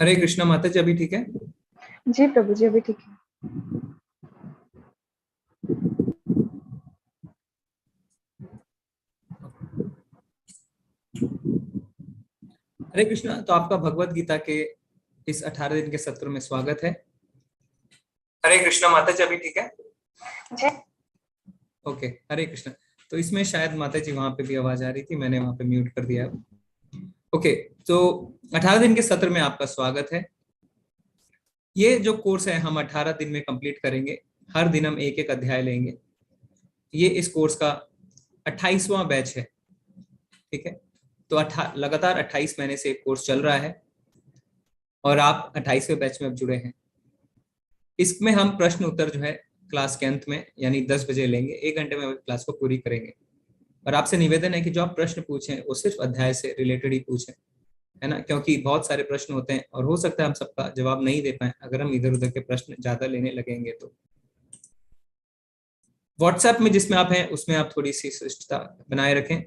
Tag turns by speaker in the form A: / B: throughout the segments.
A: हरे कृष्णा माता जी, अभी ठीक है?
B: जी प्रभु जी, अभी ठीक है।
A: हरे कृष्णा, तो आपका भगवत गीता के इस 18 दिन के सत्र में स्वागत है। हरे कृष्णा माता जी, अभी ठीक है?
B: जी।
A: ओके, हरे कृष्णा। तो इसमें शायद माता जी वहां पे भी आवाज आ रही थी, मैंने वहां पे म्यूट कर दिया है। ओके, तो 18 दिन के सत्र में आपका स्वागत है। ये जो कोर्स है हम 18 दिन में कंप्लीट करेंगे। हर दिन हम एक एक अध्याय लेंगे। ये इस कोर्स का 28वां बैच है। ठीक है, तो लगातार 28 महीने से एक कोर्स चल रहा है और आप 28वें बैच में अब जुड़े हैं। इसमें हम प्रश्न उत्तर जो है क्लास के अंत में यानी 10 बजे लेंगे। 1 घंटे में क्लास को पूरी करेंगे। और आपसे निवेदन है कि जो आप प्रश्न पूछें वो सिर्फ अध्याय से रिलेटेड ही पूछें, है ना, क्योंकि बहुत सारे प्रश्न होते हैं और हो सकता है हम सबका जवाब नहीं दे पाए अगर हम इधर उधर के प्रश्न ज्यादा लेने लगेंगे। तो व्हाट्सएप में जिसमें आप हैं उसमें आप थोड़ी सी शिष्टता बनाए रखें।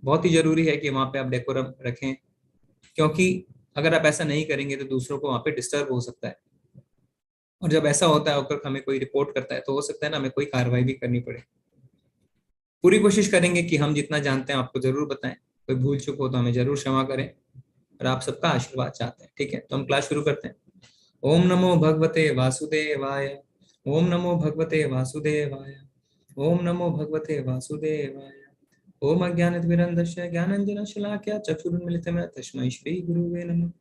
A: बहुत ही जरूरी है कि वहां पे आप डेकोरम रखें, क्योंकि अगर आप ऐसा नहीं करेंगे तो दूसरों को वहां पे डिस्टर्ब हो सकता है। और जब ऐसा होता है अगर हमें कोई रिपोर्ट करता है तो हो सकता है ना हमें कोई कार्रवाई भी करनी पड़े। पूरी कोशिश करेंगे कि हम जितना जानते हैं आपको जरूर बताएं। कोई भूल चूक हो तो हमें जरूर क्षमा करें। और आप सबका आशीर्वाद चाहते हैं। ठीक है, तो हम क्लास शुरू करते हैं। ओम नमो भगवते वासुदेवाय। ओम नमो भगवते वासुदेवाय। ओम नमो भगवते वासुदेवाय। ओम अज्ञानतिमिरन्धस्य ज्ञानाञ्जनशलाकया चक्षुरुन्मिलितं तस्मै श्री गुरुवे नमः।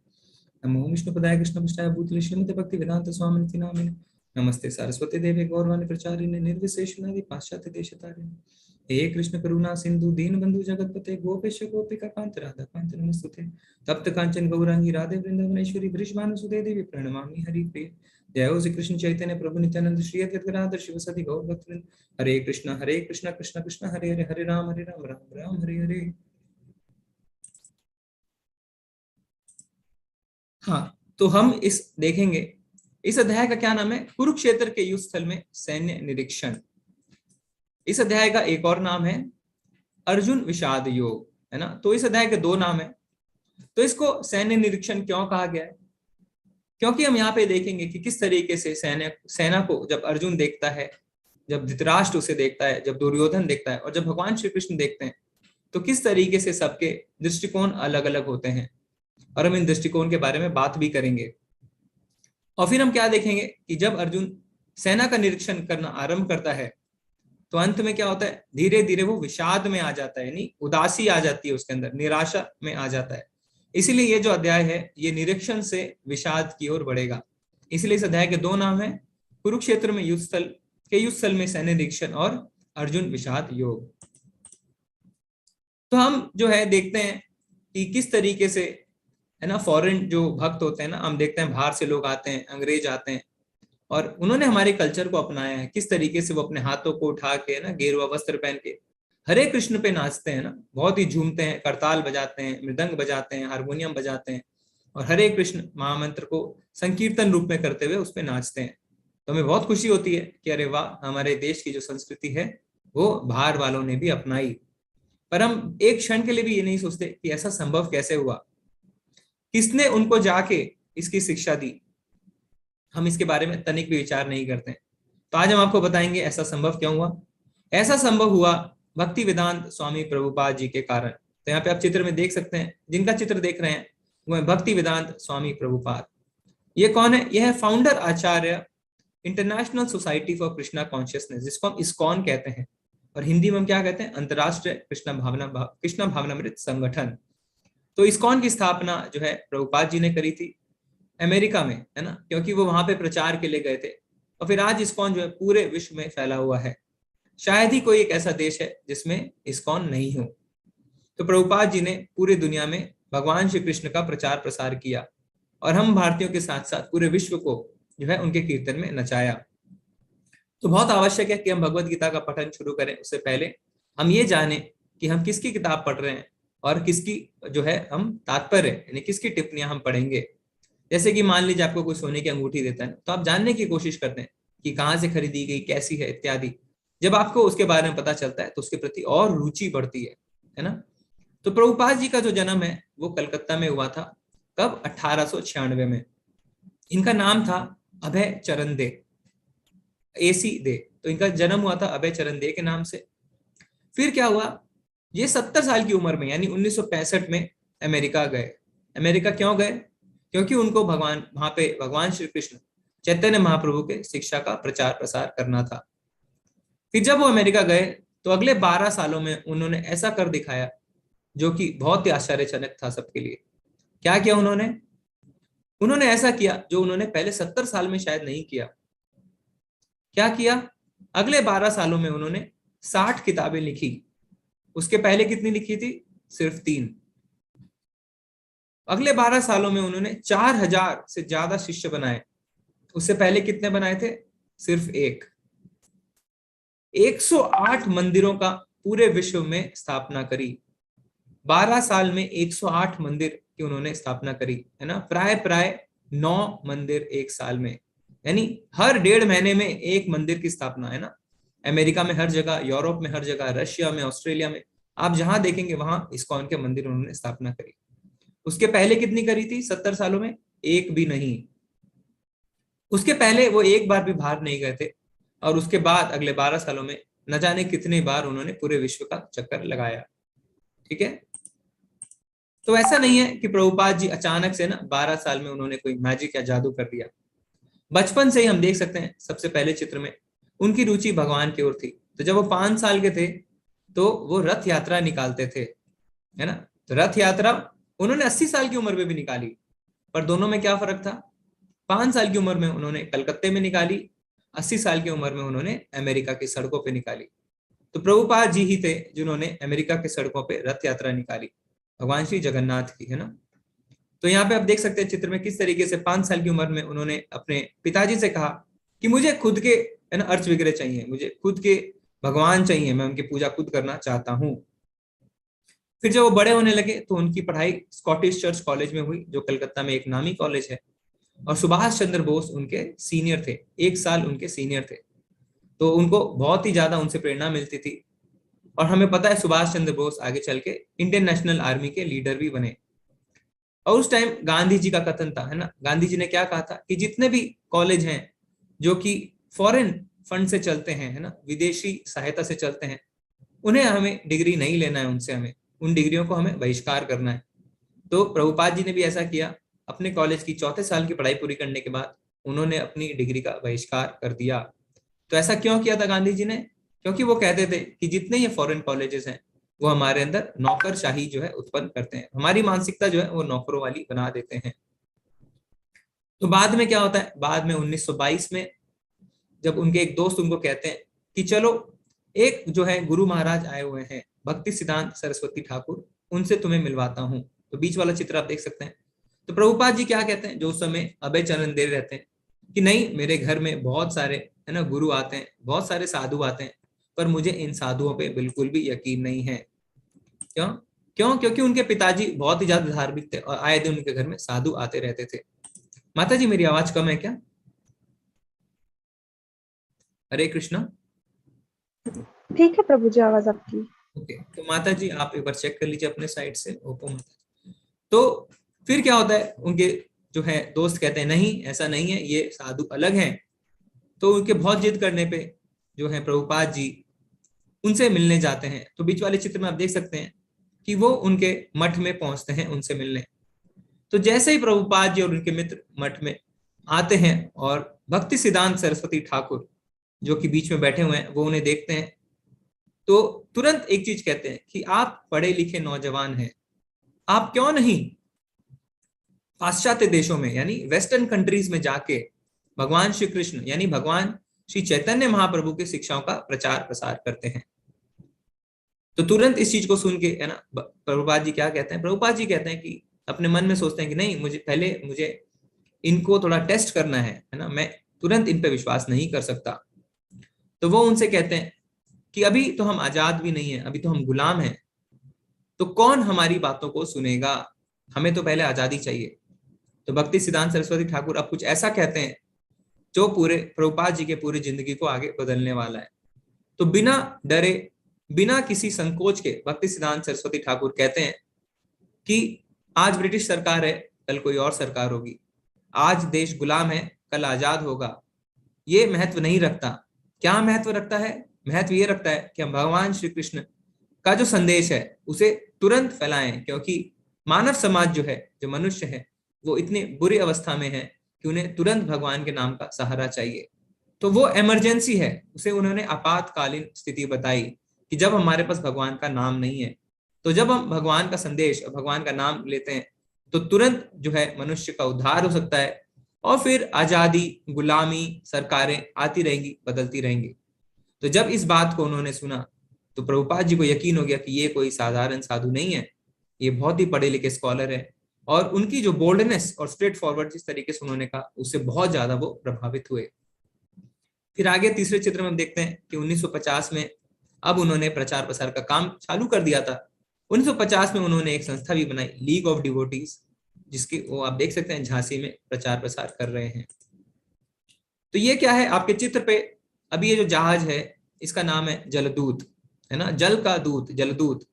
A: नमो विष्णुपदाय कृष्णपृष्ठाय भूतले श्रीमते भक्ति वेदांत स्वामिनिति नामिने। नमस्ते सरस्वती देवी गौरवाणी प्रचारिणे निर्विशेषणादि पाश्चात्य देशतारिणे। हे कृष्ण करुणा सिंधु दीन बंधु जगतपते गोपेश गोपिका कांत राधा कांत नमस्तुते। तप्त कांचन गौरांगी राधे वृंदावनेश्वरी वृषभानुसुते देवी प्रणमामि हरिप्रिय। जय हो श्री कृष्ण चैतन्य प्रभु नित्यानंद श्री अद्वैत गदाधर शिवसति गौर भक्तवृंद। हरे कृष्ण कृष्ण कृष्ण हरे हरे, हरे राम राम राम हरे हरे। हाँ, तो हम इस देखेंगे। इस अध्याय का क्या नाम है? कुरुक्षेत्र के युद्ध स्थल में सैन्य निरीक्षण। इस अध्याय का एक और नाम है अर्जुन विषाद योग, है ना। तो इस अध्याय के दो नाम है। तो इसको सैन्य निरीक्षण क्यों कहा गया है? क्योंकि हम यहाँ पे देखेंगे कि किस तरीके से सेना को जब अर्जुन देखता है, जब धृतराष्ट्र उसे देखता है, जब दुर्योधन देखता है और जब भगवान श्री कृष्ण देखते हैं, तो किस तरीके से सबके दृष्टिकोण अलग अलग होते हैं। और हम इन दृष्टिकोण के बारे में बात भी करेंगे। और फिर हम क्या देखेंगे कि जब अर्जुन सेना का निरीक्षण करना आरंभ करता है तो अंत में क्या होता है, धीरे धीरे वो विषाद में आ जाता है, यानी उदासी आ जाती है उसके अंदर, निराशा में आ जाता है। इसीलिए ये जो अध्याय है ये निरीक्षण से विषाद की ओर बढ़ेगा। इसलिए इस अध्याय के दो नाम है, कुरुक्षेत्र में युद्ध स्थल में सैन्य निरीक्षण और अर्जुन विषाद योग। तो हम जो है देखते हैं कि किस तरीके से, है ना, फॉरेन जो भक्त होते हैं ना, हम देखते हैं बाहर से लोग आते हैं, अंग्रेज आते हैं और उन्होंने हमारे कल्चर को अपनाया है। किस तरीके से वो अपने हाथों को उठा के ना गेरुआ वस्त्र पहन के हरे कृष्ण पे नाचते हैं ना, बहुत ही झूमते हैं, करताल बजाते हैं, मृदंग बजाते हैं, हारमोनियम बजाते हैं और हरे कृष्ण महामंत्र को संकीर्तन रूप में करते हुए उस पर नाचते हैं। तो हमें बहुत खुशी होती है कि अरे वाह, हमारे देश की जो संस्कृति है वो बाहर वालों ने भी अपनाई। पर हम एक क्षण के लिए भी ये नहीं सोचते कि ऐसा संभव कैसे हुआ, किसने उनको जाके इसकी शिक्षा दी। हम इसके बारे में तनिक भी विचार नहीं करते। तो आज हम आपको बताएंगे ऐसा संभव क्यों हुआ। ऐसा संभव हुआ भक्ति वेदांत स्वामी प्रभुपाद जी के कारण। तो यहाँ पे आप चित्र में देख सकते हैं, जिनका चित्र देख रहे हैं वो है भक्ति वेदांत स्वामी प्रभुपाद। ये कौन है? यह है founder Acharya international society for Krishna consciousness, जिसको हम इस्कॉन कहते हैं और हिंदी में हम क्या कहते हैं, अंतरराष्ट्रीय कृष्ण भावनामृत संगठन। तो इस्कॉन की स्थापना जो है प्रभुपाद जी ने करी थी अमेरिका में, है ना, क्योंकि वो वहां पे प्रचार के लिए गए थे। और फिर आज इस्कॉन जो है पूरे विश्व में फैला हुआ है। शायद ही कोई एक ऐसा देश है जिसमें इस्कॉन नहीं हो। तो प्रभुपाद जी ने पूरी दुनिया में भगवान श्री कृष्ण का प्रचार प्रसार किया और हम भारतीयों के साथ साथ पूरे विश्व को जो है उनके कीर्तन में नचाया। तो बहुत आवश्यक है कि हम भगवत गीता का पठन शुरू करें उससे पहले हम ये जाने कि हम किसकी किताब पढ़ रहे हैं और किसकी जो है हम तात्पर्य यानी किसकी टिप्पणियां हम पढ़ेंगे। जैसे कि मान लीजिए आपको कोई सोने की अंगूठी देता है तो आप जानने की कोशिश करते हैं कि कहाँ से खरीदी गई, कैसी है, इत्यादि। जब आपको उसके बारे में पता चलता है तो उसके प्रति और रुचि बढ़ती है ना। तो प्रभुपाद जी का जो जन्म है वो कलकत्ता में हुआ था। कब? 1896 में। इनका नाम था अभय चरण दे, AC दे। तो इनका जन्म हुआ था अभय चरण दे के नाम से। फिर क्या हुआ, ये 70 साल की उम्र में यानी 1965 में अमेरिका गए। अमेरिका क्यों गए? क्योंकि उनको वहां पे भगवान श्री कृष्ण चैतन्य महाप्रभु के शिक्षा का प्रचार प्रसार करना था। फिर जब वो अमेरिका गए तो अगले 12 सालों में उन्होंने ऐसा कर दिखाया जो कि बहुत ही आश्चर्यजनक था सबके लिए। क्या किया उन्होंने? उन्होंने ऐसा किया जो उन्होंने पहले 70 साल में शायद नहीं किया। क्या किया? अगले 12 सालों में उन्होंने 60 किताबें लिखी। उसके पहले कितनी लिखी थी? सिर्फ 3। अगले 12 सालों में उन्होंने 4000 से ज्यादा शिष्य बनाए। उससे पहले कितने बनाए थे? सिर्फ 1। 108 मंदिरों का पूरे विश्व में स्थापना करी। 12 साल में 108 मंदिर की उन्होंने स्थापना करी, है ना। प्राय प्राय 9 मंदिर एक साल में, यानी हर 1.5 महीने में एक मंदिर की स्थापना, है ना। अमेरिका में हर जगह, यूरोप में हर जगह, रशिया में, ऑस्ट्रेलिया में, आप जहां देखेंगे वहां इस्कॉन के मंदिर उन्होंने स्थापना करी। उसके पहले कितनी करी थी 70 सालों में? एक भी नहीं। उसके पहले वो एक बार भी बाहर नहीं गए थे। और उसके बाद अगले 12 सालों में न जाने कितने बार उन्होंने पूरे विश्व का चक्कर लगाया। ठीक है। तो ऐसा नहीं है कि प्रभुपाद जी अचानक से ना 12 साल में उन्होंने कोई मैजिक या जादू कर दिया। बचपन से ही हम देख सकते हैं, सबसे पहले चित्र में उनकी रुचि भगवान की ओर थी। तो जब वो 5 साल के थे तो वो रथ यात्रा निकालते थे, है ना। तो रथ यात्रा उन्होंने 80 साल की उम्र में भी निकाली। पर दोनों में क्या फर्क था? 5 साल की उम्र में उन्होंने कलकत्ते में निकाली, 80 साल की उम्र में उन्होंने अमेरिका की सड़कों पे निकाली। तो प्रभुपाद जी ही थे जिन्होंने अमेरिका की सड़कों पे रथ यात्रा निकाली, भगवान श्री जगन्नाथ की, है ना। तो यहाँ पे आप देख सकते हैं चित्र में किस तरीके से 5 साल की उम्र में उन्होंने अपने पिताजी से कहा कि मुझे खुद के, है ना, अर्च विग्रह चाहिए, मुझे खुद के भगवान चाहिए, मैं उनकी पूजा खुद करना चाहता हूँ। फिर जब वो बड़े होने लगे तो उनकी पढ़ाई स्कॉटिश चर्च कॉलेज में हुई, जो कलकत्ता में एक नामी कॉलेज है। और सुभाष चंद्र बोस उनके सीनियर थे, 1 साल उनके सीनियर थे। तो उनको बहुत ही ज्यादा उनसे प्रेरणा मिलती थी। और हमें पता है सुभाष चंद्र बोस आगे चल के इंडियन नेशनल आर्मी के लीडर भी बने। और उस टाइम गांधी जी का कथन था, है ना। गांधी जी ने क्या कहा था कि जितने भी कॉलेज हैं जो कि फॉरेन फंड से चलते हैं, है ना, विदेशी सहायता से चलते हैं, उन्हें हमें डिग्री नहीं लेना है, उनसे हमें उन डिग्रियों को हमें बहिष्कार करना है। तो प्रभुपाद जी ने भी ऐसा किया। अपने कॉलेज की 4थे साल की पढ़ाई पूरी करने के बाद उन्होंने अपनी डिग्री का बहिष्कार कर दिया। तो ऐसा क्यों किया था गांधी जी ने? क्योंकि वो कहते थे कि जितने ये फॉरेन कॉलेजेस हैं वो हमारे अंदर नौकरशाही जो है उत्पन्न करते हैं, हमारी मानसिकता जो है वो नौकरों वाली बना देते हैं। तो बाद में क्या होता है, बाद में 1922 में जब उनके एक दोस्त उनको कहते हैं कि चलो, एक जो है गुरु महाराज आए हुए हैं, भक्ति सिद्धांत सरस्वती ठाकुर, उनसे तुम्हें मिलवाता हूँ। तो बीच वाला चित्र आप देख सकते हैं। तो प्रभुपाद जी क्या कहते हैं, जो उस समय अभय चरण दे रहते हैं, कि नहीं, मेरे घर में बहुत सारे, है ना, गुरु आते हैं, बहुत सारे साधु आते हैं, पर मुझे इन साधुओं पे बिल्कुल भी यकीन नहीं है। क्यों? क्यों? क्योंकि उनके पिताजी बहुत ही ज्यादा धार्मिक थे और आए दिन उनके घर में साधु आते रहते थे। माता जी मेरी आवाज कम है क्या? हरे कृष्णा।
B: ठीक है प्रभु जी, आवाज आपकी।
A: ओके, तो माता जी आप एक बार चेक कर लीजिए अपने साइड से। ओपो माता जी। तो फिर क्या होता है, उनके जो है दोस्त कहते हैं नहीं, ऐसा नहीं है, ये साधु अलग हैं। तो उनके बहुत जिद करने पे जो है प्रभुपाद जी उनसे मिलने जाते हैं। तो बीच वाले चित्र में आप देख सकते हैं कि वो उनके मठ में पहुंचते हैं उनसे मिलने। तो जैसे ही प्रभुपाद जी और उनके मित्र मठ में आते हैं और भक्ति सिद्धांत सरस्वती ठाकुर जो कि बीच में बैठे हुए हैं वो उन्हें देखते हैं, तो तुरंत एक चीज कहते हैं कि आप पढ़े लिखे नौजवान हैं, आप क्यों नहीं पाश्चात्य देशों में यानी वेस्टर्न कंट्रीज में जाके भगवान श्री कृष्ण यानी भगवान श्री चैतन्य महाप्रभु की शिक्षाओं का प्रचार प्रसार करते हैं। तो तुरंत इस चीज को सुन के, है ना, प्रभुपाद जी क्या कहते हैं, प्रभुपाद जी कहते हैं कि अपने मन में सोचते हैं कि नहीं, मुझे इनको थोड़ा टेस्ट करना है ना, मैं तुरंत इन पे विश्वास नहीं कर सकता। तो वो उनसे कहते हैं कि अभी तो हम आजाद भी नहीं है, अभी तो हम गुलाम हैं, तो कौन हमारी बातों को सुनेगा, हमें तो पहले आजादी चाहिए। तो भक्ति सिद्धांत सरस्वती ठाकुर अब कुछ ऐसा कहते हैं जो पूरे प्रभुपाद जी के पूरी जिंदगी को आगे बदलने वाला है। तो बिना डरे, बिना किसी संकोच के भक्ति सिद्धांत सरस्वती ठाकुर कहते हैं कि आज ब्रिटिश सरकार है, कल कोई और सरकार होगी, आज देश गुलाम है, कल आजाद होगा, ये महत्व नहीं रखता। क्या महत्व रखता है? महत्व ये रखता है कि हम भगवान श्री कृष्ण का जो संदेश है उसे तुरंत फैलाएं, क्योंकि मानव समाज जो है, जो मनुष्य है, वो इतनी बुरी अवस्था में है कि उन्हें तुरंत भगवान के नाम का सहारा चाहिए। तो वो इमरजेंसी है, उसे उन्होंने आपातकालीन स्थिति बताई कि जब हमारे पास भगवान का नाम नहीं है। तो जब हम भगवान का संदेश और भगवान का नाम लेते हैं तो तुरंत जो है मनुष्य का उद्धार हो सकता है, और फिर आजादी, गुलामी, सरकारें आती रहेंगी, बदलती रहेंगी। तो जब इस बात को उन्होंने सुना तो प्रभुपाद जी को यकीन हो गया कि ये कोई साधारण साधु नहीं है, ये बहुत ही पढ़े लिखे स्कॉलर है। और उनकी जो बोल्डनेस और स्ट्रेट फॉरवर्ड जिस तरीके से उन्होंने कहा, उससे बहुत ज्यादा वो प्रभावित हुए। फिर आगे तीसरे चित्र में हम देखते हैं कि 1950 में अब उन्होंने प्रचार प्रसार का काम चालू कर दिया था। 1950 में उन्होंने एक संस्था भी बनाई, लीग ऑफ डिवोटीज, जिसकी वो आप देख सकते हैं झांसी में प्रचार प्रसार कर रहे हैं। तो ये क्या है आपके चित्र पे? अभी ये जो जहाज है इसका नाम है जलदूत, है ना, जल का दूत, जलदूत।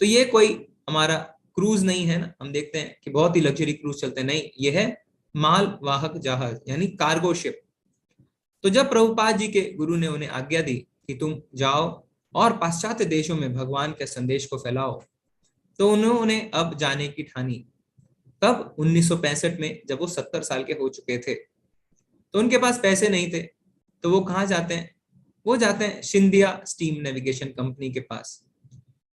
A: तो ये कोई हमारा क्रूज नहीं है ना, हम देखते हैं कि बहुत ही लग्जरी क्रूज चलते हैं, नहीं, ये है माल वाहक जहाज यानी कार्गो शिप। तो जब प्रभुपाद जी के गुरु ने उन्हें आज्ञा दी कि तुम जाओ और पाश्चात्य देशों में भगवान के संदेश को फैलाओ, तो उन्होंने अब जाने की ठानी। तब 1965 में जब वो 70 साल के हो चुके थे, तो उनके पास पैसे नहीं थे, तो वो कहाँ जाते हैं? वो जाते हैं सिंधिया स्टीम नेविगेशन कंपनी के पास,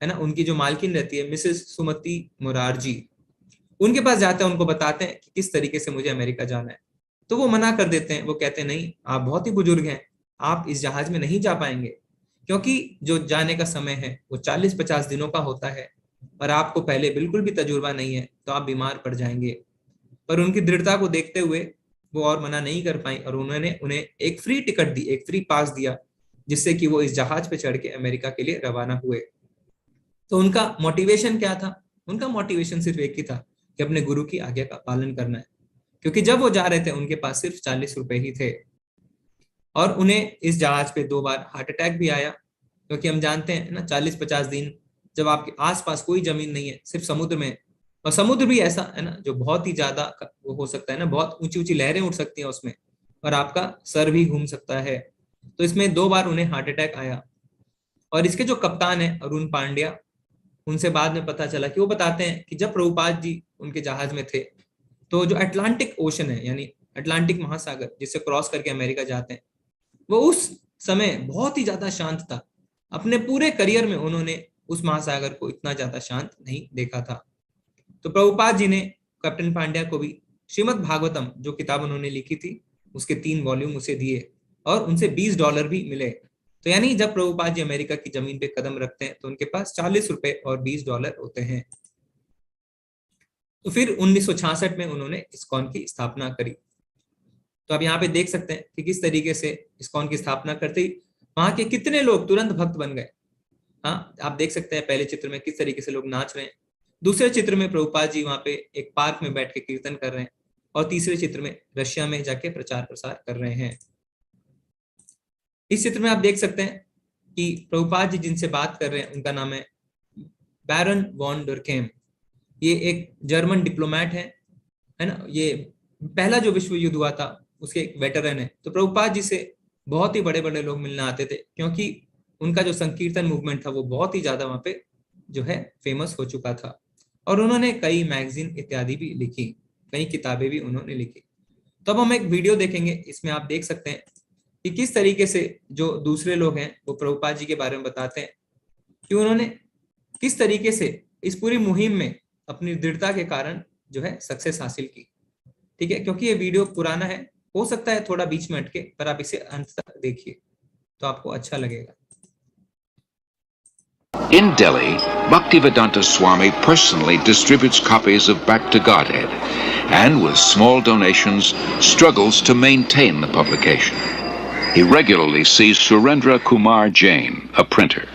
A: है ना। उनकी जो मालकिन रहती है मिसेस सुमति मुरारजी, उनके पास जाते हैं, उनको बताते हैं कि किस तरीके से मुझे अमेरिका जाना है। तो वो मना कर देते हैं, वो कहते हैं नहीं, आप बहुत ही बुजुर्ग हैं, आप इस जहाज में नहीं जा पाएंगे, क्योंकि जो जाने का समय है वो 40-50 दिनों का होता है, और आपको पहले बिल्कुल भी तजुर्बा नहीं है, तो आप बीमार पड़ जाएंगे। पर उनकी दृढ़ता को देखते हुए वो और मना नहीं कर पाई, और उन्होंने उन्हें एक फ्री टिकट दी, एक फ्री पास दिया, जिससे कि वो इस जहाज पे चढ़ के अमेरिका के लिए रवाना हुए। तो उनका मोटिवेशन क्या था? उनका मोटिवेशन सिर्फ एक ही था कि अपने गुरु की आज्ञा का पालन करना है, क्योंकि जब वो जा रहे थे उनके पास सिर्फ 40 रुपए ही थे। और उन्हें इस जहाज पे 2 बार हार्ट अटैक भी आया, क्योंकि हम जानते हैं ना, 40-50 दिन जब आपके आसपास कोई जमीन नहीं है, सिर्फ समुद्र में, और समुद्र भी ऐसा है ना जो बहुत ही ज्यादा वो हो सकता है ना, बहुत ऊंची ऊंची लहरें उठ सकती हैं उसमें, और आपका सर भी घूम सकता है। तो इसमें 2 बार उन्हें हार्ट अटैक आया। और इसके जो कप्तान है अरुण पांड्या, उनसे बाद में पता चला कि वो बताते हैं कि जब प्रभुपाद जी उनके जहाज में थे, तो जो अटलांटिक ओशन है, यानी अटलांटिक महासागर जिससे क्रॉस करके अमेरिका जाते हैं, वो उस समय बहुत ही ज्यादा शांत था। अपने पूरे करियर में उन्होंने उस महासागर को इतना ज्यादा शांत नहीं देखा था। तो प्रभुपाद जी ने कैप्टन पांड्या को भी श्रीमद् भागवतम, जो किताब उन्होंने लिखी थी, उसके 3 वॉल्यूम उसे दिए, और उनसे $20 भी मिले। तो यानी जब प्रभुपाद जी अमेरिका की जमीन पे कदम रखते हैं तो उनके पास 40 रुपए और $20 होते हैं। तो फिर 1966 में उन्होंने इस्कॉन की स्थापना करी। तो आप यहाँ पे देख सकते हैं कि किस तरीके से इस्कॉन की स्थापना करते ही वहां के कितने लोग तुरंत भक्त बन गए। हाँ, आप देख सकते हैं पहले चित्र में किस तरीके से लोग नाच रहे हैं, दूसरे चित्र में प्रभुपाद जी वहां पे एक पार्क में बैठ के कीर्तन कर रहे हैं, और तीसरे चित्र में रशिया में जाके प्रचार प्रसार कर रहे हैं। इस चित्र में आप देख सकते हैं कि प्रभुपाद जी जिनसे बात कर रहे हैं उनका नाम है बैरन वॉन डुरखेम। ये एक जर्मन डिप्लोमेट है ना। ये पहला जो विश्व युद्ध हुआ था उसके एक वेटरन है। तो प्रभुपाद जी से बहुत ही बड़े बड़े लोग मिलने आते थे, क्योंकि उनका जो संकीर्तन मूवमेंट था वो बहुत ही ज्यादा वहां पे जो है फेमस हो चुका था। और उन्होंने कई मैगजीन इत्यादि भी लिखी, कई किताबें भी उन्होंने लिखी। तो अब हम एक वीडियो देखेंगे, इसमें आप देख सकते हैं कि किस तरीके से जो दूसरे लोग हैं वो प्रभुपाद जी के बारे में बताते हैं कि उन्होंने किस तरीके से इस पूरी मुहिम में अपनी दृढ़ता के कारण जो है सक्सेस हासिल की। ठीक है, क्योंकि ये वीडियो पुराना है, हो सकता है थोड़ा बीच में अटके, पर आप इसे अंत तक देखिए तो आपको अच्छा लगेगा।
C: In Delhi, Bhaktivedanta Swami personally distributes copies of Back to Godhead and, with small donations, struggles to maintain the publication. He regularly sees Surendra Kumar Jain, a printer.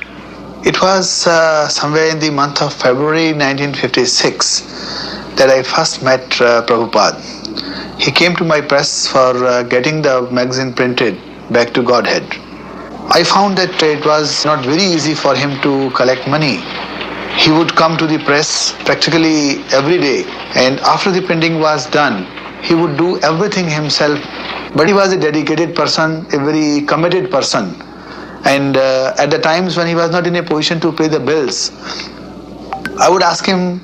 D: It was somewhere in the month of February 1956 that I first met Prabhupada. He came to my press for getting the magazine printed, Back to Godhead. I found that it was not very easy for him to collect money. He would come to the press practically every day, and after the printing was done, he would do everything himself, but he was a dedicated person, a very committed person. And at the times when he was not in a position to pay the bills, I would ask him,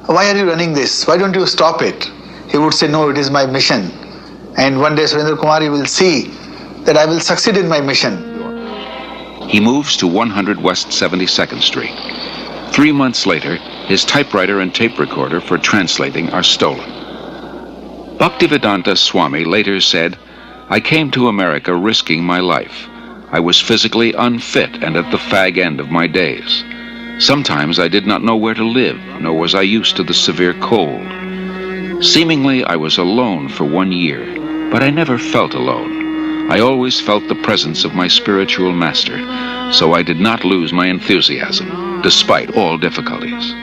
D: why are you running this? Why don't you stop it? He would say, no, it is my mission. And one day Surendra Kumar, you will see that I will succeed in my mission.
C: He moves to 100 West 72nd Street. 3 months later, his typewriter and tape recorder for translating are stolen. Bhaktivedanta Swami later said, I came to America risking my life. I was physically unfit and at the fag end of my days. Sometimes I did not know where to live, nor was I used to the severe cold. Seemingly, I was alone for 1 year, but I never felt alone. I always felt the presence of my spiritual master, so I did not lose my enthusiasm, despite all difficulties.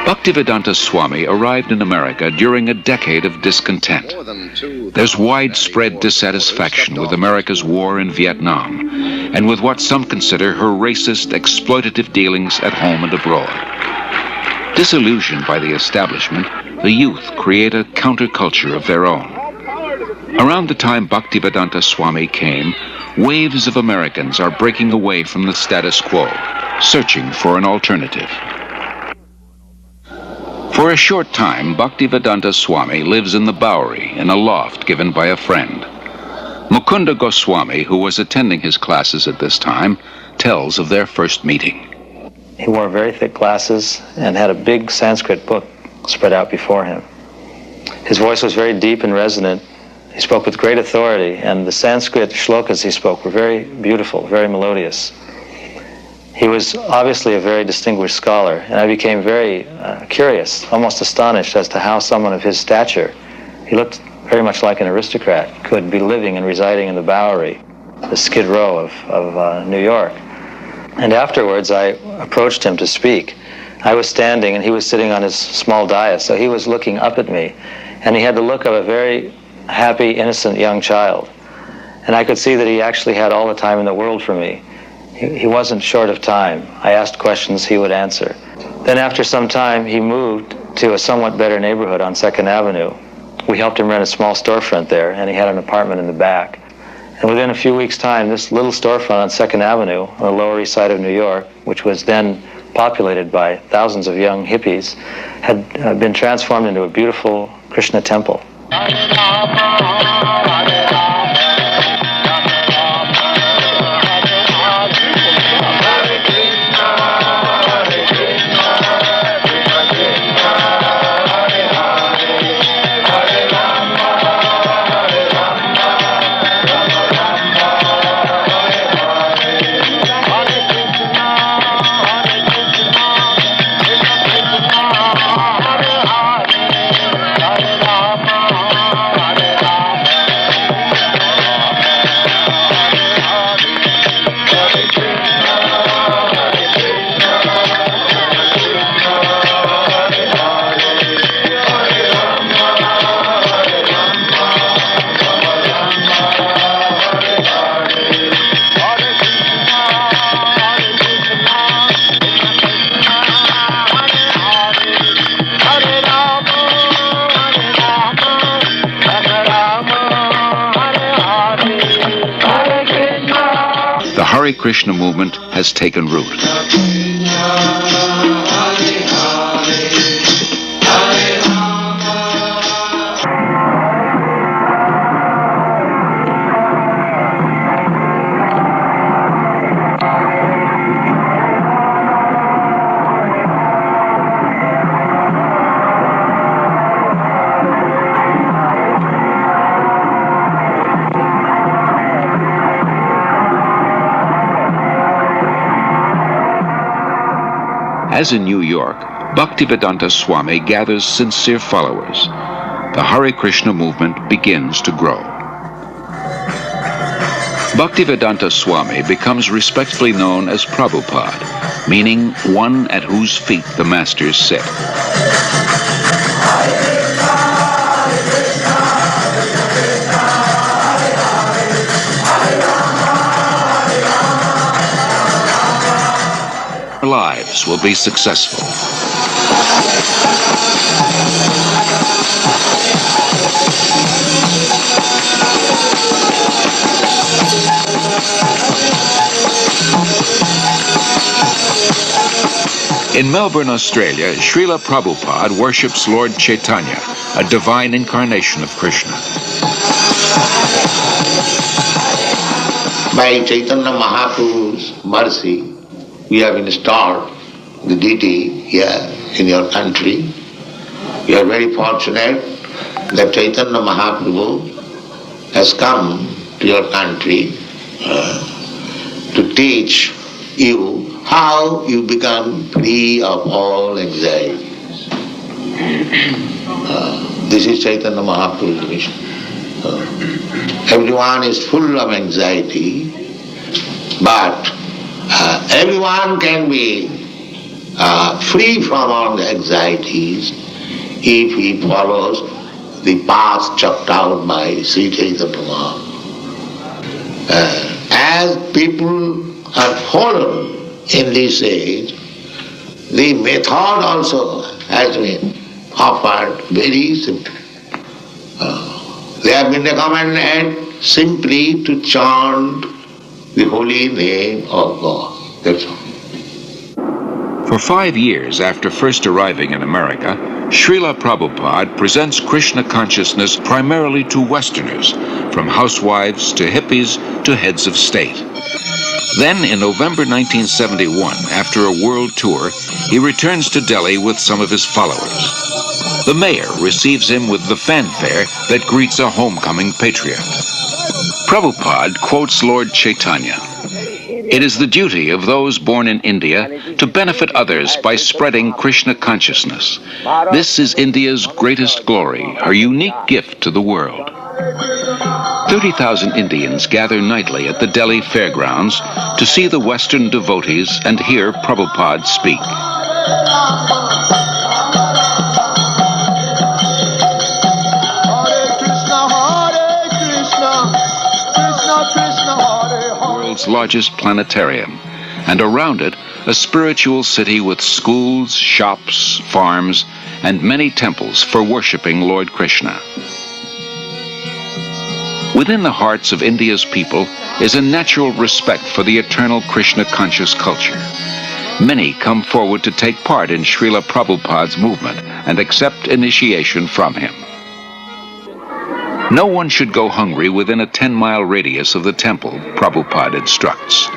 C: Bhaktivedanta Swami arrived in America during a decade of discontent. There's widespread dissatisfaction with America's war in Vietnam and with what some consider her racist, exploitative dealings at home and abroad. Disillusioned by the establishment, the youth create a counterculture of their own. Around the time Bhaktivedanta Swami came, waves of Americans are breaking away from the status quo, searching for an alternative. For a short time, Bhaktivedanta Swami lives in the Bowery in a loft given by a friend. Mukunda Goswami, who was attending his classes at this time, tells of their first meeting.
E: He wore very thick glasses and had a big Sanskrit book spread out before him. His voice was very deep and resonant. He spoke with great authority, and the Sanskrit shlokas he spoke were very beautiful, very melodious. He was obviously a very distinguished scholar, and I became very curious, almost astonished as to how someone of his stature, he looked very much like an aristocrat, could be living and residing in the Bowery, the Skid Row of New York. And afterwards I approached him to speak. I was standing and he was sitting on his small dais, so he was looking up at me, and he had the look of a very happy, innocent young child. And I could see that he actually had all the time in the world for me. He wasn't short of time. I asked questions, he would answer. Then after some time, he moved to a somewhat better neighborhood on 2nd Avenue. We helped him rent a small storefront there, and he had an apartment in the back. And within a few weeks' time, this little storefront on 2nd Avenue, on the Lower East Side of New York, which was then populated by thousands of young hippies, had been transformed into a beautiful Krishna temple.
C: The Hare Krishna movement has taken root. As in New York, Bhaktivedanta Swami gathers sincere followers. The Hare Krishna movement begins to grow. Bhaktivedanta Swami becomes respectfully known as Prabhupada, meaning one at whose feet the masters sit. Our lives will be successful. In Melbourne, Australia, Srila Prabhupada worships Lord Chaitanya, a divine incarnation of Krishna.
F: By Chaitanya Mahaprabhu's mercy, we have installed the deity here in your country. We are very fortunate that Chaitanya Mahaprabhu has come to your country to teach you how you become free of all anxieties. This is Chaitanya Mahaprabhu's mission. Everyone is full of anxiety, but everyone can be free from all the anxieties if he follows the path chalked out by Sri Chaitanya Mahaprabhu. As people are fallen in this age, the method also has been offered very simply. They have been recommended simply to chant the holy name of God. That's all.
C: For 5 years after first arriving in America, Srila Prabhupada presents Krishna consciousness primarily to Westerners, from housewives to hippies to heads of state. Then, in November 1971, after a world tour, he returns to Delhi with some of his followers. The mayor receives him with the fanfare that greets a homecoming patriot. Prabhupada quotes Lord Chaitanya. It is the duty of those born in India to benefit others by spreading Krishna consciousness. This is India's greatest glory, her unique gift to the world. 30,000 Indians gather nightly at the Delhi fairgrounds to see the Western devotees and hear Prabhupada speak. World's largest planetarium, and around it a spiritual city with schools, shops, farms, and many temples for worshipping Lord Krishna. Within the hearts of India's people is a natural respect for the eternal Krishna conscious culture. Many come forward to take part in Srila Prabhupada's movement and accept initiation from him. No one should go hungry within a 10-mile radius of the temple, Prabhupada instructs.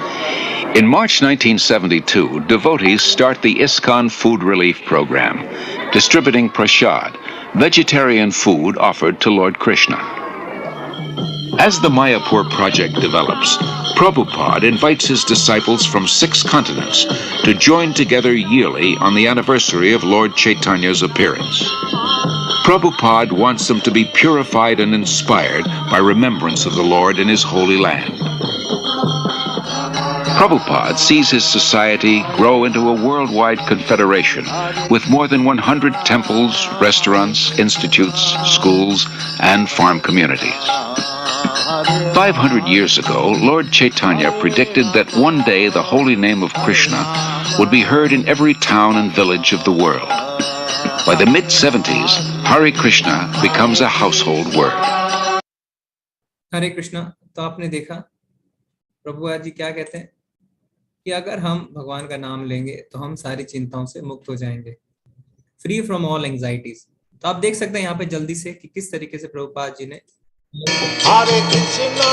C: In March 1972, devotees start the ISKCON Food Relief Program, distributing prasad, vegetarian food offered to Lord Krishna. As the Mayapur project develops, Prabhupada invites his disciples from 6 continents to join together yearly on the anniversary of Lord Chaitanya's appearance. Prabhupada wants them to be purified and inspired by remembrance of the Lord in his holy land. Prabhupada sees his society grow into a worldwide confederation with more than 100 temples, restaurants, institutes, schools, and farm communities. 500 years ago, Lord Chaitanya predicted that one day the holy name of Krishna would be heard in every town and village of the world. By the mid-70s, Hare Krishna becomes a household word.
A: हरे कृष्णा। तो आपने देखा प्रभुपाद जी क्या कहते हैं कि अगर हम भगवान का नाम लेंगे तो हम सारी चिंताओं से मुक्त हो जाएंगे, फ्री फ्रॉम ऑल एंजाइटीज। तो आप देख सकते हैं यहाँ पे जल्दी से कि किस तरीके से प्रभुपाद जी ने
G: Hare Krishna,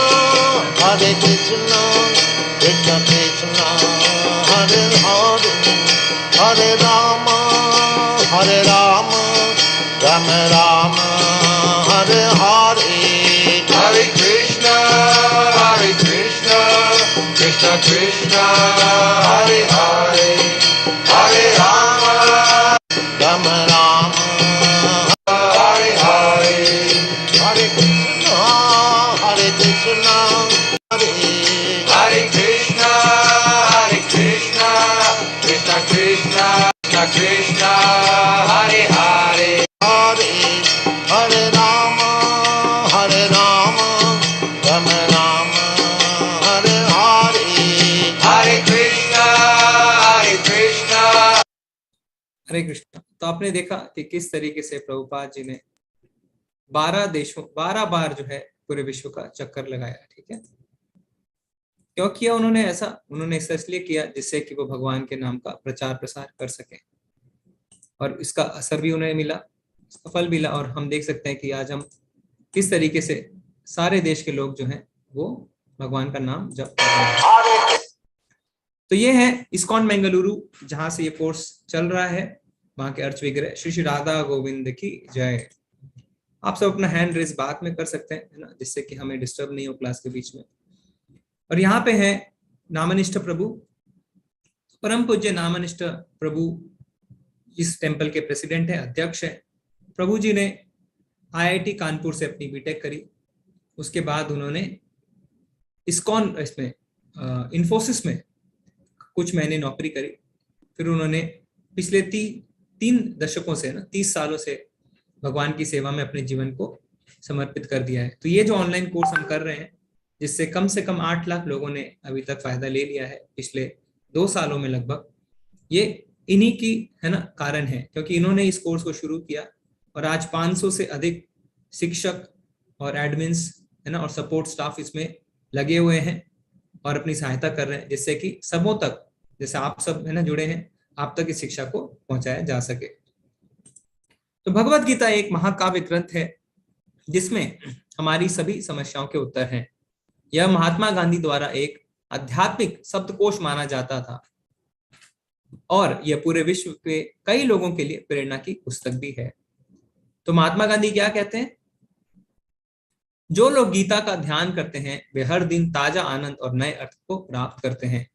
G: Krishna Krishna, Hare Hare, Hare Rama, Rama Rama, Hare Hare. Hare Krishna, Krishna Krishna, Hare Hare, Hare Rama, Rama Rama, Hare Hare. Hare Krishna, Hare Krishna, Krishna Krishna, Krishna, Hare Hare, Hare Rama, Rama Rama, Hare Hare. Hare Krishna,
A: हरे कृष्णा। तो आपने देखा कि किस तरीके से प्रभुपाद जी ने 12 बार जो है पूरे विश्व का चक्कर लगाया। ठीक है, क्यों किया उन्होंने ऐसा? उन्होंने ऐसा इसलिए किया जिससे कि वो भगवान के नाम का प्रचार प्रसार कर सके, और इसका असर भी उन्हें मिला, इसका फल मिला। और हम देख सकते हैं कि आज हम किस तरीके से सारे देश के लोग जो हैं वो भगवान का नाम जप कर रहे हैं। तो ये है इस्कॉन बेंगलुरु, जहां से ये कोर्स चल रहा है। वहां के अर्च विग्रह श्री श्री राधा गोविंद की जय। आप सब अपना हैंड रेस बाद में कर सकते हैं, है ना, जिससे कि हमें डिस्टर्ब नहीं हो क्लास के बीच में। और यहाँ पे है नामनिष्ठ प्रभु, परम पूज्य नामनिष्ठ प्रभु इस टेम्पल के प्रेसिडेंट है, अध्यक्ष है। प्रभु जी ने IIT कानपुर से अपनी बीटेक करी, उसके बाद उन्होंने इस्कॉन इसमें इन्फोसिस में कुछ महीने नौकरी करी। फिर उन्होंने पिछले 3 दशकों से ना 30 सालों से भगवान की सेवा में अपने जीवन को समर्पित कर दिया है। तो ये जो ऑनलाइन कोर्स हम कर रहे हैं, जिससे कम से कम 8 लाख लोगों ने अभी तक फायदा ले लिया है पिछले 2 सालों में लगभग, ये इन्हीं की है ना कारण है, क्योंकि इन्होंने इस कोर्स को शुरू किया और आज 500 से अधिक शिक्षक और एडमिन्स है ना और सपोर्ट स्टाफ इसमें लगे हुए हैं और अपनी सहायता कर रहे हैं, जिससे कि सबों तक, जैसे आप सब है ना जुड़े हैं, आप तक इस शिक्षा को पहुंचाया जा सके। तो भगवत गीता एक महाकाव्य ग्रंथ है जिसमें हमारी सभी समस्याओं के उत्तर हैं। यह महात्मा गांधी द्वारा एक आध्यात्मिक शब्दकोश माना जाता था और यह पूरे विश्व के कई लोगों के लिए प्रेरणा की पुस्तक भी है। तो महात्मा गांधी क्या कहते हैं? जो लोग गीता का ध्यान करते हैं वे हर दिन ताजा आनंद और नए अर्थ को प्राप्त करते हैं।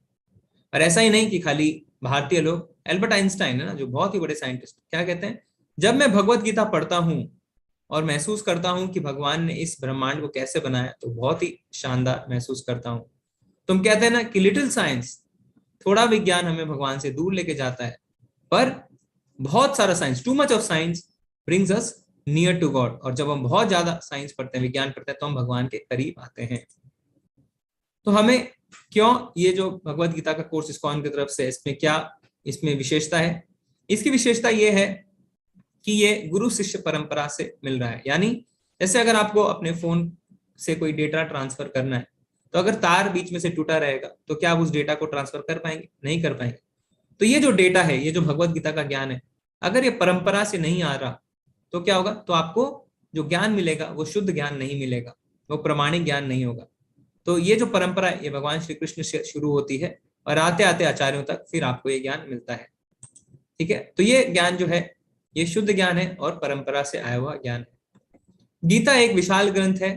A: और ऐसा ही नहीं कि खाली भारतीय लोग, एल्बर्ट आइंस्टाइन है ना, जो बहुत ही बड़े साइंटिस्ट, क्या कहते हैं? जब मैं भगवत गीता पढ़ता हूं और महसूस करता हूं कि भगवान ने इस ब्रह्मांड को कैसे बनाया, तो बहुत ही शानदार महसूस करता हूं। तुम कहते हैं ना कि लिटिल साइंस, थोड़ा विज्ञान हमें भगवान से दूर लेके जाता है, पर बहुत सारा science, too much of science brings us near to God. और जब हम बहुत ज्यादा साइंस पढ़ते हैं, विज्ञान पढ़ते हैं, तो हम भगवान के करीब आते हैं। तो हमें क्यों ये जो भगवत गीता का कोर्स इस्कॉन की तरफ से, इसमें क्या इसमें विशेषता है? इसकी विशेषता ये है कि ये गुरु शिष्य परंपरा से मिल रहा है। यानी जैसे अगर आपको अपने फोन से कोई डेटा ट्रांसफर करना है, तो अगर तार बीच में से टूटा रहेगा तो क्या आप उस डेटा को ट्रांसफर कर पाएंगे? नहीं कर पाएंगे। तो ये जो डेटा है, ये जो भगवत गीता का ज्ञान है, अगर ये परंपरा से नहीं आ रहा तो क्या होगा? तो आपको जो ज्ञान मिलेगा वो शुद्ध ज्ञान नहीं मिलेगा, वो प्रमाणिक ज्ञान नहीं होगा। तो ये जो परंपरा है, ये भगवान श्री कृष्ण से शुरू होती है और आते आते आचार्यों तक फिर आपको ये ज्ञान मिलता है। ठीक है, तो ये ज्ञान जो है ये शुद्ध ज्ञान है और परंपरा से आया हुआ ज्ञान है। गीता एक विशाल ग्रंथ है।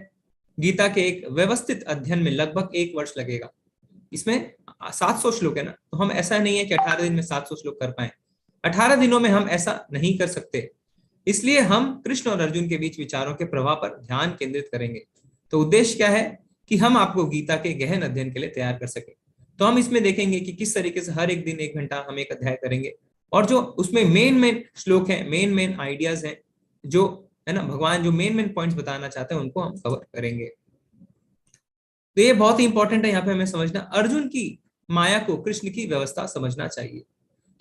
A: गीता के एक व्यवस्थित अध्ययन में लगभग 1 वर्ष लगेगा। इसमें 700 श्लोक है ना, तो हम ऐसा नहीं है कि 18 दिन में 700 श्लोक कर पाए। 18 दिनों में हम ऐसा नहीं कर सकते, इसलिए हम कृष्ण और अर्जुन के बीच विचारों के प्रवाह पर ध्यान केंद्रित करेंगे। तो उद्देश्य क्या है कि हम आपको गीता के गहन अध्ययन के लिए तैयार कर सके। तो हम इसमें देखेंगे कि किस तरीके से हर एक दिन 1 घंटा हम एक अध्याय करेंगे, और जो उसमें मेन श्लोक है, मेन आइडियाज हैं, जो है ना भगवान जो मेन पॉइंट्स बताना चाहते हैं, उनको हम कवर करेंगे। तो ये बहुत ही इंपॉर्टेंट है यहाँ पे हमें समझना, अर्जुन की माया को कृष्ण की व्यवस्था समझना चाहिए।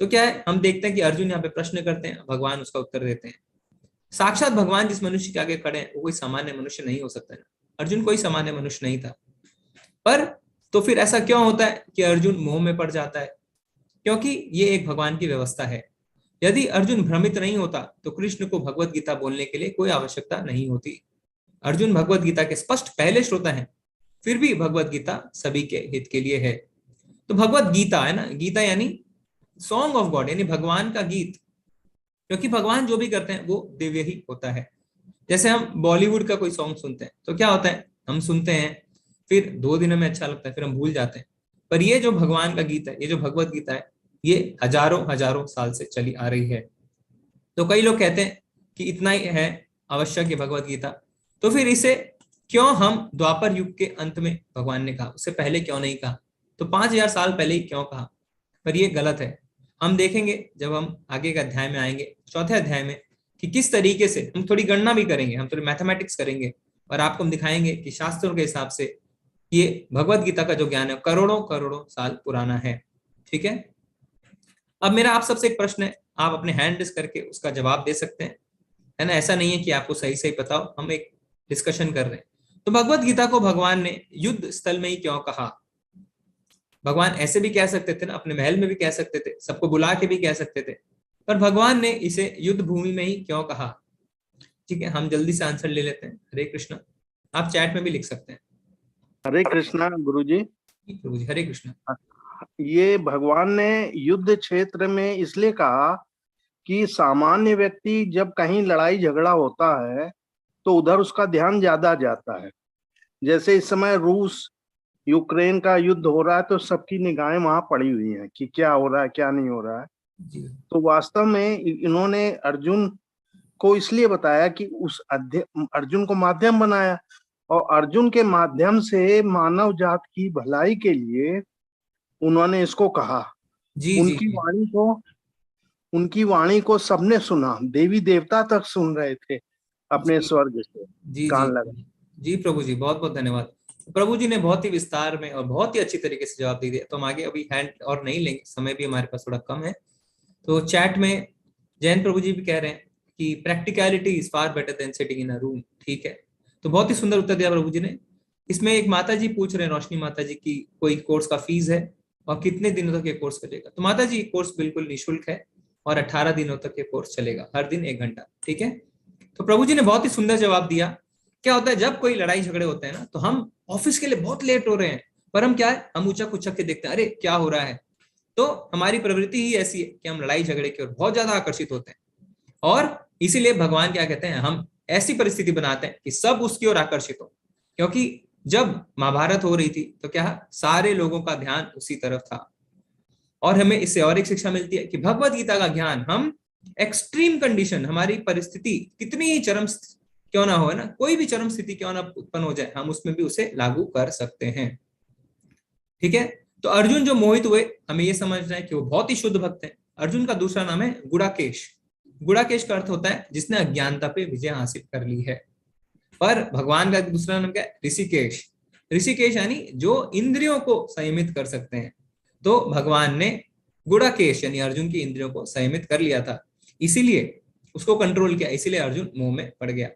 A: तो क्या है, हम देखते हैं कि अर्जुन यहाँ पे प्रश्न करते हैं, भगवान उसका उत्तर देते हैं। साक्षात भगवान जिस मनुष्य के आगे खड़े हैं वो कोई सामान्य मनुष्य नहीं हो सकता है। अर्जुन कोई सामान्य मनुष्य नहीं था, पर तो फिर ऐसा क्यों होता है कि अर्जुन मोह में पड़ जाता है? क्योंकि ये एक भगवान की व्यवस्था है। यदि अर्जुन भ्रमित नहीं होता तो कृष्ण को भगवत गीता बोलने के लिए कोई आवश्यकता नहीं होती। अर्जुन भगवत गीता के स्पष्ट पहले श्रोता हैं, फिर भी भगवत गीता सभी के हित के लिए है। तो भगवत गीता है ना, गीता यानी सॉन्ग ऑफ गॉड, यानी भगवान का गीत, क्योंकि भगवान जो भी करते हैं वो दिव्य ही होता है। जैसे हम बॉलीवुड का कोई सॉन्ग सुनते हैं तो क्या होता है, हम सुनते हैं, फिर 2 दिनों में अच्छा लगता है, फिर हम भूल जाते हैं। पर ये जो भगवान का गीत है, ये जो भगवत गीता है, ये हजारों साल से चली आ रही है। तो कई लोग कहते हैं कि इतना ही है आवश्यक है भगवत गीता, तो फिर इसे क्यों हम द्वापर युग के अंत में भगवान ने कहा, उससे पहले क्यों नहीं कहा? तो 5000 साल पहले ही क्यों कहा? पर ये गलत है। हम देखेंगे जब हम आगे के अध्याय में आएंगे, 4थे अध्याय में, कि किस तरीके से हम थोड़ी गणना भी करेंगे, हम थोड़ी मैथमेटिक्स करेंगे, और आपको हम दिखाएंगे कि शास्त्रों के हिसाब से ये भगवत गीता का जो ज्ञान है करोड़ों साल पुराना है। ठीक है, अब मेरा आप सबसे एक प्रश्न है, आप अपने हैंड रेस करके उसका जवाब दे सकते हैं, है ना। ऐसा नहीं है कि आपको सही पता हो, हम एक डिस्कशन कर रहे हैं। तो भगवत गीता को भगवान ने युद्ध स्थल में ही क्यों कहा? भगवान ऐसे भी कह सकते थे ना, अपने महल में भी कह सकते थे, सबको बुला के भी कह सकते थे, पर भगवान ने इसे युद्ध भूमि में ही क्यों कहा? ठीक है, हम जल्दी से आंसर ले लेते हैं। हरे कृष्णा, आप चैट में भी लिख सकते हैं।
H: हरे कृष्णा गुरुजी।
A: प्रभु जी, हरे कृष्णा।
H: ये भगवान ने युद्ध क्षेत्र में इसलिए कहा कि सामान्य व्यक्ति जब कहीं लड़ाई झगड़ा होता है तो उधर उसका ध्यान ज्यादा जाता है। जैसे इस समय रूस यूक्रेन का युद्ध हो रहा है तो सबकी निगाहें वहां पड़ी हुई हैं कि क्या हो रहा है क्या नहीं हो रहा है।
A: जी
H: तो वास्तव में इन्होंने अर्जुन को इसलिए बताया कि अर्जुन को माध्यम बनाया, और अर्जुन के माध्यम से मानव जात की भलाई के लिए उन्होंने इसको कहा।
A: जी
H: उनकी वाणी को सबने सुना, देवी देवता तक सुन रहे थे अपने स्वर्ग से
A: जी
H: कान
A: जी
H: लगा।
A: जी प्रभु जी, बहुत बहुत धन्यवाद। प्रभु जी ने बहुत ही विस्तार में और बहुत ही अच्छी तरीके से जवाब दे दिया। तो हम आगे अभी हैंड और नहीं लेंगे, समय भी हमारे पास थोड़ा कम है। तो चैट में जैन प्रभु जी भी कह रहे हैं कि practicality is far better than sitting in a room. ठीक है, तो बहुत ही सुंदर उत्तर दिया प्रभु जी ने। इसमें एक माता जी पूछ रहे हैं, रोशनी माता जी, की कोई कोर्स का फीस है और कितने दिनों तक ये कोर्स चलेगा? तो माता जी, कोर्स बिल्कुल निःशुल्क है और 18 दिनों तक ये कोर्स चलेगा, हर दिन 1 घंटा। ठीक है, तो प्रभु जी ने बहुत ही सुंदर जवाब दिया। क्या होता है जब कोई लड़ाई झगड़े होते हैं ना, तो हम ऑफिस के लिए बहुत लेट हो रहे हैं, पर हम क्या है, हम ऊंचा उछक के देखते हैं, अरे क्या हो रहा है। तो हमारी प्रवृत्ति ही ऐसी है कि हम लड़ाई झगड़े की ओर बहुत ज्यादा आकर्षित होते हैं, और इसीलिए भगवान क्या कहते हैं, हम ऐसी परिस्थिति बनाते हैं कि सब उसकी ओर आकर्षित हो। क्योंकि जब महाभारत हो रही थी तो क्या सारे लोगों का ध्यान उसी तरफ था। और हमें इससे और एक शिक्षा मिलती है कि भगवत गीता का ज्ञान हम एक्सट्रीम कंडीशन, हमारी परिस्थिति कितनी ही चरम क्यों ना हो, है ना, कोई भी चरम स्थिति क्यों ना उत्पन्न हो जाए, हम उसमें भी उसे लागू कर सकते हैं। ठीक है, तो अर्जुन जो मोहित हुए, हमें यह समझना है कि वो बहुत ही शुद्ध भक्त हैं। अर्जुन का दूसरा नाम है गुड़ाकेश। गुड़ाकेश का अर्थ होता है जिसने अज्ञानता पे विजय हासिल कर ली है। पर भगवान का दूसरा नाम क्या है? ऋषिकेश। ऋषिकेश यानी जो इंद्रियों को संयमित कर सकते हैं। तो भगवान ने गुड़ाकेश यानी अर्जुन की इंद्रियों को संयमित कर लिया था, इसीलिए उसको कंट्रोल किया, इसीलिए अर्जुन मोह में पड़ गया।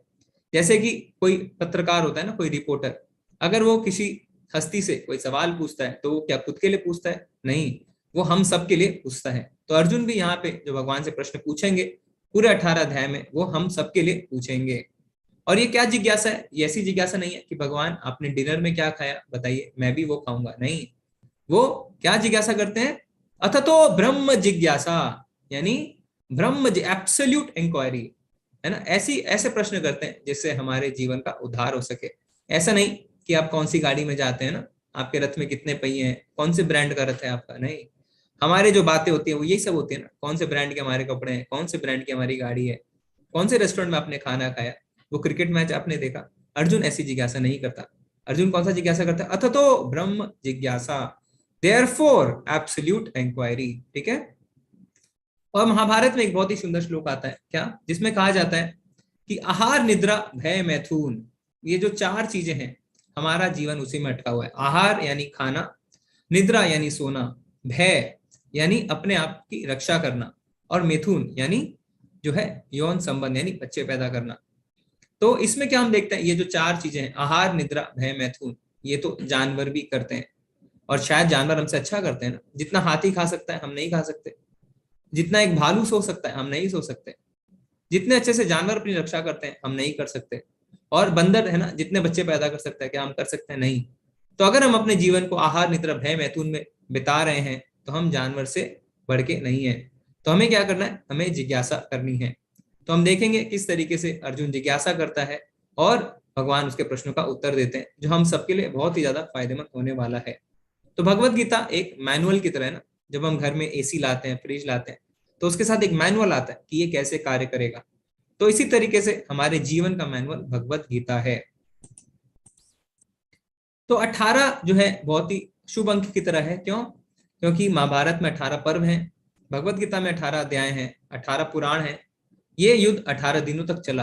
A: जैसे कि कोई पत्रकार होता है ना, कोई रिपोर्टर, अगर वो किसी हस्ती से कोई सवाल पूछता है तो वो क्या खुद के लिए पूछता है? नहीं, वो हम सब के लिए पूछता है। तो अर्जुन भी यहाँ पे जो भगवान से प्रश्न पूछेंगे पूरे 18 अध्याय में, वो हम सबके लिए पूछेंगे। और ये क्या जिज्ञासा है? ये ऐसी जिज्ञासा नहीं है कि भगवान आपने डिनर में क्या खाया बताइए, मैं भी वो खाऊंगा। नहीं, वो क्या जिज्ञासा करते हैं? अथतो ब्रह्म जिज्ञासा, यानी ब्रह्म एब्सोल्यूट इंक्वायरी, है ना। ऐसे प्रश्न करते हैं जिससे हमारे जीवन का उद्धार हो सके। ऐसा नहीं कि आप कौन सी गाड़ी में जाते हैं ना, आपके रथ में कितने पहिए हैं, कौन से ब्रांड का रथ है आपका। नहीं, हमारे जो बातें होती है वो यही सब होती है ना, कौन से ब्रांड के हमारे कपड़े हैं, कौन से ब्रांड की हमारी गाड़ी है, कौन से रेस्टोरेंट में आपने खाना खाया, वो क्रिकेट मैच आपने देखा। अर्जुन ऐसी जिज्ञासा नहीं करता। अर्जुन कौन सा जिज्ञासा करता है? अथतो ब्रह्म जिज्ञासा, देयरफॉर एब्सोल्यूट इंक्वायरी। ठीक है, और महाभारत में एक बहुत ही सुंदर श्लोक आता है क्या, जिसमें कहा जाता है कि आहार निद्रा भय मैथुन, ये जो 4 चीजें हैं हमारा जीवन उसी में अटका हुआ है। आहार यानी खाना, निद्रा यानी सोना, भय यानी अपने आप की रक्षा करना, और मैथुन यानी जो है यौन संबंध यानी बच्चे पैदा करना। तो इसमें क्या हम देखते हैं, ये जो 4 चीजें हैं, आहार निद्रा भय मैथुन, ये तो जानवर भी करते हैं, और शायद जानवर हमसे अच्छा करते हैं ना। जितना हाथी खा सकता है हम नहीं खा सकते, जितना एक भालू सो सकता है हम नहीं सो सकते, जितने अच्छे से जानवर अपनी रक्षा करते हैं हम नहीं कर सकते, और बंदर है ना जितने बच्चे पैदा कर सकता है क्या हम कर सकते हैं? नहीं। तो अगर हम अपने जीवन को आहार निद्रा भय मैथुन में बिता रहे हैं तो हम जानवर से बढ़ के नहीं है। तो हमें क्या करना है? हमें जिज्ञासा करनी है। तो हम देखेंगे किस तरीके से अर्जुन जिज्ञासा करता है और भगवान उसके प्रश्नों का उत्तर देते हैं, जो हम सबके लिए बहुत ही ज्यादा फायदेमंद होने वाला है। तो भगवत गीता एक मैनुअल की तरह है ना, जब हम घर में एसी लाते हैं, फ्रिज लाते हैं, तो उसके साथ एक मैनुअल आता है कि ये कैसे कार्य करेगा। तो इसी तरीके से हमारे जीवन का मैनुअल भगवत गीता है। तो 18 जो है बहुत ही शुभ अंक की तरह है। क्यों? क्योंकि महाभारत में 18 पर्व हैं, भगवत गीता में 18 अध्याय हैं, 18 पुराण हैं। ये युद्ध 18 दिनों तक चला,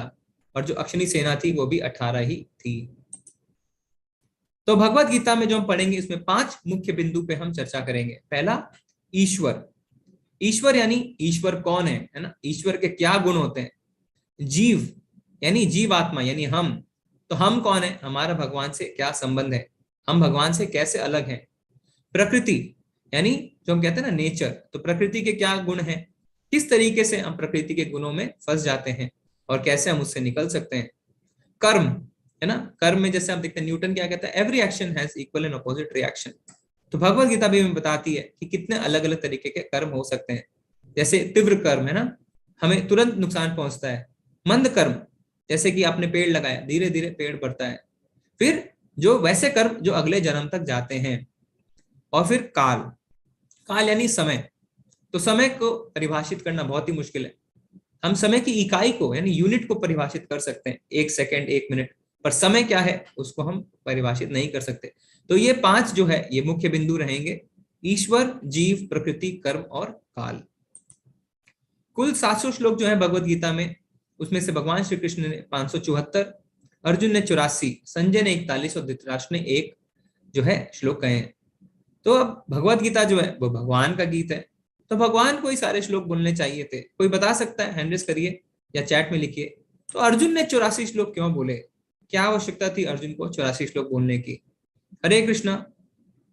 A: और जो अक्षनी सेना थी वो भी 18 ही थी। तो भगवत गीता में जो हम पढ़ेंगे इसमें 5 मुख्य बिंदु पे हम चर्चा करेंगे। पहला, ईश्वर। ईश्वर यानी ईश्वर कौन है ना, ईश्वर के क्या गुण होते हैं। जीव यानी जीवात्मा यानी हम, तो हम कौन है, हमारा भगवान से क्या संबंध है, हम भगवान से कैसे अलग हैं। प्रकृति यानी जो हम कहते हैं ना नेचर, तो प्रकृति के क्या गुण हैं, किस तरीके से हम प्रकृति के गुणों में फंस जाते हैं और कैसे हम उससे निकल सकते हैं। कर्म है ना, कर्म में जैसे आप देखते हैं न्यूटन क्या कहता है, every action has equal and opposite reaction. तो भगवत गीता भी हमें बताती है कि कितने अलग अलग तरीके के कर्म हो सकते हैं। जैसे तीव्र कर्म है ना, हमें तुरंत नुकसान पहुंचता है। मंद कर्म जैसे कि आपने पेड़ लगाया, धीरे धीरे पेड़ बढ़ता है। फिर जो वैसे कर्म जो अगले जन्म तक जाते हैं। और फिर काल, काल यानी समय। तो समय को परिभाषित करना बहुत ही मुश्किल है। हम समय की इकाई को यानी यूनिट को परिभाषित कर सकते हैं, 1 सेकंड 1 मिनट, पर समय क्या है उसको हम परिभाषित नहीं कर सकते। तो ये 5 जो है ये मुख्य बिंदु रहेंगे, ईश्वर, जीव, प्रकृति, कर्म और काल। कुल 700 श्लोक जो है भगवत गीता में, उसमें से भगवान श्री कृष्ण ने 574, अर्जुन ने 84, संजय ने 41 और धृतराष्ट्र ने 1 जो है श्लोक कहे हैं। तो अब भगवत गीता जो है वो भगवान का गीत है, तो भगवान को ही सारे श्लोक बोलने चाहिए थे। कोई बता सकता है, हैंड रेज करिए या चैट में लिखिए। तो अर्जुन ने 84 श्लोक क्यों बोले, क्या आवश्यकता थी अर्जुन को 84 श्लोक बोलने की? हरे कृष्णा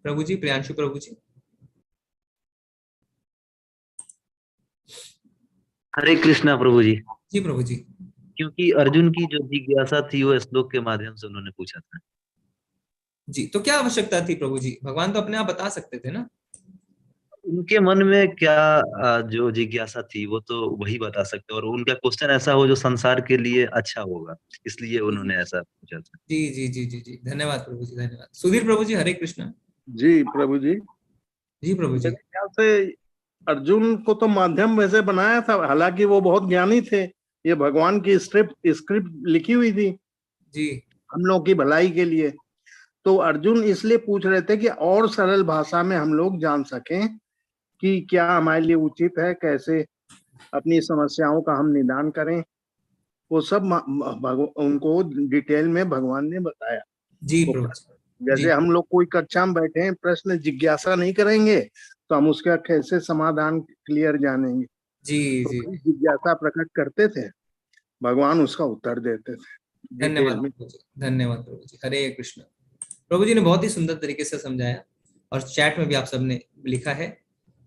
A: प्रभु जी, प्रियांशु प्रभु जी।
I: हरे कृष्णा प्रभु जी।
A: जी प्रभु जी।
I: क्योंकि अर्जुन की जो जिज्ञासा थी वो श्लोक के माध्यम से उन्होंने पूछा था।
A: जी, तो क्या आवश्यकता थी प्रभु जी? भगवान तो अपने आप बता सकते थे ना।
I: उनके मन में क्या जो जिज्ञासा थी वो तो वही बता सकते, और उनका क्वेश्चन ऐसा हो जो संसार के लिए अच्छा होगा, इसलिए उन्होंने ऐसा पूछा था।
A: जी जी जी जी जी, धन्यवाद प्रभु जी, धन्यवाद। सुधीर प्रभु जी, हरे कृष्णा।
H: जी प्रभु जी।
A: जी प्रभु जी।
H: मेरे ख्याल से अर्जुन को तो माध्यम वैसे बनाया था, हालांकि वो बहुत ज्ञानी थे। ये भगवान की स्क्रिप्ट लिखी हुई थी
A: जी
H: हम लोग की भलाई के लिए। तो अर्जुन इसलिए पूछ रहे थे कि और सरल भाषा में हम लोग जान सकें कि क्या हमारे लिए उचित है, कैसे अपनी समस्याओं का हम निदान करें। वो सब उनको डिटेल में भगवान ने बताया।
A: जी प्रभु।
H: जैसे हम लोग कोई कक्षा में बैठे हैं, प्रश्न जिज्ञासा नहीं करेंगे तो हम उसका कैसे समाधान क्लियर जानेंगे।
A: जी
H: तो
A: जी,
H: जिज्ञासा प्रकट करते थे, भगवान उसका उत्तर देते थे।
A: धन्यवाद प्रभु जी, धन्यवाद प्रभु जी, हरे कृष्ण। प्रभु जी ने बहुत ही सुंदर तरीके से समझाया और चैट में भी आप सबने लिखा है।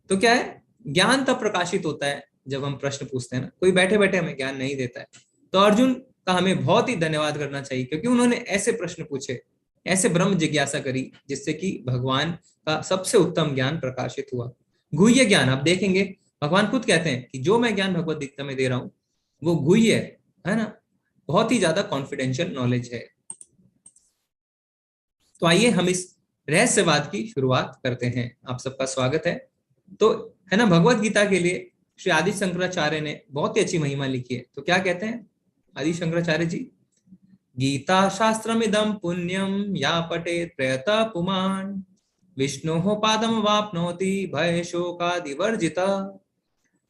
A: तो क्या है, ज्ञान तब प्रकाशित होता है जब हम प्रश्न पूछते हैं ना, कोई बैठे बैठे हमें ज्ञान नहीं देता है। तो अर्जुन का हमें बहुत ही धन्यवाद करना चाहिए, क्योंकि उन्होंने ऐसे प्रश्न पूछे, ऐसे ब्रह्म जिज्ञासा करी, जिससे कि भगवान का सबसे उत्तम ज्ञान प्रकाशित हुआ। गुह्य ज्ञान आप देखेंगे भगवान खुद कहते हैं कि जो मैं ज्ञान भगवत गीता में दे रहा हूँ वो गुह्य है ना, बहुत ही ज्यादा कॉन्फिडेंशियल नॉलेज है। तो आइए हम इस रहस्यवाद की शुरुआत करते हैं। आप सबका स्वागत है। तो है ना, भगवत गीता के लिए श्री आदि शंकराचार्य ने बहुत ही अच्छी महिमा लिखी है। तो क्या कहते हैं आदि शंकराचार्य जी? गीता शास्त्रमिदं पुण्यम या पठेत् प्रयतः पुमान् विष्णोः पादम वाप्नोति भय शोकादिवर्जिता।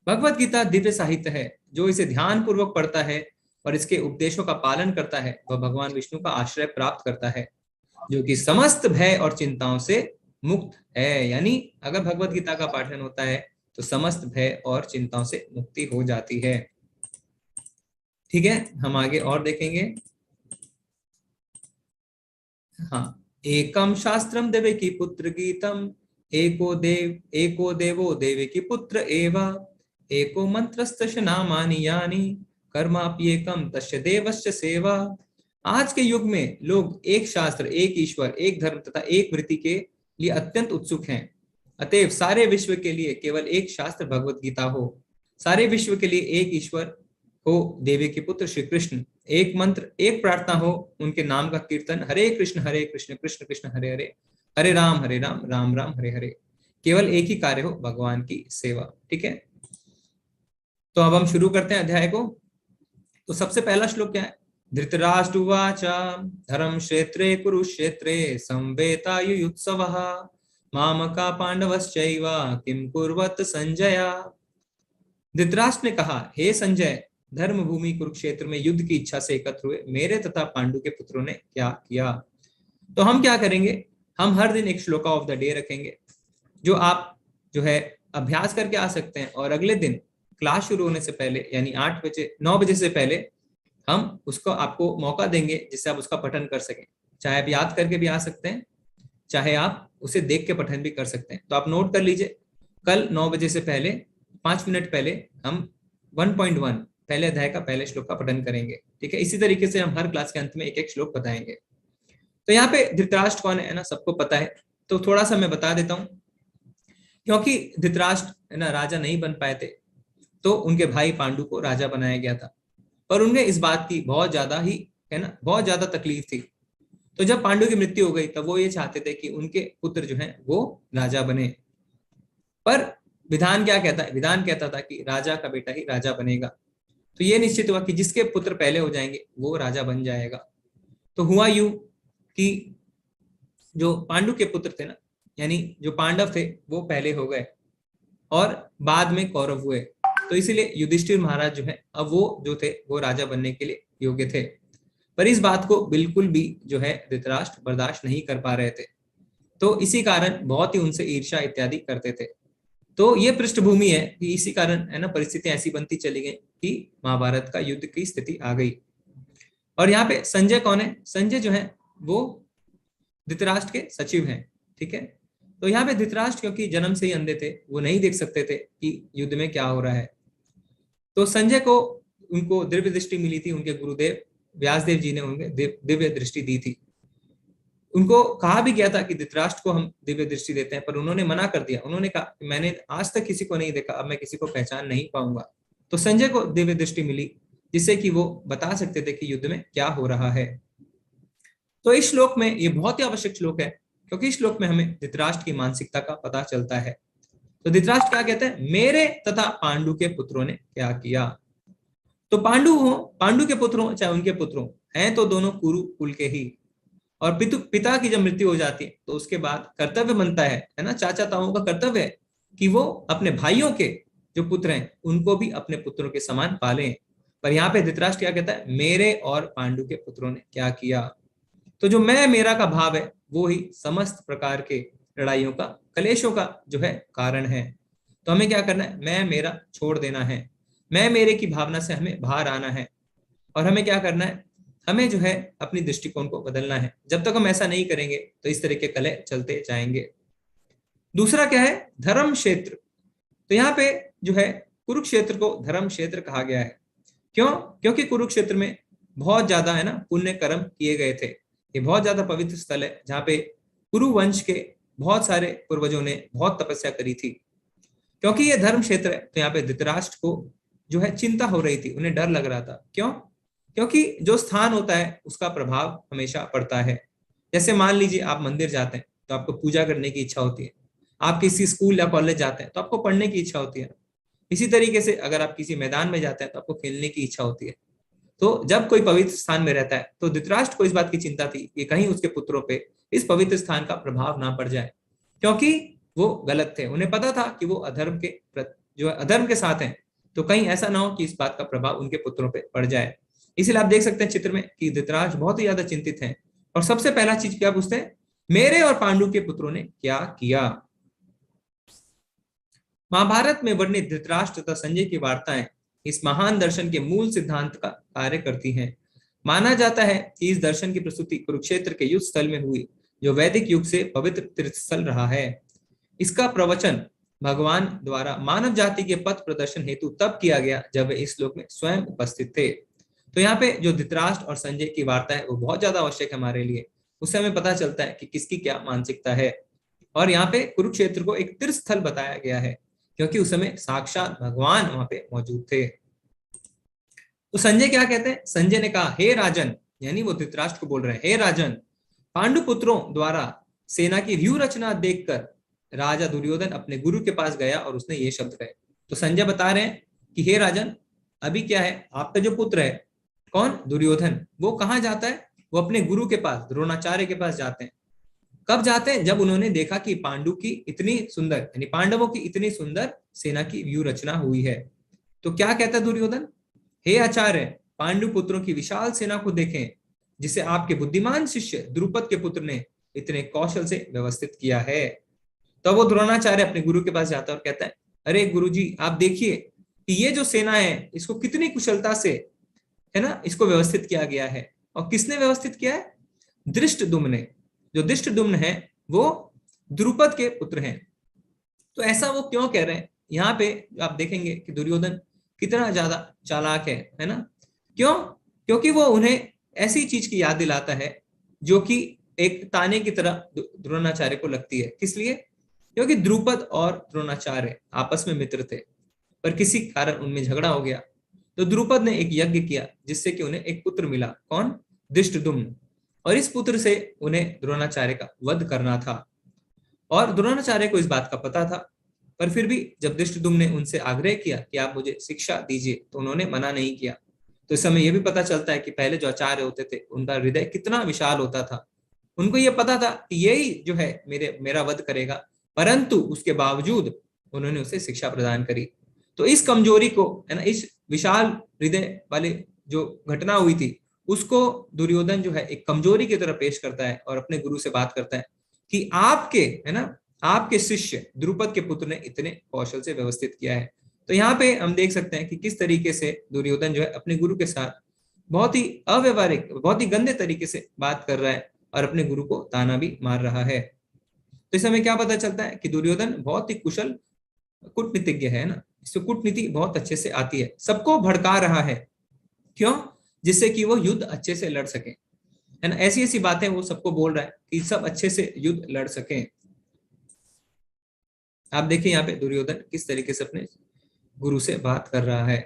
A: भगवत गीता दिव्य साहित्य है, जो इसे ध्यान पूर्वक पढ़ता है और इसके उपदेशों का पालन करता है वह भगवान विष्णु का आश्रय प्राप्त करता है, जो कि समस्त भय और चिंताओं से मुक्त है। यानी अगर भगवत गीता का पाठन होता है तो समस्त भय और चिंताओं से मुक्ति हो जाती है। ठीक है, हम आगे और देखेंगे। हाँ, एकम शास्त्रम देवकी पुत्र गीतम, एको देवो देवकी पुत्र एवा, एको मंत्रस्तस्य नामानि यानि, कर्माप्येकम तस्य देवस्य सेवा। आज के युग में लोग एक शास्त्र, एक ईश्वर, एक धर्म तथा एक वृत्ति के लिए अत्यंत उत्सुक हैं। अतएव सारे विश्व के लिए केवल एक शास्त्र भगवत गीता हो, सारे विश्व के लिए एक ईश्वर हो देवी के पुत्र श्री कृष्ण, एक मंत्र, एक प्रार्थना हो उनके नाम का कीर्तन, हरे कृष्ण कृष्ण कृष्ण हरे हरे, हरे राम राम राम हरे हरे। केवल एक ही कार्य हो, भगवान की सेवा। ठीक है, तो अब हम शुरू करते हैं अध्याय को। तो सबसे पहला श्लोक क्या है? धृतराष्ट्रवाच धर्म क्षेत्रे कुरुक्षेत्रे संवेतायुयुत्सवः मामका पांडवश्चैव किम कुर्वत संजय। धृतराष्ट्र ने कहा, हे संजय, धर्म भूमि कुरुक्षेत्र में युद्ध की इच्छा से एकत्र हुए मेरे तथा पांडु के पुत्रों ने क्या किया। तो हम क्या करेंगे, हम हर दिन एक श्लोका ऑफ द डे रखेंगे, जो आप जो है अभ्यास करके आ सकते हैं, और अगले दिन क्लास शुरू होने से पहले यानी 9 बजे से पहले हम उसको आपको मौका देंगे जिससे आप उसका पठन कर सकें। चाहे आप याद करके भी आ सकते हैं, चाहे आप उसे देख के पठन भी कर सकते हैं। तो आप नोट कर लीजिए, कल 9 बजे से पहले 5 मिनट पहले हम 1.1 पहले अध्याय का पहले श्लोक का पठन करेंगे, ठीक है। इसी तरीके से हम हर क्लास के अंत में एक एक श्लोक बताएंगे। तो यहाँ पे धृतराष्ट्र कौन है ना, सबको पता है। तो थोड़ा सा मैं बता देता हूँ, क्योंकि धृतराष्ट्र है ना राजा नहीं बन पाए थे, तो उनके भाई पांडु को राजा बनाया गया था, पर उन्हें इस बात की बहुत ज्यादा ही है ना बहुत ज्यादा तकलीफ थी। तो जब पांडु की मृत्यु हो गई तब वो ये चाहते थे कि उनके पुत्र जो हैं वो राजा बने, पर विधान क्या कहता है, विधान कहता था कि राजा का बेटा ही राजा बनेगा। तो ये निश्चित हुआ कि जिसके पुत्र पहले हो जाएंगे वो राजा बन जाएगा। तो हुआ यूं कि जो पांडु के पुत्र थे ना, यानी जो पांडव थे वो पहले हो गए और बाद में कौरव हुए। तो इसीलिए युधिष्ठिर महाराज जो है अब वो जो थे वो राजा बनने के लिए योग्य थे, पर इस बात को बिल्कुल भी जो है धृतराष्ट्र बर्दाश्त नहीं कर पा रहे थे। तो इसी कारण बहुत ही उनसे ईर्ष्या इत्यादि करते थे। तो ये पृष्ठभूमि है कि इसी कारण है ना परिस्थितियां ऐसी बनती चली गई कि महाभारत का युद्ध की स्थिति आ गई। और यहाँ पे संजय कौन है, संजय जो है वो धृतराष्ट्र के सचिव हैं, ठीक है। तो यहाँ पे धृतराष्ट्र क्योंकि जन्म से ही अंधे थे, वो नहीं देख सकते थे कि युद्ध में क्या हो रहा है। तो संजय को उनको दिव्य दृष्टि मिली थी, उनके गुरुदेव व्यासदेव जी ने उन्हें दिव्य दृष्टि दी थी। उनको कहा भी गया था कि धृतराष्ट्र को हम दिव्य दृष्टि देते हैं, पर उन्होंने मना कर दिया। उन्होंने कहा मैंने आज तक किसी को नहीं देखा, अब मैं किसी को पहचान नहीं पाऊंगा। तो संजय को दिव्य दृष्टि मिली, जिससे कि वो बता सकते थे कि युद्ध में क्या हो रहा है। तो इस श्लोक में ये बहुत ही आवश्यक श्लोक है, क्योंकि इस श्लोक में हमें धृतराष्ट्र की मानसिकता का पता चलता है। तो धृतराष्ट्र क्या कहते हैं, मेरे तथा पांडु के पुत्रों ने क्या किया। तो पांडु के पुत्र हो चाहे उनके पुत्र हो, हैं तो दोनों कुरु कुल के ही। और पिता की जब मृत्यु हो जाती है तो उसके बाद कर्तव्य बनता है ना, चाचा ताओं का कर्तव्य है कि वो अपने भाइयों के जो पुत्र हैं उनको भी अपने पुत्रों के समान पालें। पर यहाँ पे धृतराष्ट्र क्या कहता है, मेरे और पांडु के पुत्रों ने क्या किया। तो जो मैं मेरा का भाव है वो ही समस्त प्रकार के लड़ाइयों का, कलेशों का जो है कारण है। तो हमें क्या करना है, मैं मेरा छोड़ देना है, मैं मेरे की भावना से हमें बाहर आना है। और हमें क्या करना है, हमें जो है अपनी दृष्टिकोण को बदलना है। जब तक हम ऐसा नहीं करेंगे तो इस तरह के कलह चलते जाएंगे। दूसरा क्या है, धर्म क्षेत्र। तो यहाँ पे जो है कुरुक्षेत्र को धर्म क्षेत्र कहा गया है। क्यों, क्योंकि कुरुक्षेत्र में बहुत ज्यादा है ना पुण्य कर्म किए गए थे। ये बहुत ज्यादा पवित्र स्थल है जहाँ पे कुरु वंश के बहुत सारे पूर्वजों ने बहुत तपस्या करी थी। क्योंकि ये धर्म क्षेत्र है तो यहाँ पे धृतराष्ट्र को जो है चिंता हो रही थी, उन्हें डर लग रहा था। क्यों, क्योंकि जो स्थान होता है उसका प्रभाव हमेशा पड़ता है। जैसे मान लीजिए आप मंदिर जाते हैं तो आपको पूजा करने की इच्छा होती है, आप किसी स्कूल या कॉलेज जाते हैं तो आपको पढ़ने की इच्छा होती है। इसी तरीके से अगर आप किसी मैदान में जाते हैं तो आपको खेलने की इच्छा होती है। तो जब कोई पवित्र स्थान में रहता है तो धृतराष्ट्र को इस बात की चिंता थी कि कहीं उसके पुत्रों पे इस पवित्र स्थान का प्रभाव ना पड़ जाए, क्योंकि वो गलत थे। उन्हें पता था कि वो अधर्म के साथ हैं, तो कहीं ऐसा ना हो कि इस बात का प्रभाव उनके पुत्रों पे पड़ जाए। इसलिए आप देख सकते हैं चित्र में कि धृतराष्ट्र बहुत ही ज्यादा चिंतित हैं। और सबसे पहला चीज क्या पूछते हैं, मेरे और पांडु के पुत्रों ने क्या किया। महाभारत में वर्णित धृतराष्ट्र तथा संजय की वार्ताएं इस महान दर्शन के मूल सिद्धांत का कार्य करती हैं। माना जाता है कि इस दर्शन की प्रस्तुति कुरुक्षेत्र के युद्ध स्थल में हुई, जो वैदिक युग से पवित्र तीर्थ स्थल रहा है। इसका प्रवचन भगवान द्वारा मानव जाति के पथ प्रदर्शन हेतु तब किया गया जब वे इस श्लोक में स्वयं उपस्थित थे। तो यहाँ पे जो धृतराष्ट्र और संजय की वार्ता है वो बहुत ज्यादा आवश्यक है हमारे लिए। उससे हमें पता चलता है कि किसकी क्या मानसिकता है। और यहाँ पे कुरुक्षेत्र को एक तीर्थ स्थल बताया गया है, क्योंकि उस समय साक्षात भगवान वहां पे मौजूद थे। तो संजय क्या कहते हैं, संजय ने कहा, हे राजन, यानी वो धृतराष्ट्र को बोल रहे हैं, हे राजन, पांडु पुत्रों द्वारा सेना की व्यूह रचना देखकर राजा दुर्योधन अपने गुरु के पास गया और उसने ये शब्द कहे। तो संजय बता रहे हैं कि हे राजन, अभी क्या है, आपका जो पुत्र है कौन, दुर्योधन, वो कहाँ जाता है, वो अपने गुरु के पास द्रोणाचार्य के पास जाते हैं। कब जाते हैं, जब उन्होंने देखा कि पांडु की इतनी सुंदर, यानी पांडवों की इतनी सुंदर सेना की व्यूह रचना हुई है। तो क्या कहता है दुर्योधन, हे आचार्य, पांडु पुत्रों की विशाल सेना को देखें, जिसे आपके बुद्धिमान शिष्य द्रुपद के पुत्र ने इतने कौशल से व्यवस्थित किया है। तो वो द्रोणाचार्य अपने गुरु के पास जाता है और कहता है, अरे गुरुजी, आप देखिए कि ये जो सेना है इसको कितनी कुशलता से है ना इसको व्यवस्थित किया गया है। और किसने व्यवस्थित किया है, धृष्टद्युम्न ने। जो धृष्टद्युम्न है वो द्रुपद के पुत्र हैं। तो ऐसा वो क्यों कह रहे हैं? यहाँ पे आप देखेंगे कि दुर्योधन कितना ज्यादा चालाक है ना? क्यों? क्योंकि वो उन्हें ऐसी चीज की याद दिलाता है जो कि एक ताने की तरह द्रोणाचार्य को लगती है। किस लिए? क्योंकि द्रुपद और द्रोणाचार्य आपस में मित्र थे, पर किसी कारण उनमें झगड़ा हो गया। तो द्रुपद ने एक यज्ञ किया जिससे कि उन्हें एक पुत्र मिला। कौन? धृष्टद्युम्न। और इस पुत्र से उन्हें द्रोणाचार्य का वध करना था, और द्रोणाचार्य को इस बात का पता था। पर फिर भी जब धृष्टद्युम्न ने उनसे आग्रह किया कि आप मुझे शिक्षा दीजिए, तो उन्होंने मना नहीं किया। तो इस समय यह भी पता चलता है कि पहले जो आचार्य होते थे उनका हृदय कितना विशाल होता था। उनको यह पता था कि यही जो है मेरा वध करेगा, परंतु उसके बावजूद उन्होंने उसे शिक्षा प्रदान करी। तो इस कमजोरी को, है ना, इस विशाल हृदय वाले जो घटना हुई थी उसको दुर्योधन जो है एक कमजोरी की तरह पेश करता है और अपने गुरु से बात करता है कि आपके, है ना, आपके शिष्य द्रुपद के पुत्र ने इतने कौशल से व्यवस्थित किया है। तो यहाँ पे हम देख सकते हैं कि किस तरीके से दुर्योधन जो है अपने गुरु के साथ बहुत ही अव्यवहारिक, बहुत ही गंदे तरीके से बात कर रहा है और अपने गुरु को ताना भी मार रहा है। तो इस समय क्या पता चलता है कि दुर्योधन बहुत ही कुशल कूटनीतिज्ञ है ना, इसको कूटनीति बहुत अच्छे से आती है, सबको भड़का रहा है। क्यों? जिससे कि वो युद्ध अच्छे से लड़ सके, है ना। ऐसी ऐसी बातें वो सबको बोल रहा है कि सब अच्छे से युद्ध लड़ सके। आप देखिए यहाँ पे दुर्योधन किस तरीके से अपने गुरु से बात कर रहा है।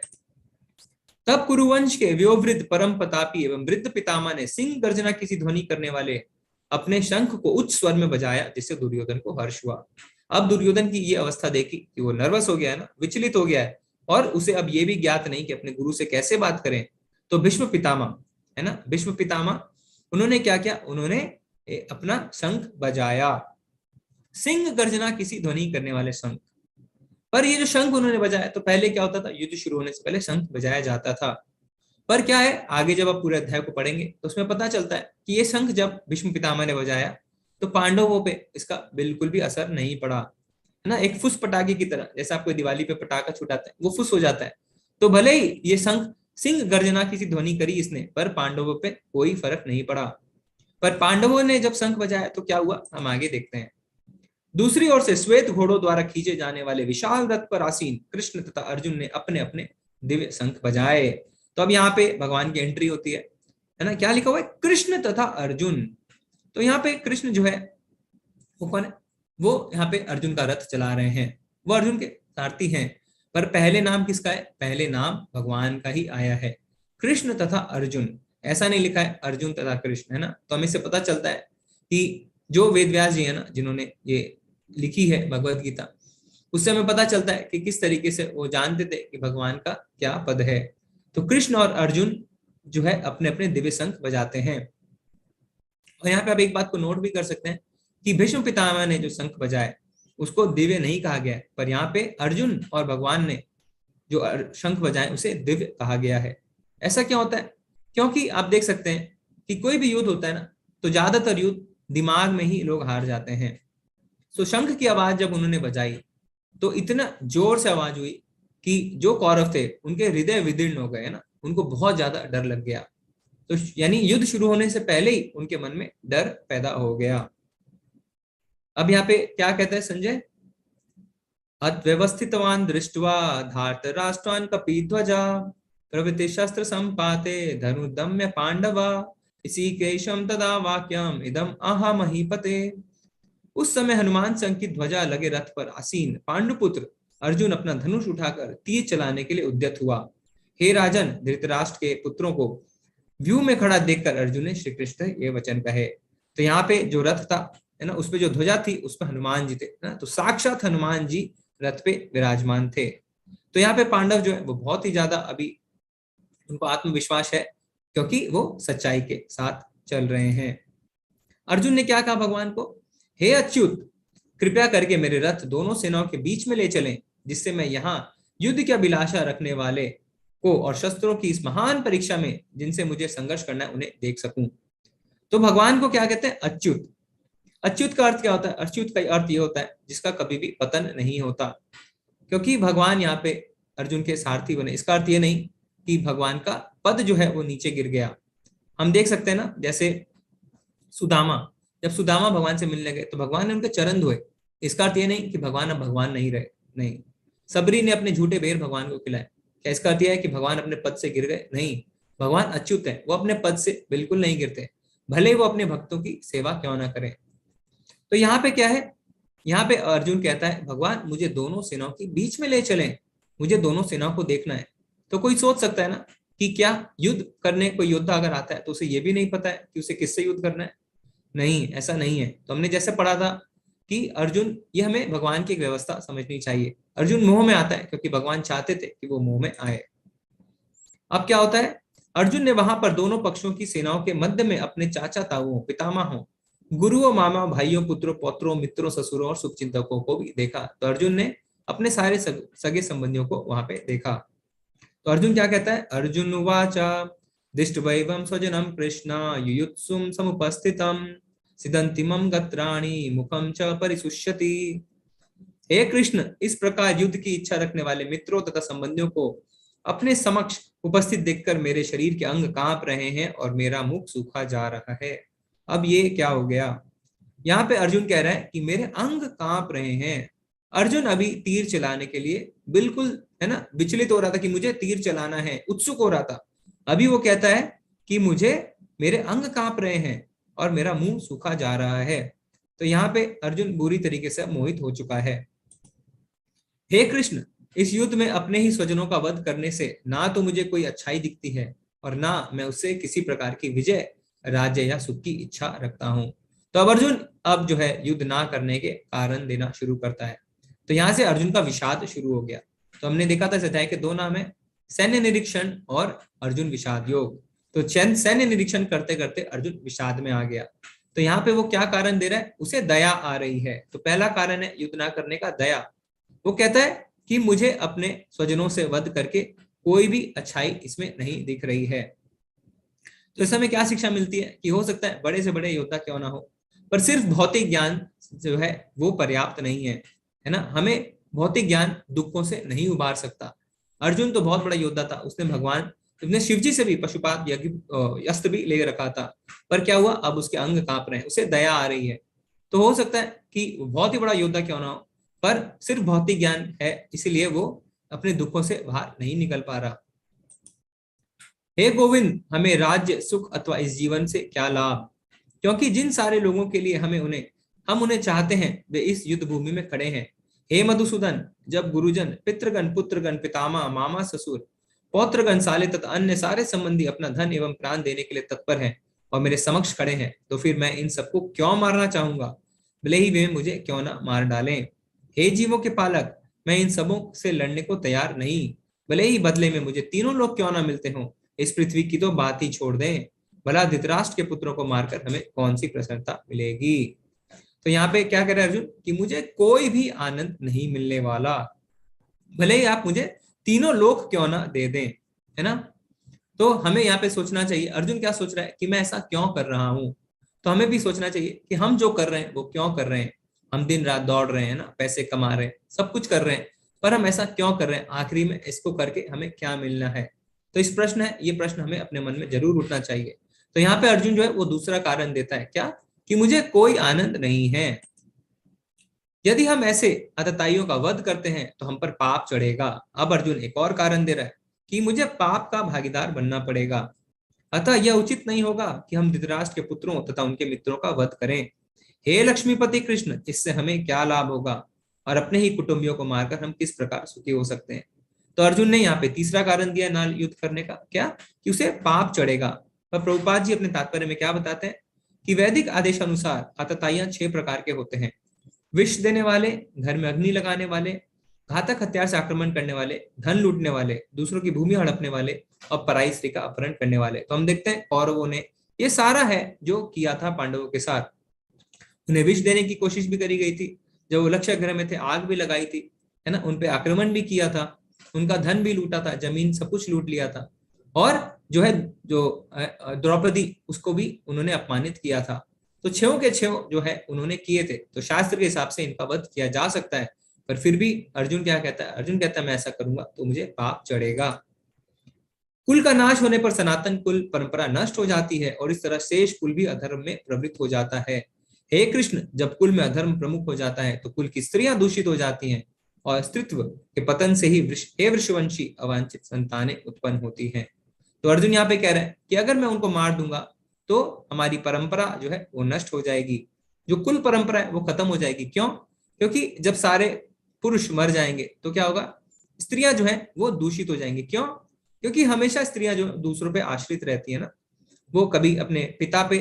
A: तब कुरुवंश के व्योवृद्ध परम प्रतापी एवं वृद्ध पितामह ने सिंह गर्जना किसी ध्वनि करने वाले अपने शंख को उच्च स्वर में बजाया, जिससे दुर्योधन को हर्ष हुआ। अब दुर्योधन की ये अवस्था देखी कि वो नर्वस हो गया है ना, विचलित हो गया है, और उसे अब ये भी ज्ञात नहीं कि अपने गुरु से कैसे बात करें। तो भीष्म पितामह, है ना, भीष्म पितामह उन्होंने क्या किया? उन्होंने अपना शंख बजाया, सिंह गर्जना किसी ध्वनि करने वाले शंख। पर ये जो शंख उन्होंने बजाया, तो पहले क्या होता था, युद्ध शुरू होने से पहले शंख बजाया जाता था। पर क्या है, आगे जब आप पूरे अध्याय को पढ़ेंगे तो उसमें पता चलता है कि ये शंख जब भीष्म पितामह ने बजाया तो पांडवों पे इसका बिल्कुल भी असर नहीं पड़ा, है ना। एक फुस पटाखे की तरह, जैसे आपको दिवाली पे पटाखा छुटाते हैं, वो फुस हो जाता है। तो भले ही ये शंख सिंह गर्जना की सी ध्वनि करी इसने, पर पांडवों पे कोई फर्क नहीं पड़ा। पर पांडवों ने जब शंख बजाया तो क्या हुआ, हम आगे देखते हैं। दूसरी ओर से श्वेत घोड़ों द्वारा खींचे जाने वाले विशाल रथ पर आसीन कृष्ण तथा अर्जुन ने अपने अपने दिव्य शंख बजाए। तो अब यहाँ पे भगवान की एंट्री होती है ना। क्या लिखा हुआ है? कृष्ण तथा अर्जुन। तो यहाँ पे कृष्ण जो है वो कौन है? वो यहाँ पे अर्जुन का रथ चला रहे हैं, वो अर्जुन के सारथी हैं। पर पहले नाम किसका है? पहले नाम भगवान का ही आया है, कृष्ण तथा अर्जुन। ऐसा नहीं लिखा है अर्जुन तथा कृष्ण, है ना। तो हमें से पता चलता है कि जो वेदव्यास जी है ना, जिन्होंने ये लिखी है भगवत गीता, उससे हमें पता चलता है कि किस तरीके से वो जानते थे कि भगवान का क्या पद है। तो कृष्ण और अर्जुन जो है अपने अपने दिव्य शंख बजाते हैं। और यहाँ पे आप एक बात को नोट भी कर सकते हैं कि भीष्म पितामह ने जो शंख बजाए उसको दिव्य नहीं कहा गया है, पर यहाँ पे अर्जुन और भगवान ने जो शंख बजाए उसे दिव्य कहा गया है। ऐसा क्यों होता है? क्योंकि आप देख सकते हैं कि कोई भी युद्ध होता है ना, तो ज्यादातर युद्ध दिमाग में ही लोग हार जाते हैं। तो शंख की आवाज जब उन्होंने बजाई तो इतना जोर से आवाज हुई कि जो कौरव थे उनके हृदय विदीर्ण हो गए ना, उनको बहुत ज्यादा डर लग गया। तो यानी युद्ध शुरू होने से पहले ही उनके मन में डर पैदा हो गया। अब यहाँ पे क्या कहता है संजय? अव्यवस्थितवान दृष्ट्वा धार्तराष्ट्रान् कपिध्वजा प्रभृति शस्त्र संपाते धनुर्दम्य पांडवा इसी केशम तदा वाक्यम इदम आहा महीपते। उस समय हनुमान संग की ध्वजा लगे रथ पर आसीन पांडुपुत्र अर्जुन अपना धनुष उठाकर तीर चलाने के लिए उद्यत हुआ। हे राजन, धृतराष्ट्र के पुत्रों को व्यू में खड़ा देखकर अर्जुन ने श्री कृष्ण ये वचन कहे। तो यहाँ पे जो रथ था, है ना, उसपे जो ध्वजा थी उसपे हनुमान जी थे ना, तो साक्षात हनुमान जी रथ पे विराजमान थे। तो यहाँ पे पांडव जो है वो बहुत ही ज्यादा अभी उनको आत्मविश्वास है, क्योंकि वो सच्चाई के साथ चल रहे हैं। अर्जुन ने क्या कहा भगवान को? हे अच्युत, कृपया करके मेरे रथ दोनों सेनाओं के बीच में ले चलें, जिससे मैं यहाँ युद्ध की अभिलाषा रखने वाले को और शस्त्रों की इस महान परीक्षा में जिनसे मुझे संघर्ष करना है उन्हें देख सकूं। तो भगवान को क्या कहते हैं? अच्युत। अच्युत का अर्थ क्या होता है? अच्युत का अर्थ ये होता है जिसका कभी भी पतन नहीं होता, क्योंकि भगवान यहाँ पे अर्जुन के सारथी बने। इसका अर्थ ये नहीं कि भगवान का पद जो है वो नीचे गिर गया। हम देख सकते हैं ना, जैसे सुदामा जब सुदामा भगवान से मिलने गए तो भगवान ने उनके चरण धोए। इसका अर्थ ये नहीं कि भगवान अब भगवान नहीं रहे, नहीं। सबरी ने अपने झूठे बेर भगवान को खिलाए, क्या इसका अर्थ यह है कि भगवान अपने पद से गिर गए? नहीं, भगवान अच्युत है, वो अपने पद से बिल्कुल नहीं गिरते, भले वो अपने भक्तों की सेवा क्यों ना करें। तो यहाँ पे क्या है, यहाँ पे अर्जुन कहता है भगवान मुझे दोनों सेनाओं के बीच में ले चलें, मुझे दोनों सेनाओं को देखना है। तो कोई सोच सकता है ना कि क्या युद्ध करने कोई योद्धा अगर आता है तो उसे ये भी नहीं पता है कि उसे किससे युद्ध करना है? नहीं, ऐसा नहीं है। तो हमने जैसे पढ़ा था कि अर्जुन, ये हमें भगवान की एक व्यवस्था समझनी चाहिए। अर्जुन मोह में आता है क्योंकि भगवान चाहते थे कि वो मोह में आए। अब क्या होता है, अर्जुन ने वहां पर दोनों पक्षों की सेनाओं के मध्य में अपने चाचा ताऊओं, पितामहों, गुरुओं, मामा, भाइयों, पुत्रों, पौत्रों, मित्रों, ससुरों और शुभचिंतकों को भी देखा। तो अर्जुन ने अपने सारे सगे संबंधियों को वहां पे देखा। तो अर्जुन क्या कहता है, अर्जुन उवाचा दिष्टवैवं स्वजनम कृष्ण युयुत्सुम समुपस्थितम सिदंतिमं गत्राणि मुखम च परिसुष्यति। हे कृष्ण, इस प्रकार युद्ध की इच्छा रखने वाले मित्रों तथा संबंधियों को अपने समक्ष उपस्थित देखकर मेरे शरीर के अंग कांप रहे हैं और मेरा मुख सूखा जा रहा है। अब ये क्या हो गया, यहाँ पे अर्जुन कह रहा है कि मेरे अंग कांप रहे हैं। अर्जुन अभी तीर चलाने के लिए बिल्कुल, है ना, विचलित हो रहा था कि मुझे तीर चलाना है, उत्सुक हो रहा था। अभी वो कहता है कि मुझे, मेरे अंग कांप रहे हैं और मेरा मुंह सूखा जा रहा है। तो यहाँ पे अर्जुन बुरी तरीके से मोहित हो चुका है। हे कृष्ण, इस युद्ध में अपने ही स्वजनों का वध करने से ना तो मुझे कोई अच्छाई दिखती है और ना मैं उससे किसी प्रकार की विजय, राज्य या सुख की इच्छा रखता हूं। तो अब अर्जुन अब जो है युद्ध ना करने के कारण देना शुरू करता है। तो यहाँ से अर्जुन का विषाद शुरू हो गया। तो हमने देखा था इस अध्याय के दो नाम है, सैन्य निरीक्षण और अर्जुन विषाद योग। तो सैन्य निरीक्षण करते करते अर्जुन विषाद में आ गया। तो यहाँ पे वो क्या कारण दे रहा है, उसे दया आ रही है। तो पहला कारण है युद्ध ना करने का, दया। वो कहता है कि मुझे अपने स्वजनों से वध करके कोई भी अच्छाई इसमें नहीं दिख रही है। तो इस हमें क्या शिक्षा मिलती है कि हो सकता है बड़े से बड़े योद्धा क्यों ना हो, पर सिर्फ भौतिक ज्ञान जो है वो पर्याप्त नहीं है, है ना। हमें भौतिक ज्ञान दुखों से नहीं उबार सकता। अर्जुन तो बहुत बड़ा योद्धा था, उसने भगवान, उसने शिवजी से भी पशुपात अस्त्र भी ले रखा था, पर क्या हुआ, अब उसके अंग कांप रहे हैं, उसे दया आ रही है। तो हो सकता है कि बहुत ही बड़ा योद्धा क्यों ना हो, पर सिर्फ भौतिक ज्ञान है, इसीलिए वो अपने दुखों से बाहर नहीं निकल पा रहा। हे गोविंद, हमें राज्य, सुख अथवा इस जीवन से क्या लाभ, क्योंकि जिन सारे लोगों के लिए हम उन्हें चाहते हैं वे इस युद्ध भूमि में खड़े हैं। हे मधुसूदन, जब गुरुजन, पितृगण, पुत्रगण, पितामह, मामा, ससुर, पौत्रगण, साले तथा अन्य सारे संबंधी अपना धन एवं प्राण देने के लिए तत्पर हैं और मेरे समक्ष खड़े हैं, तो फिर मैं इन सबको क्यों मारना चाहूंगा, भले ही वे मुझे क्यों ना मार डालें। हे जीवों के पालक, मैं इन सबों से लड़ने को तैयार नहीं, भले ही बदले में मुझे तीनों लोग क्यों ना मिलते हों। इस पृथ्वी की तो बात ही छोड़ दें, भला धृतराष्ट्र के पुत्रों को मारकर हमें कौन सी प्रसन्नता मिलेगी। तो यहाँ पे क्या कह रहे हैं अर्जुन कि मुझे कोई भी आनंद नहीं मिलने वाला, भले ही आप मुझे तीनों लोग क्यों ना दे दें, है ना। तो हमें यहाँ पे सोचना चाहिए, अर्जुन क्या सोच रहा है कि मैं ऐसा क्यों कर रहा हूं। तो हमें भी सोचना चाहिए कि हम जो कर रहे हैं वो क्यों कर रहे हैं। हम दिन रात दौड़ रहे हैं ना, पैसे कमा रहे हैं, सब कुछ कर रहे हैं, पर हम ऐसा क्यों कर रहे हैं, आखिरी में इसको करके हमें क्या मिलना है। तो इस प्रश्न है, ये प्रश्न हमें अपने मन में जरूर उठना चाहिए। तो यहाँ पे अर्जुन जो है वो दूसरा कारण देता है, क्या, कि मुझे कोई आनंद नहीं है। यदि हम ऐसे अतताइयों का वध करते हैं तो हम पर पाप चढ़ेगा। अब अर्जुन एक और कारण दे रहा है कि मुझे पाप का भागीदार बनना पड़ेगा, अतः यह उचित नहीं होगा कि हम धृतराष्ट्र के पुत्रों तथा उनके मित्रों का वध करें। हे लक्ष्मीपति कृष्ण, इससे हमें क्या लाभ होगा और अपने ही कुटुंबियों को मारकर हम किस प्रकार सुखी हो सकते हैं। तो अर्जुन ने यहाँ पे तीसरा कारण दिया नाल युद्ध करने का, क्या, कि उसे पाप चढ़ेगा। पर प्रभुपाद जी अपने तात्पर्य में क्या बताते हैं कि वैदिक आदेश अनुसार आतताइयां 6 प्रकार के होते हैं, विष देने वाले, घर में अग्नि लगाने वाले, घातक हथियार से आक्रमण करने वाले, धन लूटने वाले, दूसरों की भूमि हड़पने वाले और पराई स्त्री का अपहरण करने वाले। तो हम देखते हैं कौरवों ने ये सारा है जो किया था पांडवों के साथ। उन्हें विष देने की कोशिश भी करी गई थी, जब वो लक्ष्य ग्रह में थे आग भी लगाई थी, है ना, उनपे आक्रमण भी किया था, उनका धन भी लूटा था, जमीन सब कुछ लूट लिया था, और जो है जो द्रौपदी उसको भी उन्होंने अपमानित किया था। तो 6 के 6 जो है उन्होंने किए थे। तो शास्त्र के हिसाब से इनका वध किया जा सकता है, पर फिर भी अर्जुन क्या कहता है, अर्जुन कहता है मैं ऐसा करूंगा तो मुझे पाप चढ़ेगा। कुल का नाश होने पर सनातन कुल परंपरा नष्ट हो जाती है और इस तरह शेष कुल भी अधर्म में प्रवृत्त हो जाता है। हे कृष्ण, जब कुल में अधर्म प्रमुख हो जाता है तो कुल की स्त्रियां दूषित हो जाती हैं और स्त्रीत्व के पतन से ही हे वृषवंशी अवांछित संतानें उत्पन्न होती हैं। तो अर्जुन यहाँ पे कह रहे हैं कि अगर मैं उनको मार दूंगा तो हमारी परंपरा जो है वो नष्ट हो जाएगी, जो कुल परंपरा है वो खत्म हो जाएगी। क्यों? क्योंकि जब सारे पुरुष मर जाएंगे तो क्या होगा, स्त्रियां जो है वो दूषित हो जाएंगी। क्यों? क्योंकि हमेशा स्त्रियां जो दूसरों पे आश्रित रहती है ना, वो कभी अपने पिता पे,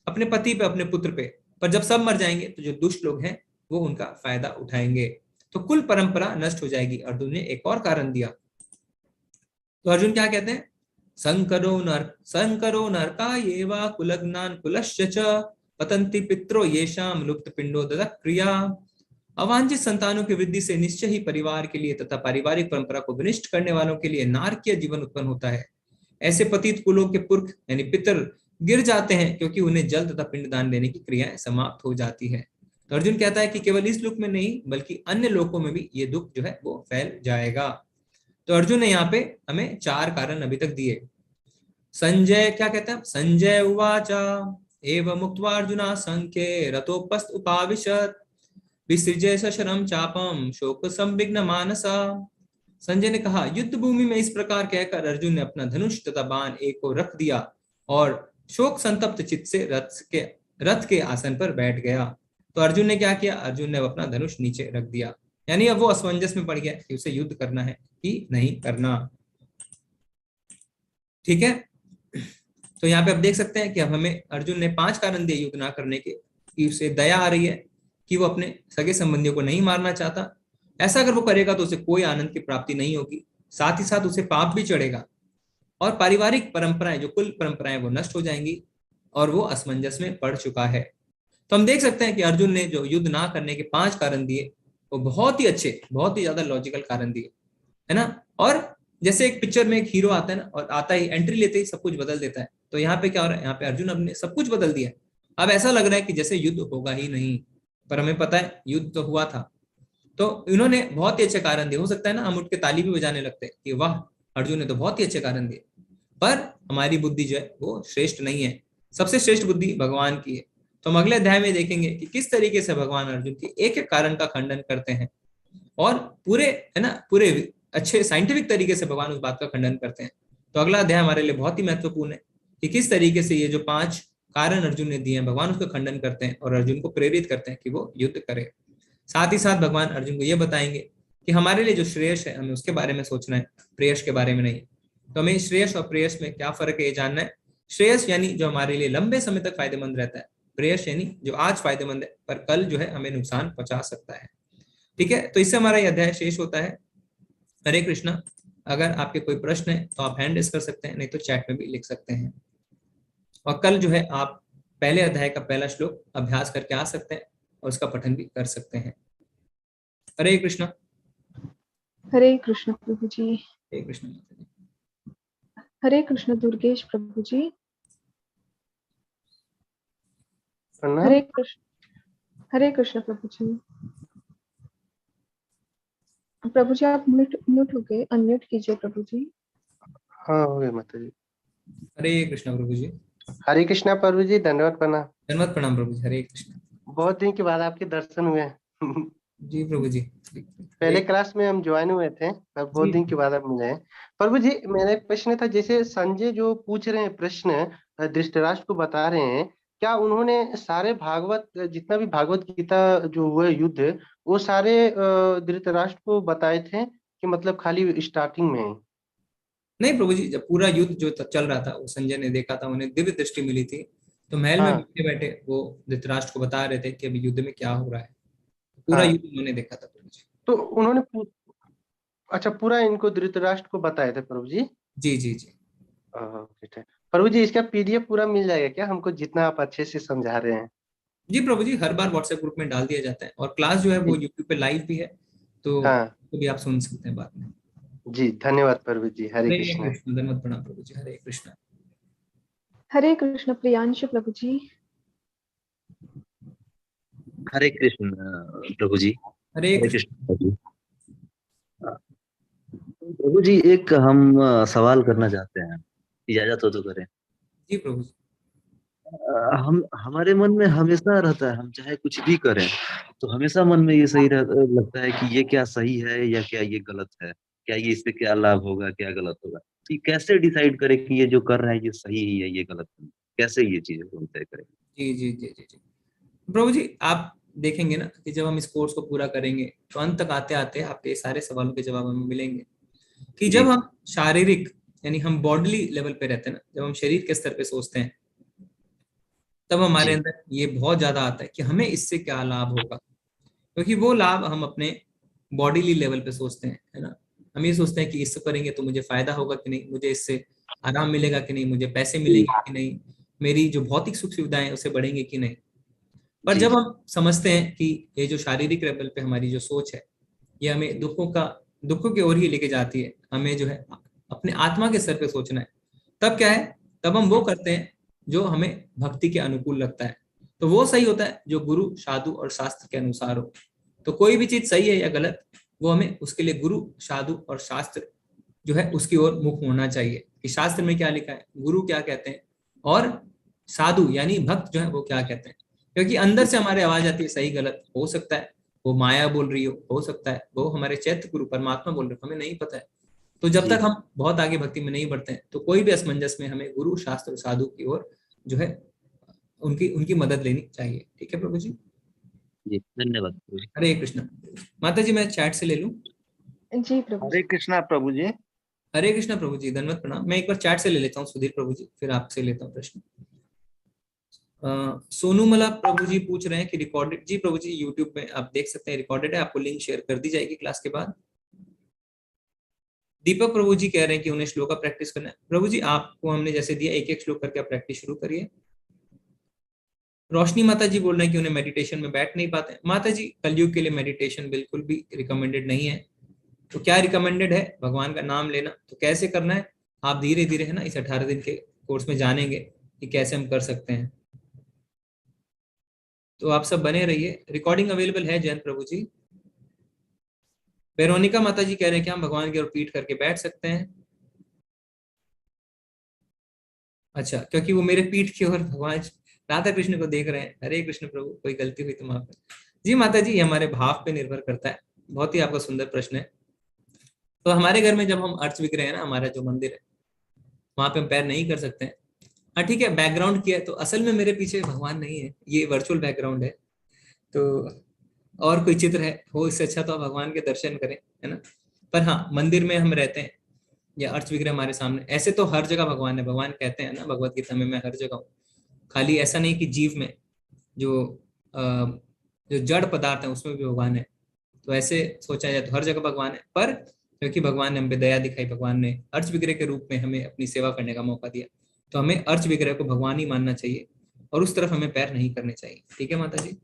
A: अपने पति पे, अपने पुत्र पे, पर जब सब मर जाएंगे तो जो दुष्ट लोग हैं वो उनका फायदा उठाएंगे, तो कुल परंपरा नष्ट हो जाएगी। अर्जुन ने एक और कारण दिया। तो अर्जुन क्या कहते हैं, संकरो नरका ये वा कुलग्नान कुलश्च च पतंति पित्रो येषाम लुप्त पिंडो ददः क्रिया। अवांछित संतानों की वृद्धि से निश्चय ही परिवार के लिए तथा पारिवारिक परंपरा को विनिष्ट करने वालों के लिए नारकीय जीवन उत्पन्न होता है। ऐसे पतित कुलों के पुरख यानी पितर गिर जाते हैं क्योंकि उन्हें जल तथा पिंडदान देने की क्रियाएं समाप्त हो जाती है। तो अर्जुन कहता है कि केवल इस लोक में नहीं बल्कि अन्य लोकों में भी ये दुख जो है वो फैल जाएगा। तो अर्जुन ने यहाँ पे हमें 4 कारण अभी तक दिए। संजय क्या कहता है, संजय उवाचा एवं मुक्त्वा अर्जुना संख्ये रतोपस्थ उपाविशत विसृज्य सशरम चापम शोक संविघ्न मानसा। संजय ने कहा, युद्ध भूमि में इस प्रकार कहकर अर्जुन ने अपना धनुष तथा बाण एक को रख दिया और शोक संतप्त चित्त से रथ के आसन पर बैठ गया। तो अर्जुन ने क्या किया, अर्जुन ने अपना धनुष नीचे रख दिया, यानी अब वो असमंजस में पड़ गया कि उसे युद्ध करना है कि नहीं करना। ठीक है, तो यहाँ पे आप देख सकते हैं कि अब हमें अर्जुन ने 5 कारण दिए युद्ध ना करने के, कि उसे दया आ रही है कि वो अपने सगे संबंधियों को नहीं मारना चाहता। ऐसा अगर वो करेगा तो उसे कोई आनंद की प्राप्ति नहीं होगी, साथ ही साथ उसे पाप भी चढ़ेगा और पारिवारिक परंपराएं, जो कुल परंपराएं, वो नष्ट हो जाएंगी और वो असमंजस में पड़ चुका है। तो हम देख सकते हैं कि अर्जुन ने जो युद्ध ना करने के 5 कारण दिए वो बहुत ही अच्छे, बहुत ही ज्यादा लॉजिकल कारण दिए, है ना। और जैसे एक पिक्चर में एक हीरो आता है ना, और आता ही एंट्री लेते ही सब कुछ बदल देता है, तो यहाँ पे क्या हो रहा है, यहाँ पे अर्जुन अपने सब कुछ बदल दिया। अब ऐसा लग रहा है कि जैसे युद्ध होगा ही नहीं, पर हमें पता है युद्ध तो हुआ था। तो इन्होंने बहुत ही अच्छे कारण दिए। हो सकता है ना हम उठ के ताली भी बजाने लगते हैं कि वाह, अर्जुन ने तो बहुत ही अच्छे कारण दिए, पर हमारी बुद्धि जो है वो श्रेष्ठ नहीं है। सबसे श्रेष्ठ बुद्धि भगवान की है। तो हम अगले अध्याय में देखेंगे कि किस तरीके से भगवान अर्जुन के एक एक कारण का खंडन करते हैं और पूरे, है ना, पूरे अच्छे साइंटिफिक तरीके से भगवान उस बात का खंडन करते हैं। तो अगला अध्याय हमारे लिए बहुत ही महत्वपूर्ण है कि किस तरीके से ये जो 5 कारण अर्जुन ने दिए हैं, भगवान उसका खंडन करते हैं और अर्जुन को प्रेरित करते हैं कि वो युद्ध करे। साथ ही साथ भगवान अर्जुन को ये बताएंगे कि हमारे लिए जो श्रेयस है हमें उसके बारे में सोचना है, प्रेयस के बारे में नहीं। तो हमें श्रेयस और प्रेयस में क्या फर्क है ये जानना है। श्रेयस यानी जो हमारे लिए लंबे समय तक फायदेमंद रहता है, प्रेयस यानी जो आज फायदेमंद है पर कल जो है हमें नुकसान पहुंचा सकता है। ठीक है, तो इससे हमारा यह अध्याय शेष होता है। हरे कृष्णा। अगर आपके कोई प्रश्न है तो आप हैंड रेस कर सकते हैं, नहीं तो चैट में भी लिख सकते हैं। और कल जो है आप पहले अध्याय का पहला श्लोक अभ्यास करके आ सकते हैं और उसका पठन भी कर सकते हैं। हरे कृष्णा।
B: हरे कृष्ण प्रभु जी।
A: हरे कृष्ण।
B: हरे कृष्ण दुर्गेश प्रभु जी। हरे कृष्ण प्रभु जी। प्रभु जी आप म्यूट हो गए, अनम्यूट कीजिए प्रभु जी।
J: हाँ हो गए माता जी।
A: हरे कृष्ण प्रभु जी।
J: हरे कृष्णा प्रभु जी, धन्यवाद प्रणाम।
A: धन्यवाद प्रणाम प्रभु जी। हरे कृष्ण।
J: बहुत दिन के बाद आपके दर्शन हुए।
A: जी प्रभु जी।
J: पहले क्लास में हम ज्वाइन हुए थे, पर बहुत दिन के बाद आप मिले हैं। प्रभु जी मेरा एक प्रश्न था, जैसे संजय जो पूछ रहे हैं प्रश्न, धृतराष्ट्र को बता रहे हैं, क्या उन्होंने सारे भागवत, जितना भी भागवत गीता जो हुए युद्ध, वो सारे धृतराष्ट्र को बताए थे कि मतलब खाली स्टार्टिंग में?
A: नहीं प्रभु जी, जब पूरा युद्ध जो चल रहा था वो संजय ने देखा था, उन्हें दिव्य दृष्टि मिली थी, तो महल में बैठे बैठे वो धृतराष्ट्र को बता रहे थे कि अभी युद्ध में क्या हो रहा है। पूरा युद्ध उन्होंने देखा था प्रभु जी।
J: तो उन्होंने अच्छा पूरा इनको धृतराष्ट्र को बताए थे प्रभु जी?
A: जी जी जी।
J: प्रभु जी इसका PDF पूरा मिल जाएगा क्या हमको, जितना आप अच्छे से समझा रहे हैं?
A: जी प्रभु जी, हर बार व्हाट्सएप ग्रुप में डाल दिया जाता है और क्लास जो है वो यूट्यूब पे लाइव भी है, तो भी आप सुन सकते हैं बाद में।
J: जी धन्यवाद प्रभु जी। हरे कृष्ण।
A: धन्यवाद प्रणाम प्रभु जी। हरे कृष्ण।
B: हरे कृष्ण प्रियांशु प्रभु जी।
I: हरे कृष्ण प्रभु जी।
A: हरे
I: कृष्ण प्रभु जी। एक हम सवाल करना चाहते हैं, इजाजत हो तो करें?
A: जी प्रभु जी।
I: हम हमारे मन में हमेशा रहता है, हम चाहे कुछ भी करें तो हमेशा मन में ये सही लगता है कि ये क्या सही है या क्या ये गलत है, क्या ये इससे क्या लाभ होगा क्या गलत होगा। तो ये कैसे डिसाइड करें कि ये जो कर रहे हैं ये सही है ये गलत है, कैसे ये चीजें हम तय करें?
A: जी जी जी जी जी प्रभु जी, आप देखेंगे ना कि जब हम इस कोर्स को पूरा करेंगे तो अंत तक आते आते आपके सारे सवालों के जवाब हमें मिलेंगे कि
I: जी।
A: जब हम शारीरिक यानी हम बॉडीली लेवल पे रहते हैं ना, जब हम शरीर के स्तर पे सोचते हैं तब हमारे
I: जी।
A: अंदर ये बहुत ज्यादा आता है कि हमें इससे क्या लाभ होगा, क्योंकि वो लाभ हम अपने बॉडीली लेवल पे सोचते हैं, है ना। हम ये सोचते हैं कि इससे करेंगे तो मुझे फायदा होगा कि नहीं, मुझे इससे आराम मिलेगा कि नहीं, मुझे पैसे मिलेंगे कि नहीं, मेरी जो भौतिक सुख सुविधाएं हैं उसे बढ़ेंगे कि नहीं। पर
I: जी।
A: जब हम समझते हैं कि ये जो शारीरिक लेवल पे हमारी जो सोच है ये हमें दुखों की ओर ही लेके जाती है, हमें जो है अपने आत्मा के स्तर पे सोचना है, तब क्या है, तब हम वो करते हैं जो हमें भक्ति के अनुकूल लगता है। तो वो सही होता है जो गुरु साधु और शास्त्र के अनुसार हो। तो कोई भी चीज सही है या गलत, वो हमें उसके लिए गुरु साधु और शास्त्र जो है उसकी ओर मुख होना चाहिए कि शास्त्र में क्या लिखा है, गुरु क्या कहते हैं और साधु यानी भक्त जो है वो क्या कहते हैं। क्योंकि अंदर से हमारे आवाज आती है सही गलत, हो सकता है वो माया बोल रही हो सकता है वो हमारे चैत्य गुरु परमात्मा बोल रहे हो, हमें नहीं पता है। तो जब तक हम बहुत आगे भक्ति में नहीं बढ़ते हैं तो कोई भी असमंजस में हमें गुरु शास्त्र साधु की ओर जो है उनकी उनकी मदद लेनी चाहिए। ठीक है प्रभु जी।
I: जी धन्यवाद प्रभु जी।
A: हरे कृष्ण। माता जी मैं चैट से ले लूं?
B: जी प्रभु
H: हरे
B: जी।
H: कृष्णा प्रभु जी।
A: हरे कृष्ण प्रभु जी, धन्यवाद प्रणाम। मैं एक बार चैट से ले लेता हूँ सुधीर प्रभु जी, फिर आपसे लेता हूँ प्रश्न। सोनूमला प्रभु जी पूछ रहे हैं कि रिकॉर्डेड, जी प्रभु जी यूट्यूब पे आप देख सकते हैं रिकॉर्डेड है, आपको लिंक शेयर कर दी जाएगी क्लास के बाद। दीपक प्रभु जी कह रहे हैं कि उन्हें श्लोक का प्रैक्टिस करना है। प्रभु जी आपको हमने जैसे दिया एक एक श्लोक करके आप प्रैक्टिस शुरू करिए। रोशनी माता जी बोल रहे हैं कि उन्हें मेडिटेशन में बैठ नहीं पाते। माता जी कलयुग के लिए मेडिटेशन बिल्कुल भी रिकमेंडेड नहीं है। तो क्या रिकमेंडेड है? भगवान का नाम लेना। तो कैसे करना है आप धीरे धीरे है ना इस 18 दिन के कोर्स में जानेंगे कि कैसे हम कर सकते हैं। तो आप सब बने रहिए, रिकॉर्डिंग अवेलेबल है जयंत प्रभु जी। वेरोनिका माता जी कह रहे हैं कि हम भगवान की ओर पीठ करके बैठ सकते हैं। अच्छा, क्योंकि वो मेरे पीठ की ओर भगवान राधा कृष्ण को देख रहे हैं। हरे कृष्ण प्रभु, कोई गलती हुई तो माफ कर। जी माता जी, ये हमारे भाव पे निर्भर करता है। बहुत ही आपका सुंदर प्रश्न है। तो हमारे घर में जब हम अर्च विग्रह है ना, हमारा जो मंदिर है वहां पे हम पैर नहीं कर सकते हैं। हाँ ठीक है, बैकग्राउंड किया है तो असल में मेरे पीछे भगवान नहीं है, ये वर्चुअल बैकग्राउंड है। तो और कोई चित्र है हो इससे अच्छा तो आप भगवान के दर्शन करें, है ना। पर हाँ, मंदिर में हम रहते हैं या अर्च विग्रह हमारे सामने, ऐसे तो हर जगह भगवान है। भगवान कहते हैं ना भगवत गीता में, मैं हर जगह हूँ। खाली ऐसा नहीं कि जीव में जो जो जड़ पदार्थ है उसमें भी भगवान है। तो ऐसे सोचा जाए तो हर जगह भगवान है, पर क्योंकि भगवान ने हमें दया दिखाई, भगवान ने अर्च विग्रह के रूप में हमें अपनी सेवा करने का मौका दिया, तो हमें अर्च विग्रह को भगवान ही मानना चाहिए और उस तरफ हमें पैर नहीं करने चाहिए। ठीक है माता जी।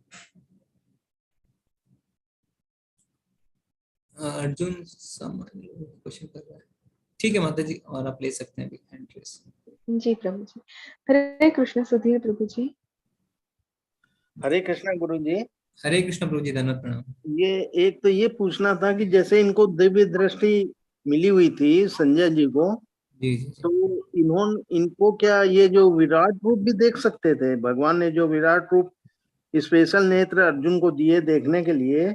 A: अर्जुन क्वेश्चन कर रहा है। ठीक है माता जी, और आप ले सकते हैं अभी हैंड रेस।
B: जी प्रभु जी। हरे कृष्ण सुधीर प्रभु जी।
H: हरे कृष्णा गुरु जी।
A: हरे कृष्ण प्रभु जी, धन्यवाद प्रणाम।
H: ये एक तो ये पूछना था कि जैसे इनको दिव्य दृष्टि मिली हुई थी संजय जी को,
A: जी जी जी।
H: तो इनको क्या ये जो विराट रूप भी देख सकते थे? भगवान ने जो विराट रूप स्पेशल नेत्र अर्जुन को दिए देखने के लिए,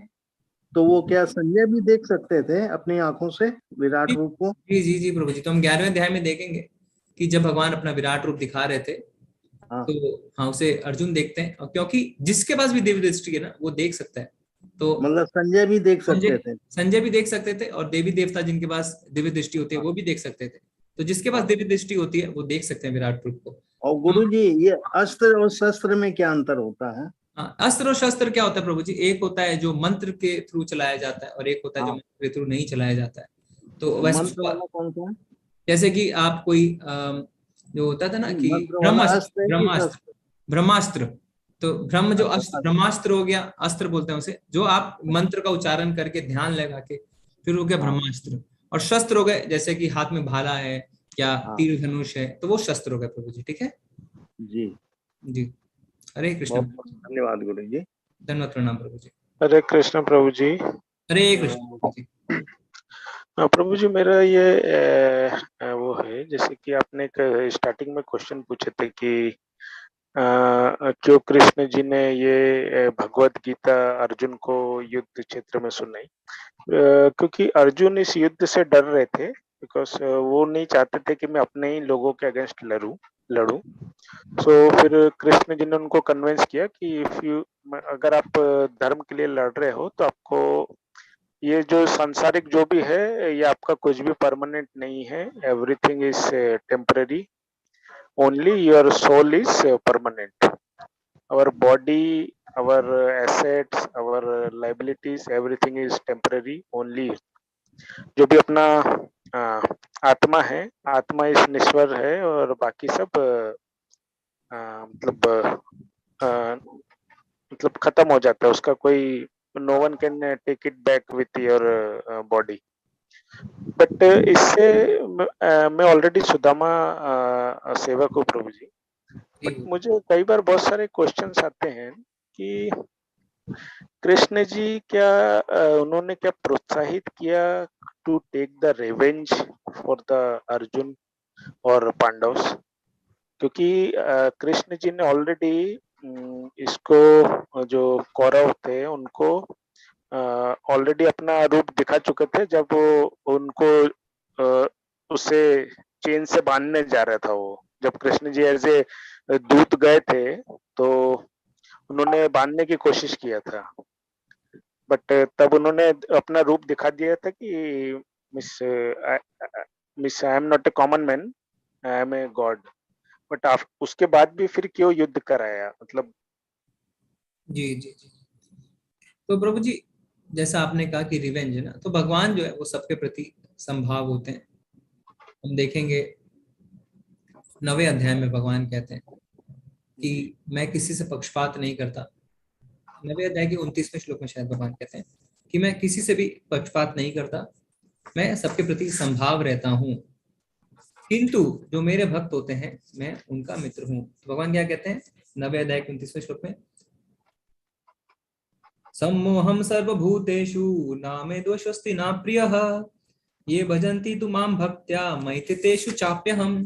H: तो वो क्या संजय भी देख सकते थे अपनी आंखों से विराट रूप को?
A: जी जी जी प्रभु जी, तो हम 11वें अध्याय में देखेंगे कि जब भगवान अपना विराट रूप दिखा रहे थे
H: हाँ।
A: तो हाँ उसे अर्जुन देखते हैं, और क्योंकि जिसके पास भी दिव्य दृष्टि है ना वो देख सकता है। तो
H: मतलब संजय भी देख सकते थे?
A: संजय भी देख सकते थे, और देवी देवता जिनके पास दिव्य दृष्टि होती है वो भी देख सकते थे। तो जिसके पास दिव्य दृष्टि होती है वो देख सकते हैं विराट रूप को।
H: और गुरु जी ये अस्त्र और शस्त्र में क्या अंतर होता है?
A: अस्त्र और शस्त्र क्या होता है प्रभु जी? एक होता है जो मंत्र के थ्रू चलाया जाता है और एक होता है जो मंत्र के थ्रू नहीं चलाया जाता है। तो वैसे
H: मंत्र वाला कौन सा है?
A: जैसे कि आप कोई जो होता था ना कि ब्रह्मास्त्र, तो ब्रह्म जो अस्त्र, ब्रह्मास्त्र हो गया, अस्त्र बोलते हैं उसे, जो आप मंत्र का उच्चारण करके ध्यान लगा के फिर हो गया ब्रह्मास्त्र। और शस्त्र हो गए जैसे कि हाथ में भाला है या तीर धनुष है, तो वो शस्त्र हो गए प्रभु जी। ठीक है
H: जी
A: जी। हरे कृष्ण।
H: धन्यवाद गुरु जी।
A: धन्यवाद प्रणाम प्रभु जी।
K: हरे कृष्ण प्रभु जी।
A: हरे कृष्ण प्रभु जी।
K: प्रभु जी, मेरा ये वो है, जैसे कि आपने स्टार्टिंग में क्वेश्चन पूछे थे कि क्यों कृष्ण जी ने ये भगवत गीता अर्जुन को युद्ध क्षेत्र में सुनाई? क्योंकि अर्जुन इस युद्ध से डर रहे थे, बिकॉज वो नहीं चाहते थे कि मैं अपने ही लोगों के अगेंस्ट लड़ूं। सो फिर कृष्ण जी ने उनको कन्विंस किया कि अगर आप धर्म के लिए लड़ रहे हो तो आपको ये जो सांसारिक जो भी है ये आपका कुछ भी परमानेंट नहीं है, everything is temporary, only your soul is permanent. our body, our assets, our liabilities, everything is temporary only. जो भी अपना आत्मा है, आत्मा इस निश्वर है और बाकी सब मतलब खत्म हो जाता है, उसका कोई no one can take it back with your body. But इससे मैं ऑलरेडी सुदामा सेवक हूँ प्रभु जी, बट मुझे कई बार बहुत सारे क्वेश्चंस आते हैं कि कृष्ण जी क्या उन्होंने क्या प्रोत्साहित किया to take the revenge for the Arjun और पांडव्स? क्योंकि कृष्ण जी ने ऑलरेडी इसको जो कौरव थे उनको ऑलरेडी अपना रूप दिखा चुके थे जब वो उनको उसे चेन से बांधने जा रहा था। वो जब कृष्ण जी एज ए दूत गए थे तो उन्होंने बांधने की कोशिश किया था, बट तब उन्होंने अपना रूप दिखा दिया था कि miss I am not a common man, I am a God. But उसके बाद भी फिर क्यों युद्ध कराया? मतलब
A: जी जी जी। तो प्रभु जी जैसा आपने कहा कि रिवेंज है ना, तो भगवान जो है वो सबके प्रति संभाव होते हैं। हम देखेंगे 9वें अध्याय में भगवान कहते हैं कि मैं किसी से पक्षपात नहीं करता। 9वें अध्याय के 29वें श्लोक में शायद भगवान कहते हैं कि मैं किसी से भी पक्षपात नहीं करता, मैं सबके प्रति संभाव रहता हूँ, किंतु जो मेरे भक्त होते हैं मैं उनका मित्र हूँ। तो भगवान क्या कहते हैं 9वें अध्याय के 29वें श्लोक में, सम्मोहम सर्वभूतेषु न मे दोषोऽस्ति न प्रियः ये भजन्ति तु मां भक्त्या मयि तेषु चाप्यहम्।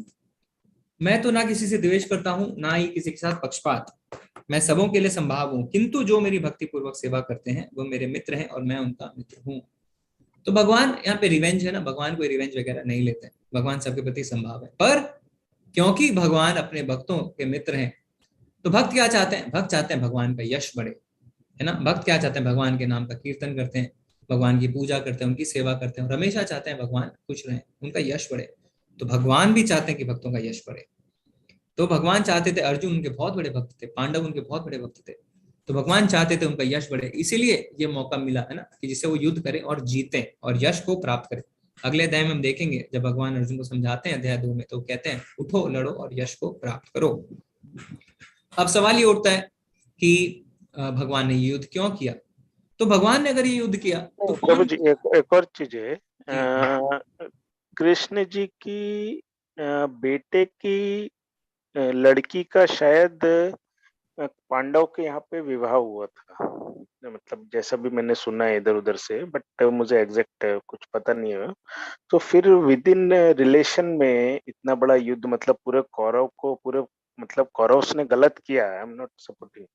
A: मैं तो ना किसी से द्वेष करता हूँ ना ही किसी के साथ पक्षपात, मैं सबों के लिए संभाव हूँ, किंतु जो मेरी भक्ति पूर्वक सेवा करते हैं वो मेरे मित्र हैं और मैं उनका मित्र हूँ। तो भगवान यहाँ पे रिवेंज है ना, भगवान कोई रिवेंज वगैरह नहीं लेते हैं, भगवान सबके प्रति संभाव है। पर क्योंकि भगवान अपने भक्तों के मित्र हैं तो भक्त क्या चाहते हैं? भक्त चाहते हैं भगवान का यश बढ़े, है ना। भक्त क्या चाहते हैं? भगवान के नाम का कीर्तन करते हैं, भगवान की पूजा करते हैं, उनकी सेवा करते हैं और हमेशा चाहते हैं भगवान खुश रहें, उनका यश बढ़े। तो भगवान भी चाहते हैं कि भक्तों का यश बढ़े। तो भगवान चाहते थे, अर्जुन उनके बहुत बड़े भक्त थे, पांडव उनके बहुत बड़े भक्त थे, तो भगवान चाहते थे उनका यश बढ़े, इसीलिए ये मौका मिला है ना कि जिससे वो युद्ध करें और जीतें और यश को प्राप्त करें। अगले अध्याय में हम देखेंगे जब भगवान अर्जुन को समझाते हैं अध्याय 2 में, तो कहते हैं उठो लड़ो और यश को प्राप्त करो। अब सवाल ये उठता है कि भगवान ने युद्ध क्यों किया? तो भगवान ने अगर ये युद्ध किया तो
K: प्रभु जी एक और चीज है, कृष्ण जी की बेटे की लड़की का शायद पांडव के यहाँ पे विवाह हुआ था, मतलब जैसा भी मैंने सुना है इधर उधर से, बट मुझे एग्जैक्ट कुछ पता नहीं है। तो फिर विद इन रिलेशन में इतना बड़ा युद्ध, मतलब पूरे कौरव को मतलब कौरव ने गलत किया, आई एम नॉट सपोर्टिंग,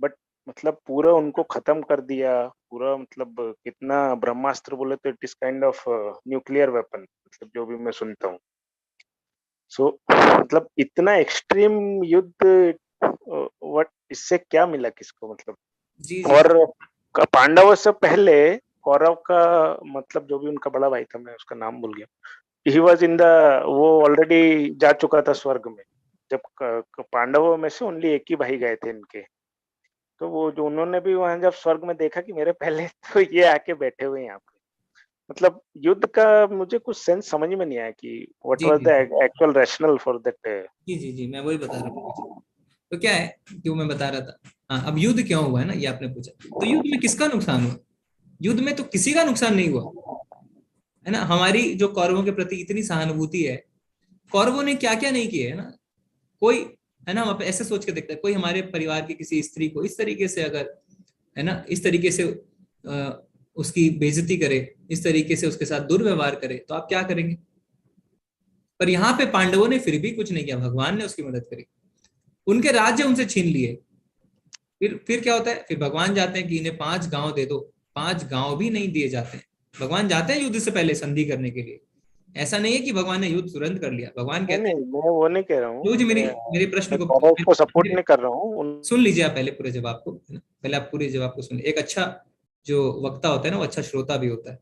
K: बट मतलब पूरा उनको खत्म कर दिया पूरा, मतलब कितना ब्रह्मास्त्र बोले तो it is kind of nuclear weapon, मतलब जो भी मैं सुनता हूँ। सो मतलब इतना एक्सट्रीम युद्ध व्हाट, इससे क्या मिला किसको? मतलब
A: जी।
K: और पांडवों से पहले कौरव का, मतलब जो भी उनका बड़ा भाई था, मैं उसका नाम भूल गया, ही वाज इन द, वो ऑलरेडी जा चुका था स्वर्ग में। जब पांडवों में से ओनली एक ही भाई गए थे इनके, तो वो जो उन्होंने भी वहां जब स्वर्ग में देखा कि मेरे पहले तो ये आके बैठे हुए हैं यहाँ पे, मतलब युद्ध का मुझे कुछ सेंस समझ में नहीं आया कि what was the actual rational for that. जी
A: मैं वही बता रहा हूँ। तो क्या है, क्यों मैं बता रहा था, हाँ, अब युद्ध क्यों हुआ है ना, ये आपने पूछा। तो युद्ध में किसका नुकसान हुआ? युद्ध में तो किसी का नुकसान नहीं हुआ, है ना। हमारी जो कौरवों के प्रति इतनी सहानुभूति है, कौरवों ने क्या क्या नहीं किया है ना, कोई, है ना, हम ऐसे सोच के देखते हैं, कोई हमारे परिवार की किसी स्त्री को इस तरीके से अगर, है ना, इस तरीके से उसकी बेइज्जती करे, इस तरीके से उसके साथ दुर्व्यवहार करे, तो आप क्या करेंगे? पर यहाँ पे पांडवों ने फिर भी कुछ नहीं किया, भगवान ने उसकी मदद करी। उनके राज्य उनसे छीन लिए। फिर क्या होता है, फिर भगवान जाते हैं कि इन्हें 5 गांव दे दो, 5 गांव भी नहीं दिए जाते हैं। भगवान जाते हैं युद्ध से पहले संधि करने के लिए। ऐसा नहीं है कि भगवान ने युद्ध तुरंत कर लिया। भगवान
K: नहीं
A: कहते हैं,
K: नहीं, मैं वो नहीं कह रहा
A: जो
K: हूँ,
A: जी मेरे प्रश्न
K: मैं कौरव को सपोर्ट
A: को
K: नहीं कर रहा हूँ।
A: सुन लीजिए आप पहले पूरे जवाब को, है ना? पहले आप पूरे जवाब को सुन। एक अच्छा जो वक्ता होता है ना, वो अच्छा श्रोता भी होता है।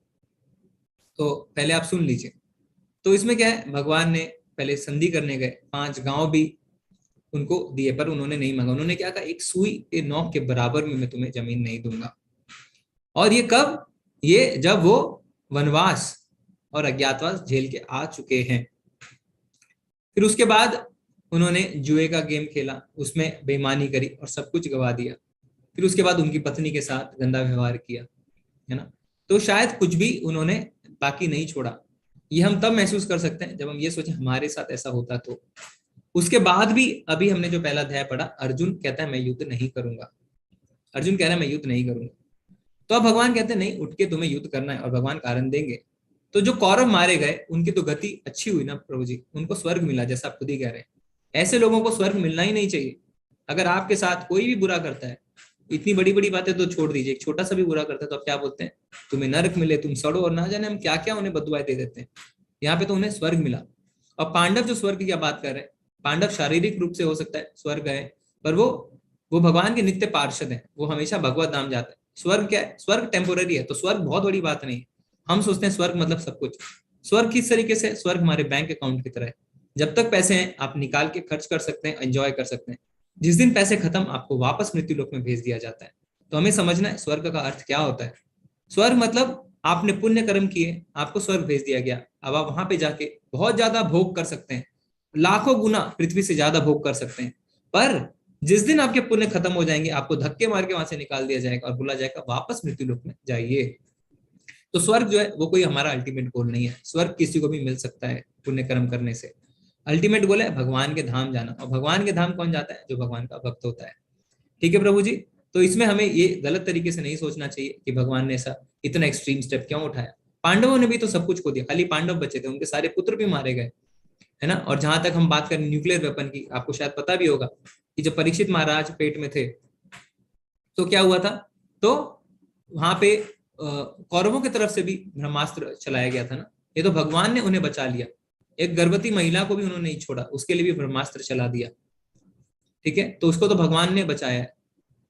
A: तो पहले आप सुन लीजिए। तो इसमें क्या है, भगवान ने पहले संधि करने गए, 5 गांव भी उनको दिए, पर उन्होंने नहीं मांगा। उन्होंने क्या कहा, एक सुई के नोक के बराबर में मैं तुम्हें जमीन नहीं दूंगा। और ये कब, ये जब वो वनवास और अज्ञातवास झेल के आ चुके हैं। फिर उसके बाद उन्होंने जुए का गेम खेला, उसमें बेईमानी करी और सब कुछ गवा दिया। फिर उसके बाद उनकी पत्नी के साथ गंदा व्यवहार किया, है ना? तो शायद कुछ भी उन्होंने बाकी नहीं छोड़ा। ये हम तब महसूस कर सकते हैं जब हम ये सोचें हमारे साथ ऐसा होता तो। उसके बाद भी अभी हमने जो पहला अध्याय पढ़ा, अर्जुन कहता है मैं युद्ध नहीं करूंगा। अर्जुन कह रहा है मैं युद्ध नहीं करूंगा। तो अब भगवान कहते हैं नहीं, उठ के तुम्हें युद्ध करना है, और भगवान कारण देंगे। तो जो कौरव मारे गए उनकी तो गति अच्छी हुई ना प्रभु जी, उनको स्वर्ग मिला, जैसा आप खुद ही कह रहे हैं। ऐसे लोगों को स्वर्ग मिलना ही नहीं चाहिए। अगर आपके साथ कोई भी बुरा करता है, इतनी बड़ी बड़ी बातें तो छोड़ दीजिए, एक छोटा सा भी बुरा करता है तो आप क्या बोलते हैं, तुम्हें नरक मिले, तुम सड़ो, और ना जाने हम क्या क्या उन्हें बददुआएं दे देते हैं। यहाँ पे तो उन्हें स्वर्ग मिला। और पांडव जो स्वर्ग की क्या बात कर रहे हैं, पांडव शारीरिक रूप से हो सकता है स्वर्ग गए, पर वो भगवान के नित्य पार्षद हैं, वो हमेशा भगवत धाम जाते हैं। स्वर्ग क्या है, स्वर्ग टेम्पोररी है, तो स्वर्ग बहुत बड़ी बात नहीं है। हम सोचते हैं स्वर्ग मतलब सब कुछ। स्वर्ग किस तरीके से, स्वर्ग हमारे बैंक अकाउंट की तरह है। जब तक पैसे हैं आप निकाल के खर्च कर सकते हैं, एंजॉय कर सकते हैं। जिस दिन पैसे खत्म, आपको वापस मृत्यु लोक में भेज दिया जाता है। तो हमें समझना है स्वर्ग का अर्थ क्या होता है। स्वर्ग मतलब आपने पुण्य कर्म किए, आपको स्वर्ग भेज दिया गया। अब आप वहां पे जाके बहुत ज्यादा भोग कर सकते हैं, लाखों गुना पृथ्वी से ज्यादा भोग कर सकते हैं। पर जिस दिन आपके पुण्य खत्म हो जाएंगे, आपको धक्के मार के वहां से निकाल दिया जाएगा और बोला जाएगा वापस मृत्यु लोक में जाइए। तो स्वर्ग जो है वो कोई हमारा अल्टीमेट गोल नहीं है। स्वर्ग किसी को भी मिल सकता है पुण्य कर्म करने से। अल्टीमेट गोल है भगवान के धाम जाना, और भगवान के धाम कौन जाता है, जो भगवान का भक्त होता है। ठीक है प्रभु जी। तो इसमें हमें ये गलत तरीके से नहीं सोचना चाहिए कि भगवान ने ऐसा इतना एक्सट्रीम स्टेप क्यों उठाया। पांडवों ने भी तो सब कुछ खो दिया, खाली पांडव बचे थे, उनके सारे पुत्र भी मारे गए, है ना? और जहां तक हम बात करें न्यूक्लियर वेपन की, आपको शायद पता भी होगा कि जब परीक्षित महाराज पेट में थे तो क्या हुआ था, तो वहां पे कौरवों की तरफ से भी ब्रह्मास्त्र चलाया गया था ना। ये तो भगवान ने उन्हें बचा लिया। एक गर्भवती महिला को भी उन्होंने नहीं छोड़ा, उसके लिए भी ब्रह्मास्त्र चला दिया। ठीक है, तो उसको तो भगवान ने बचाया है।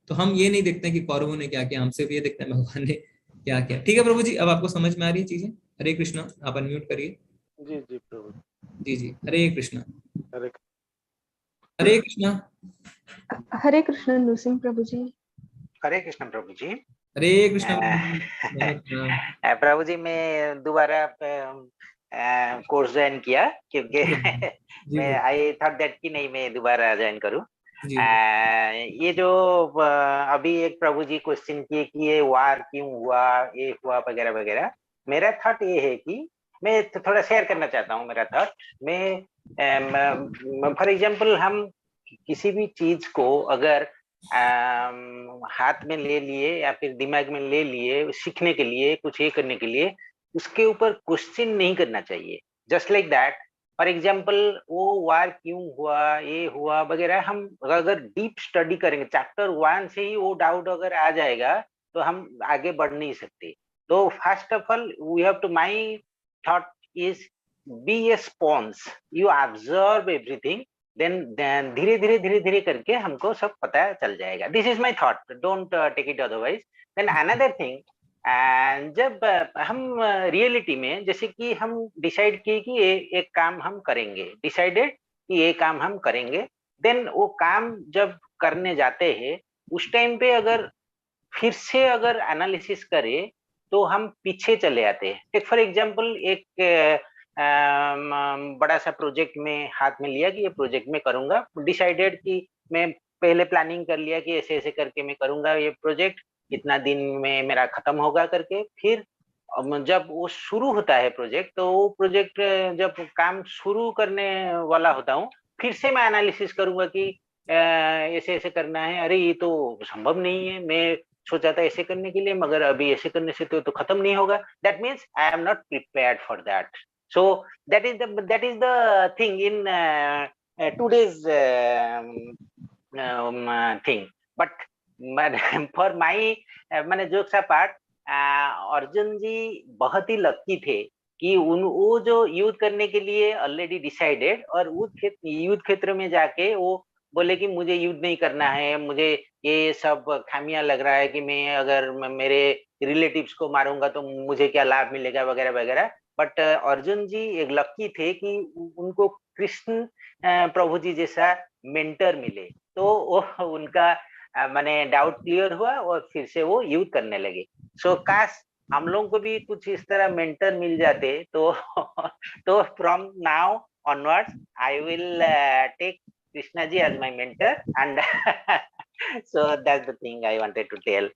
A: तो हम ये नहीं देखते कि कौरवों ने क्या किया, हम सिर्फ ये देखते हैं भगवान ने क्या किया। ठीक है प्रभु जी, अब आपको समझ में आ रही है चीजें। हरे कृष्णा, आप अनम्यूट करिए।
K: जी जी प्रभु।
A: जी जी, हरे कृष्णा।
K: हरे
A: हरे कृष्णा।
B: हरे कृष्ण नृसिंह प्रभु जी।
L: हरे कृष्ण प्रभु जी।
A: हरे कृष्णा
L: प्रभु जी, मैं दोबारा कोर्स ज्वाइन किया क्योंकि मैं आई थॉट दैट कि नहीं मैं दोबारा ज्वाइन करूं। ये जो अभी एक प्रभु जी क्वेश्चन किए कि ये वार क्यों हुआ, ये हुआ वगैरह वगैरह, मेरा थॉट ये है कि मैं थोड़ा शेयर करना चाहता हूँ मेरा थॉट। मैं फॉर एग्जांपल हम किसी भी चीज को अगर हाथ में ले लिए या फिर दिमाग में ले लिए सीखने के लिए, कुछ ये करने के लिए, उसके ऊपर क्वेश्चन नहीं करना चाहिए। Just like that, for example वो वार क्यों हुआ, ये हुआ वगैरह, हम अगर डीप स्टडी करेंगे, चैप्टर 1 से ही वो डाउट अगर आ जाएगा तो हम आगे बढ़ नहीं सकते। तो first of all we have to, my thought is be a sponge, you observe everything, then धीरे धीरे धीरे धीरे करके हमको सब पता चल जाएगा। This is my thought, don't take it otherwise. Then another thing, जब हम रियलिटी में जैसे कि हम डिसाइड किए कि एक काम हम करेंगे, डिसाइडेड कि ये काम हम करेंगे, देन वो काम जब करने जाते हैं उस टाइम पे अगर फिर से अगर एनालिसिस करें तो हम पीछे चले आते हैं। फॉर एग्जाम्पल एक बड़ा सा प्रोजेक्ट में हाथ में लिया कि ये प्रोजेक्ट में करूंगा, डिसाइडेड कि मैं पहले प्लानिंग कर लिया कि ऐसे ऐसे करके मैं करूंगा ये प्रोजेक्ट, इतना दिन में मेरा खत्म होगा करके। फिर जब वो शुरू होता है प्रोजेक्ट, तो वो प्रोजेक्ट जब काम शुरू करने वाला होता हूँ, फिर से मैं एनालिसिस करूंगा कि ऐसे ऐसे करना है, अरे ये तो संभव नहीं है, मैं सोचा था ऐसे करने के लिए, मगर अभी ऐसे करने से तो खत्म नहीं होगा। That means I am not prepared for that. So that is the thing in today's thing. But for my मैंने जोक्स अपार्ट, अर्जुन जी बहुत ही लकी थे कि वो जो युद्ध करने के लिए ऑलरेडी डिसाइडेड, और युद्ध क्षेत्र में जाके वो बोले कि मुझे युद्ध नहीं करना है, मुझे ये सब खामियां लग रहा है कि मैं अगर मेरे रिलेटिव्स को मारूंगा तो मुझे क्या लाभ मिलेगा वगैरह वगैरह। बट अर्जुन जी एक लकी थे कि उनको कृष्ण प्रभु जी जैसा मेंटर मिले, तो वो उनका माने डाउट क्लियर हुआ और फिर से वो युद्ध करने लगे। सो काश हम लोगों को भी कुछ इस तरह मेंटर मिल जाते तो from now onwards I will take Krishna ji as my mentor, and so that's the thing I wanted to tell.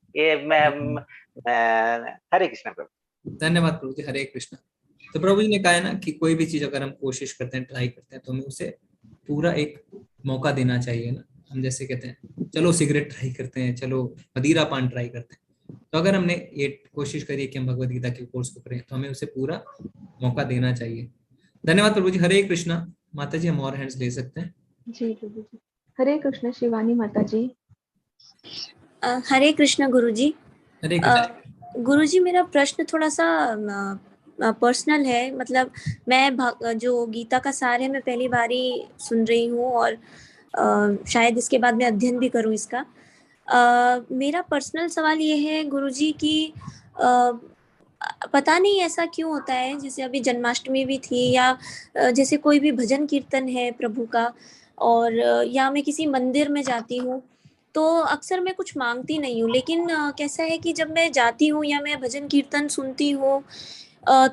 L: Hare Krishna प्रभु।
A: धन्यवाद प्रभु जी, हरे कृष्णा। तो प्रभु जी ने कहा है ना कि कोई भी चीज अगर हम कोशिश करते हैं, ट्राई करते हैं, तो हमें उसे पूरा एक मौका देना चाहिए ना। हम जैसे कहते हैं चलो सिगरेट ट्राई करते हैं, चलो मदिरा पान ट्राई करते हैं, तो अगर हमने ये कोशिश करी है कि हम भगवद गीता के कोर्स को करें तो हमें उसे पूरा मौका देना चाहिए। धन्यवाद प्रभु जी, हरे कृष्णा। माता जी हम और हैंड्स ले सकते हैं?
B: जी प्रभु जी, हरे कृष्ण। शिवानी माता जी।
M: हरे कृष्ण गुरु जी।
A: हरे कृष्ण
M: गुरु जी, मेरा प्रश्न थोड़ा सा पर्सनल है। मतलब मैं जो गीता का सार है मैं पहली बार ही सुन रही हूँ, और शायद इसके बाद मैं अध्ययन भी करूँ इसका। मेरा पर्सनल सवाल ये है गुरुजी कि पता नहीं ऐसा क्यों होता है, जैसे अभी जन्माष्टमी भी थी, या जैसे कोई भी भजन कीर्तन है प्रभु का, और या मैं किसी मंदिर में जाती हूँ तो अक्सर मैं कुछ मांगती नहीं हूँ, लेकिन कैसा है कि जब मैं जाती हूँ या मैं भजन कीर्तन सुनती हूँ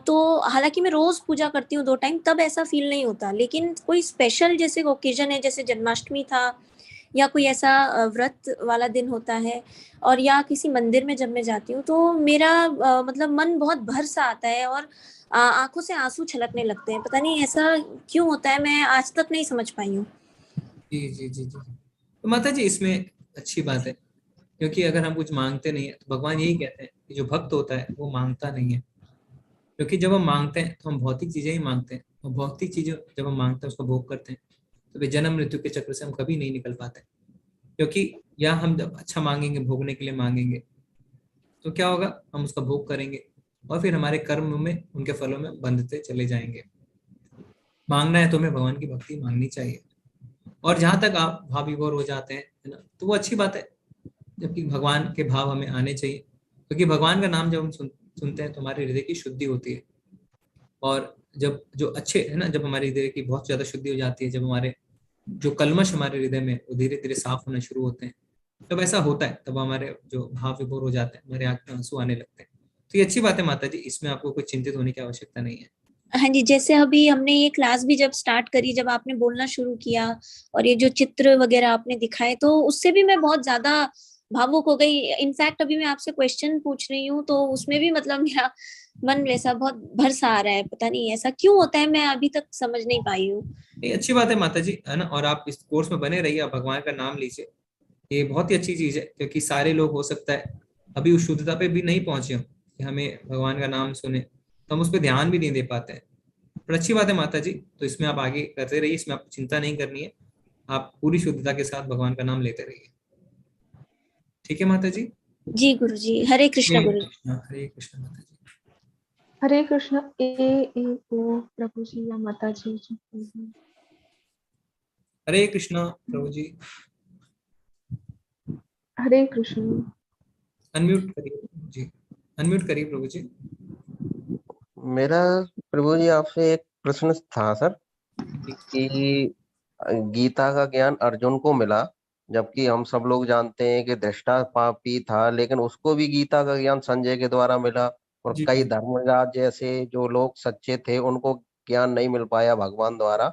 M: तो हालांकि मैं रोज पूजा करती हूँ 2 टाइम, तब ऐसा फील नहीं होता। लेकिन कोई स्पेशल जैसे ओकेजन है, जैसे जन्माष्टमी था या कोई ऐसा व्रत वाला दिन होता है, और या किसी मंदिर में जब मैं जाती हूँ तो मेरा मतलब मन बहुत भर सा आता है और आंखों से आंसू छलकने लगते हैं। पता नहीं ऐसा क्यों होता है, मैं आज तक नहीं समझ पाई हूँ।
A: जी जी जी जी। तो माता जी इसमें अच्छी बात है, क्योंकि अगर हम कुछ मांगते नहीं है तो भगवान यही कहते हैं कि जो भक्त होता है वो मांगता नहीं है। क्योंकि जब हम मांगते हैं तो हम भौतिक चीजें ही मांगते हैं, और भौतिक चीजें जब हम मांगते हैं उसको भोग करते हैं तो वे जन्म मृत्यु के चक्र से हम कभी नहीं निकल पाते। क्योंकि या हम जब अच्छा मांगेंगे, भोगने के लिए मांगेंगे, तो क्या होगा, हम उसका भोग करेंगे और फिर हमारे कर्म में, उनके फलों में बंधते चले जाएंगे। मांगना है तो हमें भगवान की भक्ति मांगनी चाहिए, और जहां तक आप भाव विभोर हो जाते हैं, है ना, तो वो अच्छी बात है, जबकि भगवान के भाव हमें आने चाहिए। क्योंकि भगवान का नाम जब हम सुनते हैं तो हमारे हृदय की शुद्धि होती है, और जब जो अच्छे है ना, जब हमारे हृदय की बहुत ज्यादा शुद्धि हो जाती है, जब हमारे जो कलमश हमारे हृदय में वो धीरे धीरे साफ होना शुरू होते हैं, तब ऐसा होता है, तब हमारे जो भाव विभोर हो जाते हैं, हमारे आंख में आंसू आने लगते हैं। तो ये अच्छी बात है माता जी, इसमें आपको कोई चिंतित होने की आवश्यकता नहीं है।
M: हाँ जी, जैसे अभी हमने ये क्लास भी जब स्टार्ट करी, जब आपने बोलना शुरू किया और ये जो चित्र वगैरह आपने दिखाए, तो उससे भी मैं बहुत ज्यादा भावुक हो गई। इनफैक्ट अभी मैं आपसे क्वेश्चन पूछ रही हूँ तो उसमें भी मतलब मेरा मन वैसा बहुत भर सा आ रहा है। पता नहीं ऐसा क्यों होता है, मैं अभी तक समझ नहीं पाई हूँ।
A: ये अच्छी बात है माता जी, है ना, और आप इस कोर्स में बने रहिए, आप भगवान का नाम लीजिए, ये बहुत ही अच्छी चीज है। क्योंकि सारे लोग हो सकता है अभी उस शुद्धता पे भी नहीं पहुंचे हम कि हमें भगवान का नाम सुने, तो हम उस पर ध्यान भी नहीं दे पाते हैं। पर अच्छी बात है माता जी, तो इसमें आप आगे करते रहिए, इसमें आपको चिंता नहीं करनी है, आप पूरी शुद्धता के साथ भगवान का नाम लेते रहिए। ठीक है माता जी?
M: जी गुरु जी, हरे कृष्ण गुरु जी।
A: हरे कृष्ण माता जी।
B: हरे कृष्ण। ओ प्रभु जी या माता जी।
A: हरे कृष्ण प्रभु जी।
B: हरे कृष्ण।
A: अनम्यूट करिए जी, अनम्यूट करिए प्रभु जी।
N: मेरा प्रभु जी आपसे एक प्रश्न था सर, कि गीता का ज्ञान अर्जुन को मिला, जबकि हम सब लोग जानते हैं कि दृष्टा पापी था, लेकिन उसको भी गीता का ज्ञान संजय के द्वारा मिला, और कई धर्मराज जैसे जो लोग सच्चे थे उनको ज्ञान नहीं मिल पाया भगवान द्वारा।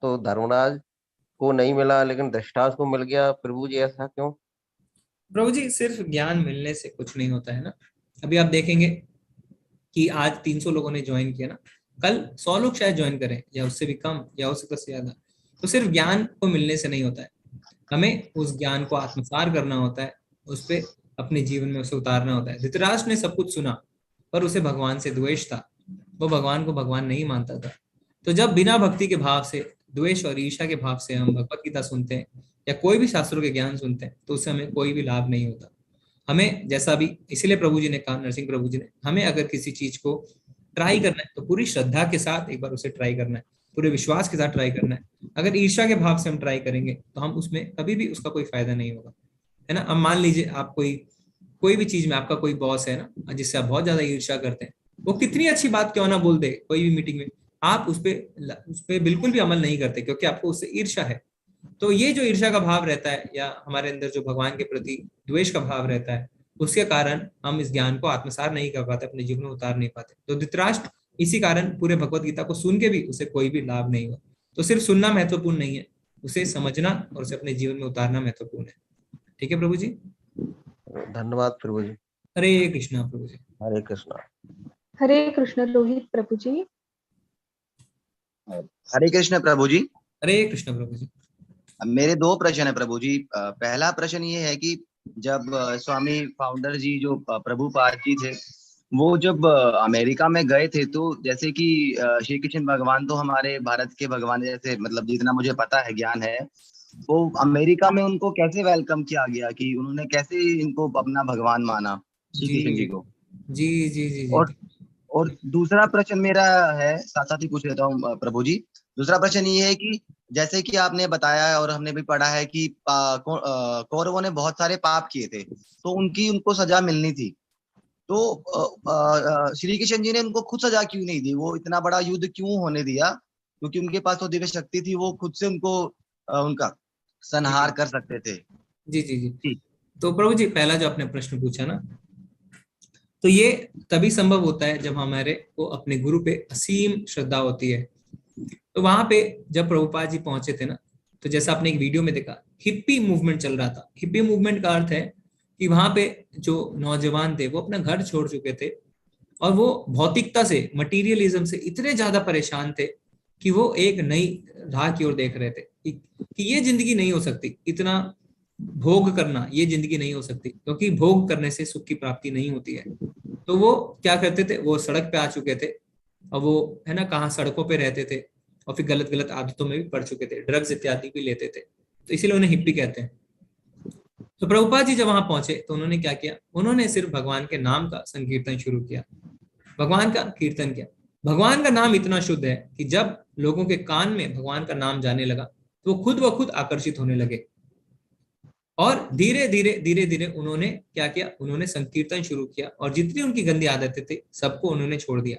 N: तो धर्मराज को नहीं मिला लेकिन दृष्टास को मिल गया। प्रभु जी ऐसा क्यों?
A: प्रभु जी सिर्फ ज्ञान मिलने से कुछ नहीं होता है ना। अभी आप देखेंगे कि आज 300 लोगों ने ज्वाइन किया ना, कल 100 लोग शायद ज्वाइन करें, या उससे भी कम, या हो सकता से ज्यादा। तो सिर्फ ज्ञान को मिलने से नहीं होता है, हमें उस ज्ञान को आत्मसात करना होता है, उस पर अपने जीवन में उसे उतारना होता है। धृतराष्ट्र ने सब कुछ सुना पर उसे भगवान से द्वेष था, वो भगवान को भगवान नहीं मानता था। तो जब बिना भक्ति के भाव से द्वेष और ईर्ष्या के भाव से हम भगवत गीता सुनते हैं या कोई भी शास्त्रों के ज्ञान सुनते हैं तो उससे हमें कोई भी लाभ नहीं होता। हमें जैसा भी, इसीलिए प्रभु जी ने कहा, नरसिंह प्रभु जी ने, हमें अगर किसी चीज को ट्राई करना है तो पूरी श्रद्धा के साथ एक बार उसे ट्राई करना है, पूरे विश्वास के साथ ट्राई करना है। अगर ईर्ष्या के भाव से हम ट्राई करेंगे तो हम उसमें कभी भी उसका कोई फायदा नहीं होगा, है ना। अब मान लीजिए आप कोई भी चीज में आपका कोई बॉस है ना जिससे आप बहुत ज्यादा ईर्ष्या करते हैं, वो कितनी अच्छी बात क्यों ना बोल दे कोई भी मीटिंग में, आप उस पे बिल्कुल भी अमल नहीं करते क्योंकि आपको उससे ईर्ष्या है। तो ये जो ईर्ष्या का भाव रहता है या हमारे अंदर जो भगवान के प्रति द्वेष का भाव रहता है, उसके कारण हम इस ज्ञान को आत्मसात नहीं कर पाते, अपने जीवन में उतार नहीं पाते। तो धृतराष्ट्र इसी कारण पूरे भगवत गीता को सुन के भी उसे कोई भी लाभ नहीं हुआ। तो सिर्फ सुनना महत्वपूर्ण नहीं है, उसे समझना और उसे अपने जीवन में उतारना महत्वपूर्ण है। ठीक है प्रभु जी,
N: धन्यवाद प्रभु जी।
A: हरे कृष्णा प्रभु जी।
N: हरे कृष्णा।
B: हरे कृष्ण रोहित प्रभु जी।
O: हरे कृष्ण प्रभु जी।
A: हरे कृष्ण प्रभु जी।
O: मेरे दो प्रश्न है प्रभु जी। पहला प्रश्न ये है कि जब स्वामी फाउंडर जी जो प्रभुपाद जी थे, वो जब अमेरिका में गए थे, तो जैसे कि श्री कृष्ण भगवान तो हमारे भारत के भगवान जैसे, मतलब जितना मुझे पता है, ज्ञान है, वो अमेरिका में उनको कैसे वेलकम किया गया, कि उन्होंने कैसे इनको अपना भगवान माना, श्री कृष्ण जी को।
A: जी जी जी जी।
O: और दूसरा प्रश्न मेरा है, साथ साथ ही पूछ लेता हूँ प्रभु जी। दूसरा प्रश्न ये है कि जैसे कि आपने बताया और हमने भी पढ़ा है कि कौरवों ने बहुत सारे पाप किए थे, तो उनको सजा मिलनी थी। तो श्री कृष्ण जी ने उनको खुद सजा क्यों नहीं दी? वो इतना बड़ा युद्ध क्यों होने दिया? क्योंकि उनके पास तो दिव्य शक्ति थी, वो खुद से उनको उनका संहार कर सकते थे।
A: जी जी जी। तो प्रभु जी, पहला जो आपने प्रश्न पूछा ना, तो ये तभी संभव होता है जब हमारे को अपने गुरु पे असीम श्रद्धा होती है। तो वहां पे जब प्रभुपाद जी पहुंचे थे ना, तो जैसा आपने एक वीडियो में देखा, हिप्पी मूवमेंट चल रहा था। हिप्पी मूवमेंट का अर्थ है कि वहां पे जो नौजवान थे वो अपना घर छोड़ चुके थे और वो भौतिकता से, मटीरियलिज्म से इतने ज्यादा परेशान थे कि वो एक नई राह की ओर देख रहे थे कि ये जिंदगी नहीं हो सकती, इतना भोग करना ये जिंदगी नहीं हो सकती, क्योंकि भोग करने से सुख की प्राप्ति नहीं होती है। तो वो क्या करते थे, वो सड़क पे आ चुके थे और वो, है ना, कहाँ सड़कों पे रहते थे और फिर गलत गलत आदतों में भी पड़ चुके थे, ड्रग्स इत्यादि भी लेते थे, तो इसीलिए उन्हें हिप्पी कहते हैं। तो प्रभुपाद जी जब वहां पहुंचे तो उन्होंने क्या किया, उन्होंने सिर्फ भगवान के नाम का संकीर्तन शुरू किया, भगवान का कीर्तन किया। भगवान का नाम इतना शुद्ध है कि जब लोगों के कान में भगवान का नाम जाने लगा तो वो खुद ब खुद आकर्षित होने लगे। और धीरे धीरे धीरे धीरे उन्होंने क्या किया, उन्होंने संकीर्तन शुरू किया और जितनी उनकी गंदी आदतें थी सबको उन्होंने छोड़ दिया।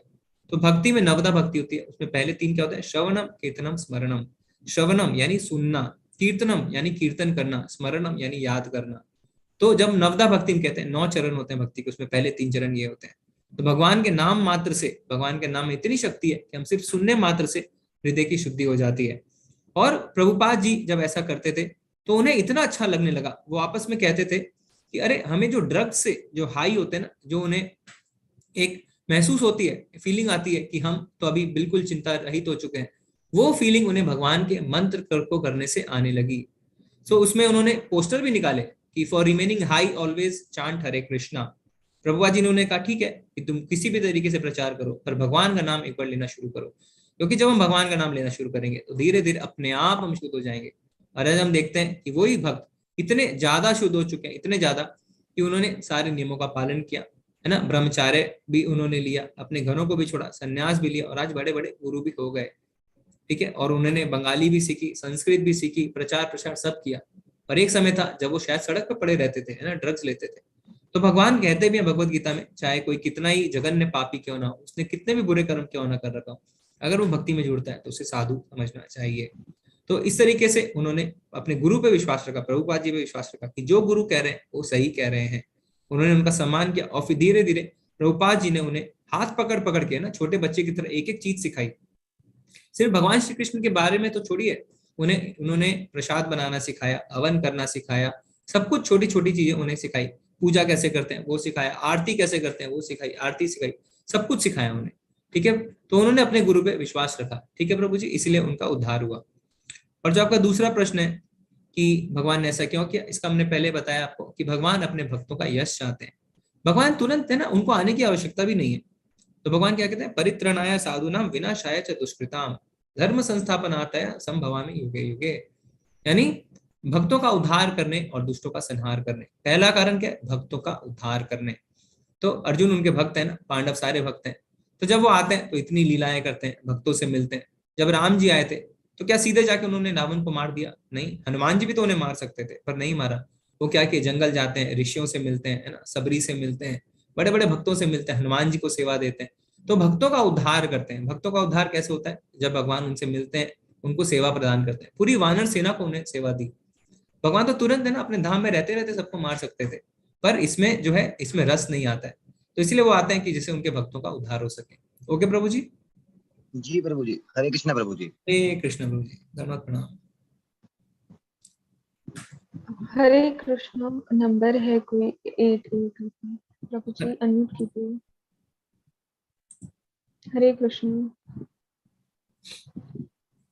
A: तो भक्ति में नवदा भक्ति होती है, उसमें पहले 3 क्या होता है, श्रवणम, कीर्तनम, स्मरणम। श्रवणम यानी सुनना, कीर्तनम यानी कीर्तन करना, स्मरणम यानी याद करना। तो जब नवदा भक्ति में कहते हैं 9 चरण होते हैं भक्ति के, उसमें पहले 3 चरण ये होते हैं। तो भगवान के नाम मात्र से, भगवान के नाम में इतनी शक्ति है कि हम सिर्फ सुनने मात्र से हृदय की शुद्धि हो जाती है। और प्रभुपाद जी जब ऐसा करते थे तो उन्हें इतना अच्छा लगने लगा, वो आपस में कहते थे कि अरे हमें जो ड्रग्स से जो हाई होते हैं ना, जो उन्हें एक महसूस होती है, फीलिंग आती है कि हम तो अभी बिल्कुल चिंता रहित हो चुके हैं, वो फीलिंग उन्हें भगवान के मंत्र को करने से आने लगी। सो उसमें उन्होंने पोस्टर भी निकाले कि for remaining high always chant Hare Krishna. Prabhupada ji ने कहा ठीक है कि तुम किसी भी तरीके से प्रचार करो, पर भगवान का नाम एक बार लेना शुरू करो, क्योंकि जब हम भगवान का नाम लेना शुरू करेंगे तो धीरे धीरे अपने आप हम शुद्ध हो जाएंगे। और आज हम देखते हैं कि वही भक्त इतने ज्यादा शुद्ध हो चुके हैं, इतने ज्यादा कि उन्होंने सारे नियमों का पालन किया, है ना, ब्रह्मचार्य भी उन्होंने लिया, अपने घरों को भी छोड़ा, संन्यास भी लिया और आज बड़े बड़े गुरु भी हो गए। ठीक है, और उन्होंने बंगाली भी सीखी, संस्कृत भी सीखी, प्रचार प्रसार सब किया। और एक समय था जब वो शायद सड़क पर पड़े रहते थे, है ना, ड्रग्स लेते थे। तो भगवान कहते भी हैं भगवत गीता में, चाहे कोई कितना ही जघन्य पापी क्यों ना हो, उसने कितने भी बुरे कर्म क्यों ना कर रखा हो, अगर वो भक्ति में जुड़ता है तो उसे साधु समझना चाहिए। तो इस तरीके से उन्होंने अपने गुरु पे विश्वास रखा, प्रभुपाद जी पे विश्वास रखा कि जो गुरु कह रहे हैं वो सही कह रहे हैं। उन्होंने उनका सम्मान किया और फिर धीरे धीरे प्रभुपाद जी ने उन्हें हाथ पकड़ पकड़ के ना छोटे बच्चे की तरह एक एक चीज सिखाई। सिर्फ भगवान श्री कृष्ण के बारे में तो छोड़िए, उन्होंने प्रसाद बनाना सिखाया, हवन करना सिखाया, सब कुछ छोटी छोटी चीजें उन्हें सिखाई। पूजा कैसे करते हैं वो सिखाया, आरती कैसे करते हैं वो सिखाई, आरती सिखाई, सब कुछ सिखाया उन्हें। ठीक है, तो उन्होंने अपने गुरु पे विश्वास रखा। ठीक है प्रभु जी, इसलिए उनका उद्धार हुआ। और जो आपका दूसरा प्रश्न है कि भगवान ने ऐसा क्यों किया, इसका हमने पहले बताया आपको कि भगवान अपने भक्तों का यश चाहते हैं। भगवान तुरंत, है ना, उनको आने की आवश्यकता भी नहीं है। तो भगवान क्या कहते हैं, परित्रणाय साधुनाम विनाशाय च दुष्कृताम। धर्म संस्थापनार्थाय संभवामि युगे युगे, यानी भक्तों का उद्धार करने और दुष्टों का संहार करने। पहला कारण क्या है? भक्तों का उद्धार करने। तो अर्जुन उनके भक्त है ना, पांडव सारे भक्त हैं, तो जब वो आते हैं तो इतनी लीलाएं करते हैं, भक्तों से मिलते हैं। जब राम जी आए थे तो क्या सीधे जाके उन्होंने रावण को मार दिया? नहीं, हनुमान जी भी तो उन्हें मार सकते थे पर नहीं मारा। वो क्या कि जंगल जाते हैं, ऋषियों से मिलते हैं, है ना, सबरी से मिलते हैं, बड़े बड़े भक्तों से मिलते हैं, हनुमान जी को सेवा देते हैं, तो भक्तों का उद्धार करते हैं। भक्तों का उद्धार कैसे होता है? जब भगवान उनसे मिलते हैं, उनको सेवा प्रदान करते हैं। पूरी वानर सेना को उन्हें सेवा दी। भगवान तो तुरंत है ना अपने धाम में रहते रहते सबको मार सकते थे, पर इसमें जो है इसमें रस नहीं आता है, तो इसलिए वो आते हैं कि जिससे उनके भक्तों का उद्धार हो सके। ओके प्रभु जी।
O: जी प्रभु जी, हरे कृष्णा प्रभु जी।
A: हरे कृष्ण प्रभु जी, धन्यवाद, प्रणाम।
B: हरे कृष्ण नंबर है कोई 88 प्रभु जी, अनम्यूट कीजिए। हरे कृष्ण।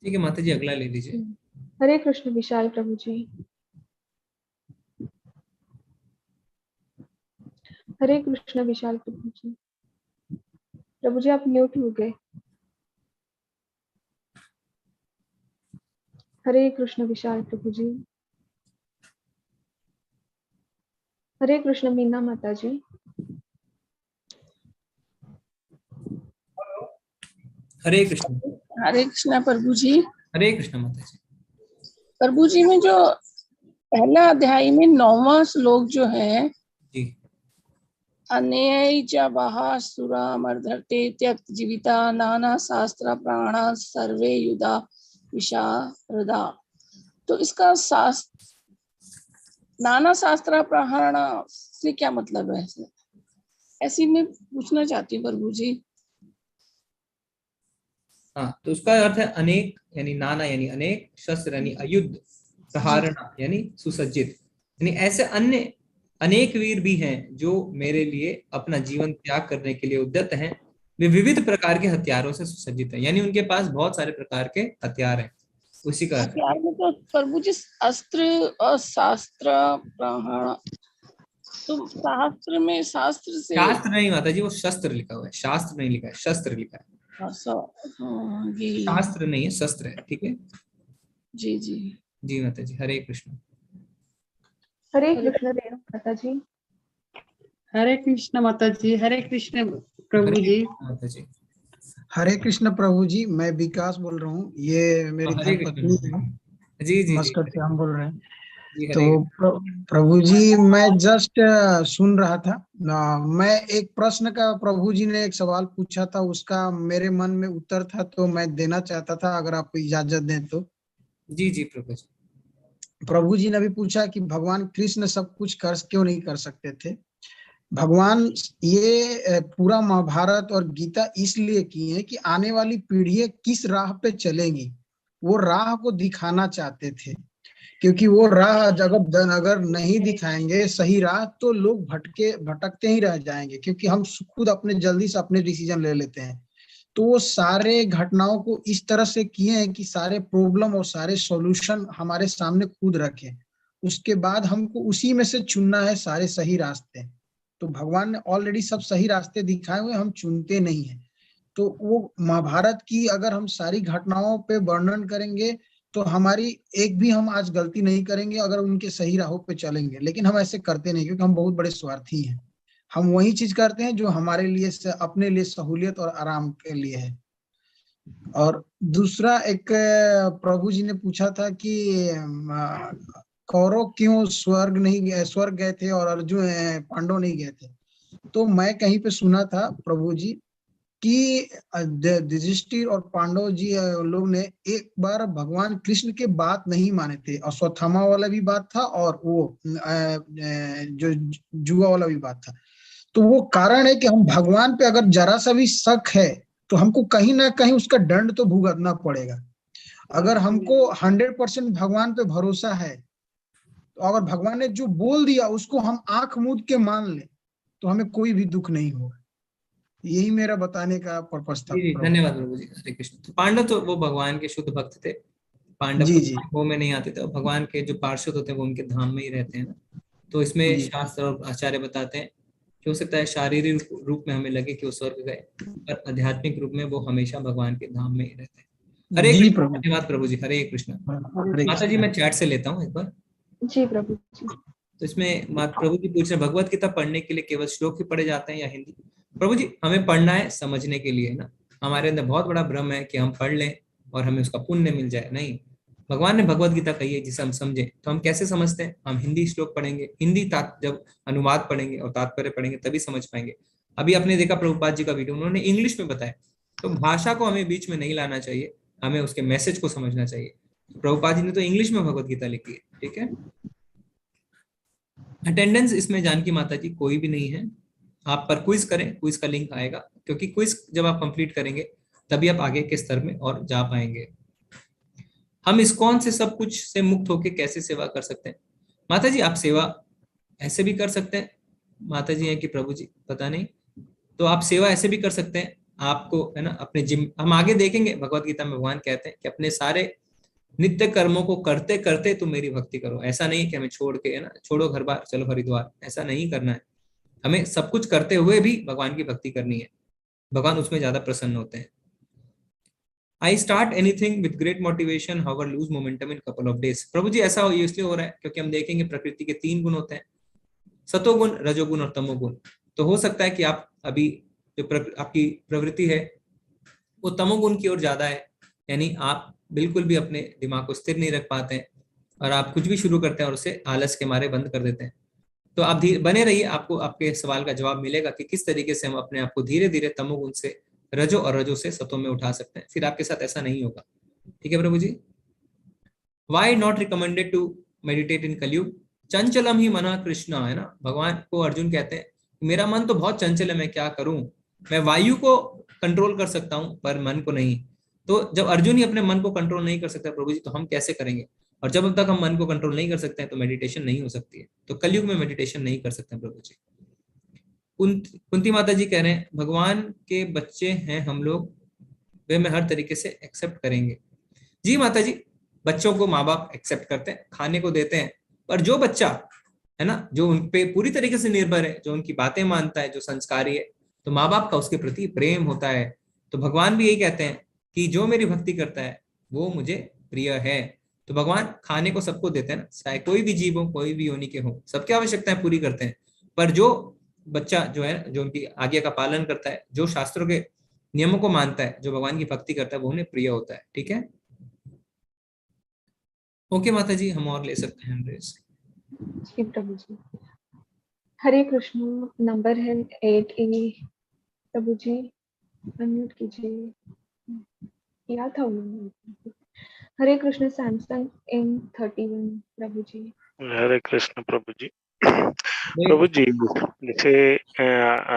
A: ठीक है माता जी, अगला ले लीजिए।
B: हरे कृष्ण विशाल प्रभु जी। हरे कृष्ण विशाल प्रभु जी। प्रभु जी आप म्यूट हो गए। हरे कृष्ण विशाल प्रभु जी। हरे कृष्ण मीना माता जी।
A: हरे कृष्ण।
P: हरे कृष्णा प्रभु जी।
A: हरे कृष्ण माता जी।
P: प्रभु जी में जो पहला अध्याय में 9वां श्लोक जो है,
A: जी,
P: अन्यय च बहा सुरा मर्धते त्यक्त जीविता नाना शास्त्र प्राणा सर्वे युधा विशारदा, तो इसका नाना शास्त्र प्राणा से क्या मतलब है? ऐसी मैं पूछना चाहती हूँ प्रभु जी।
A: हाँ, तो उसका अर्थ है अनेक, यानी नाना यानी अनेक, शस्त्र यानी अयुद्ध, प्रहारणा यानी सुसज्जित, यानी ऐसे अन्य अनेक वीर भी हैं जो मेरे लिए अपना जीवन त्याग करने के लिए उद्यत हैं। वे विविध प्रकार के हथियारों से सुसज्जित हैं, यानी उनके पास बहुत सारे प्रकार के हथियार हैं। उसी का अर्थ
P: हथियार में तो प्रभु जी अस्त्र और शास्त्र प्राण, तो शास्त्र में शास्त्र से,
A: शास्त्र नहीं माता जी, वो शस्त्र लिखा हुआ है, शास्त्र नहीं लिखा है, शस्त्र लिखा है। शास्त्र नहीं है, शस्त्र है, ठीक है
P: जी जी
A: जी माता जी। हरे कृष्ण।
B: हरे कृष्ण रेणु माता जी।
Q: हरे कृष्ण माता जी। हरे कृष्ण प्रभु जी।
A: माता जी।
R: हरे कृष्ण प्रभु जी, मैं विकास बोल रहा हूँ, ये मेरी धर्मपत्नी है।
A: जी जी
R: मस्कट से हम बोल रहे हैं।
A: जी।
R: तो प्रभु जी मैं जस्ट सुन रहा था, मैं एक प्रश्न का, प्रभु जी ने एक सवाल पूछा था, उसका मेरे मन में उत्तर था, तो मैं देना चाहता था, अगर आप इजाजत दें तो।
A: जी जी प्रभु जी।
R: प्रभु जी ने भी पूछा कि भगवान कृष्ण सब कुछ क्यों नहीं कर सकते थे। भगवान ये पूरा महाभारत और गीता इसलिए की है कि आने वाली पीढ़ियां किस राह पे चलेंगी, वो राह को दिखाना चाहते थे, क्योंकि वो राह अगर नहीं दिखाएंगे सही राह, तो लोग भटकते ही रह जाएंगे, क्योंकि हम खुद अपने जल्दी से अपने डिसीजन ले लेते हैं। तो वो सारे घटनाओं को इस तरह से किए हैं कि सारे प्रॉब्लम और सारे सॉल्यूशन हमारे सामने खुद रखे, उसके बाद हमको उसी में से चुनना है सारे सही रास्ते। तो भगवान ने ऑलरेडी सब सही रास्ते दिखाए हुए, हम चुनते नहीं है। तो वो महाभारत की अगर हम सारी घटनाओं पे वर्णन करेंगे तो हमारी एक भी हम आज गलती नहीं करेंगे अगर उनके सही राहों पे चलेंगे, लेकिन हम ऐसे करते नहीं, क्योंकि हम बहुत बड़े स्वार्थी हैं। हम वही चीज करते हैं जो हमारे लिए अपने लिए सहूलियत और आराम के लिए है। और दूसरा, एक प्रभु जी ने पूछा था कि कौरव क्यों स्वर्ग गए थे और अर्जुन पांडव नहीं गए थे। तो मैं कहीं पे सुना था प्रभु जी कि युधिष्ठिर और पांडव जी लोग ने एक बार भगवान कृष्ण के बात नहीं माने थे, अश्वत्थामा वाला भी बात था और वो जो जुआ वाला भी बात था। तो वो कारण है कि हम भगवान पे अगर जरा सा भी शक है तो हमको कहीं ना कहीं उसका दंड तो भुगतना पड़ेगा। अगर हमको 100% भगवान पे भरोसा है, तो अगर भगवान ने जो बोल दिया उसको हम आंख मूंद के मान ले, तो हमें कोई भी दुख नहीं होगा। यही मेरा बताने का पर्पस था।
A: धन्यवाद प्रभु जी। हरे कृष्ण। तो पांडव तो वो भगवान के शुद्ध भक्त थे, पांडव
R: जी,
A: तो
R: जी।
A: वो में नहीं आते थे, और भगवान के जो पार्षद होते हैं वो उनके धाम में ही रहते हैं ना। तो इसमें शास्त्र और आचार्य बताते हैं कि हो सकता है शारीरिक रूप में हमें लगे कि वो स्वर्ग गए, पर आध्यात्मिक रूप में वो हमेशा भगवान के धाम में ही रहते हैं। हरे
R: जी
A: कृष्ण,
R: प्रभु।
A: धन्यवाद प्रभु जी, हरे कृष्ण।
R: हरे
A: माता जी मैं चैट से लेता हूँ एक बार।
B: जी प्रभु जी।
A: तो इसमें प्रभु जी पूछ रहे हैं भगवत गीता पढ़ने के लिए केवल श्लोक ही पढ़े जाते हैं या हिंदी? प्रभु जी हमें पढ़ना है समझने के लिए ना, हमारे अंदर बहुत बड़ा भ्रम है कि हम पढ़ लें और हमें उसका पुण्य मिल जाए। नहीं, भगवान ने भगवत गीता कही है जिसे हम समझे, तो हम कैसे समझते हैं? हम हिंदी श्लोक पढ़ेंगे, हिंदी जब अनुवाद पढ़ेंगे और तात्पर्य पढ़ेंगे तभी समझ पाएंगे। अभी आपने देखा प्रभुपाद जी का वीडियो, उन्होंने इंग्लिश में बताया, तो भाषा को हमें बीच में नहीं लाना चाहिए, हमें उसके मैसेज को समझना चाहिए। प्रभुपाद जी ने तो इंग्लिश में भगवत गीता लिखी है, ठीक है। अटेंडेंस इसमें जानकी माता जी कोई भी नहीं है। आप पर क्विज करें, क्विज का लिंक आएगा, क्योंकि क्विज जब आप कंप्लीट करेंगे तभी आप आगे के स्तर में और जा पाएंगे। हम इस्कॉन से सब कुछ से मुक्त होकर कैसे सेवा कर सकते हैं? माता जी आप सेवा ऐसे भी कर सकते हैं, माता जी हैं कि प्रभु जी पता नहीं, तो आप सेवा ऐसे भी कर सकते हैं, आपको है ना अपने जिम, हम आगे देखेंगे भगवत गीता में भगवान कहते हैं कि अपने सारे नित्य कर्मों को करते करते तुम मेरी भक्ति करो। ऐसा नहीं कि हमें छोड़ के है ना, छोड़ो घर बार चलो हरिद्वार, ऐसा नहीं करना है। हमें सब कुछ करते हुए भी भगवान की भक्ति करनी है, भगवान उसमें ज्यादा प्रसन्न होते हैं। I start anything with great motivation, however lose momentum in couple of days. प्रभु जी ऐसा इसलिए हो रहा है क्योंकि हम देखेंगे प्रकृति के 3 गुण होते हैं, सतोगुण, रजोगुण और तमोगुण। तो हो सकता है कि आप अभी जो आपकी प्रवृत्ति है वो तमोगुण की ओर ज्यादा है, यानी आप बिल्कुल भी अपने दिमाग को स्थिर नहीं रख पाते हैं और आप कुछ भी शुरू करते हैं और उसे आलस के मारे बंद कर देते हैं। तो आप बने रहिए, आपको आपके सवाल का जवाब मिलेगा कि किस तरीके से हम अपने आप को धीरे धीरे तमोगुण से रजो और रजो से सतों में उठा सकते हैं। फिर आपके साथ ऐसा नहीं होगा, ठीक है प्रभु जी। Why not recommended to meditate in Kaliyuga? चंचलम ही मना कृष्ण, है ना, भगवान को अर्जुन कहते हैं मेरा मन तो बहुत चंचल है, मैं क्या करूं? मैं वायु को कंट्रोल कर सकता हूं पर मन को नहीं। तो जब अर्जुन ही अपने मन को कंट्रोल नहीं कर सकता प्रभु जी, तो हम कैसे करेंगे? और जब तक हम मन को कंट्रोल नहीं कर सकते हैं तो मेडिटेशन नहीं हो सकती है। तो कलयुग में मेडिटेशन नहीं कर सकते प्रभु जी। कुंती माता जी कह रहे हैं भगवान के बच्चे हैं हम लोग, वे में हर तरीके से एक्सेप्ट करेंगे। जी माता जी, बच्चों को माँ बाप एक्सेप्ट करते हैं, खाने को देते हैं, पर जो बच्चा है ना, जो उन पे पूरी तरीके से निर्भर है, जो उनकी बातें मानता है, जो संस्कारी है, तो माँ बाप का उसके प्रति प्रेम होता है। तो भगवान भी यही कहते हैं कि जो मेरी भक्ति करता है वो मुझे प्रिय है। तो भगवान खाने को सबको देते हैं ना, चाहे कोई भी जीव हो, कोई भी योनि के हो, सबकी आवश्यकताएं पूरी करते हैं। पर जो बच्चा जो है, जो उनकी आज्ञा का पालन करता है, जो शास्त्रों के नियमों को मानता है, जो भगवान की भक्ति करता है, वो उन्हें प्रिय होता है, ठीक है। ओके माता जी, हम और ले सकते हैं ड्रेस।
B: जी प्रभु जी। हरे कृष्ण, नंबर है 8A। प्रभु जी अनम्यूट कीजिए, या था उन्होंने। हरे कृष्ण, सैमसंग M31। प्रभु जी
K: हरे कृष्ण प्रभु जी। प्रभु जी जैसे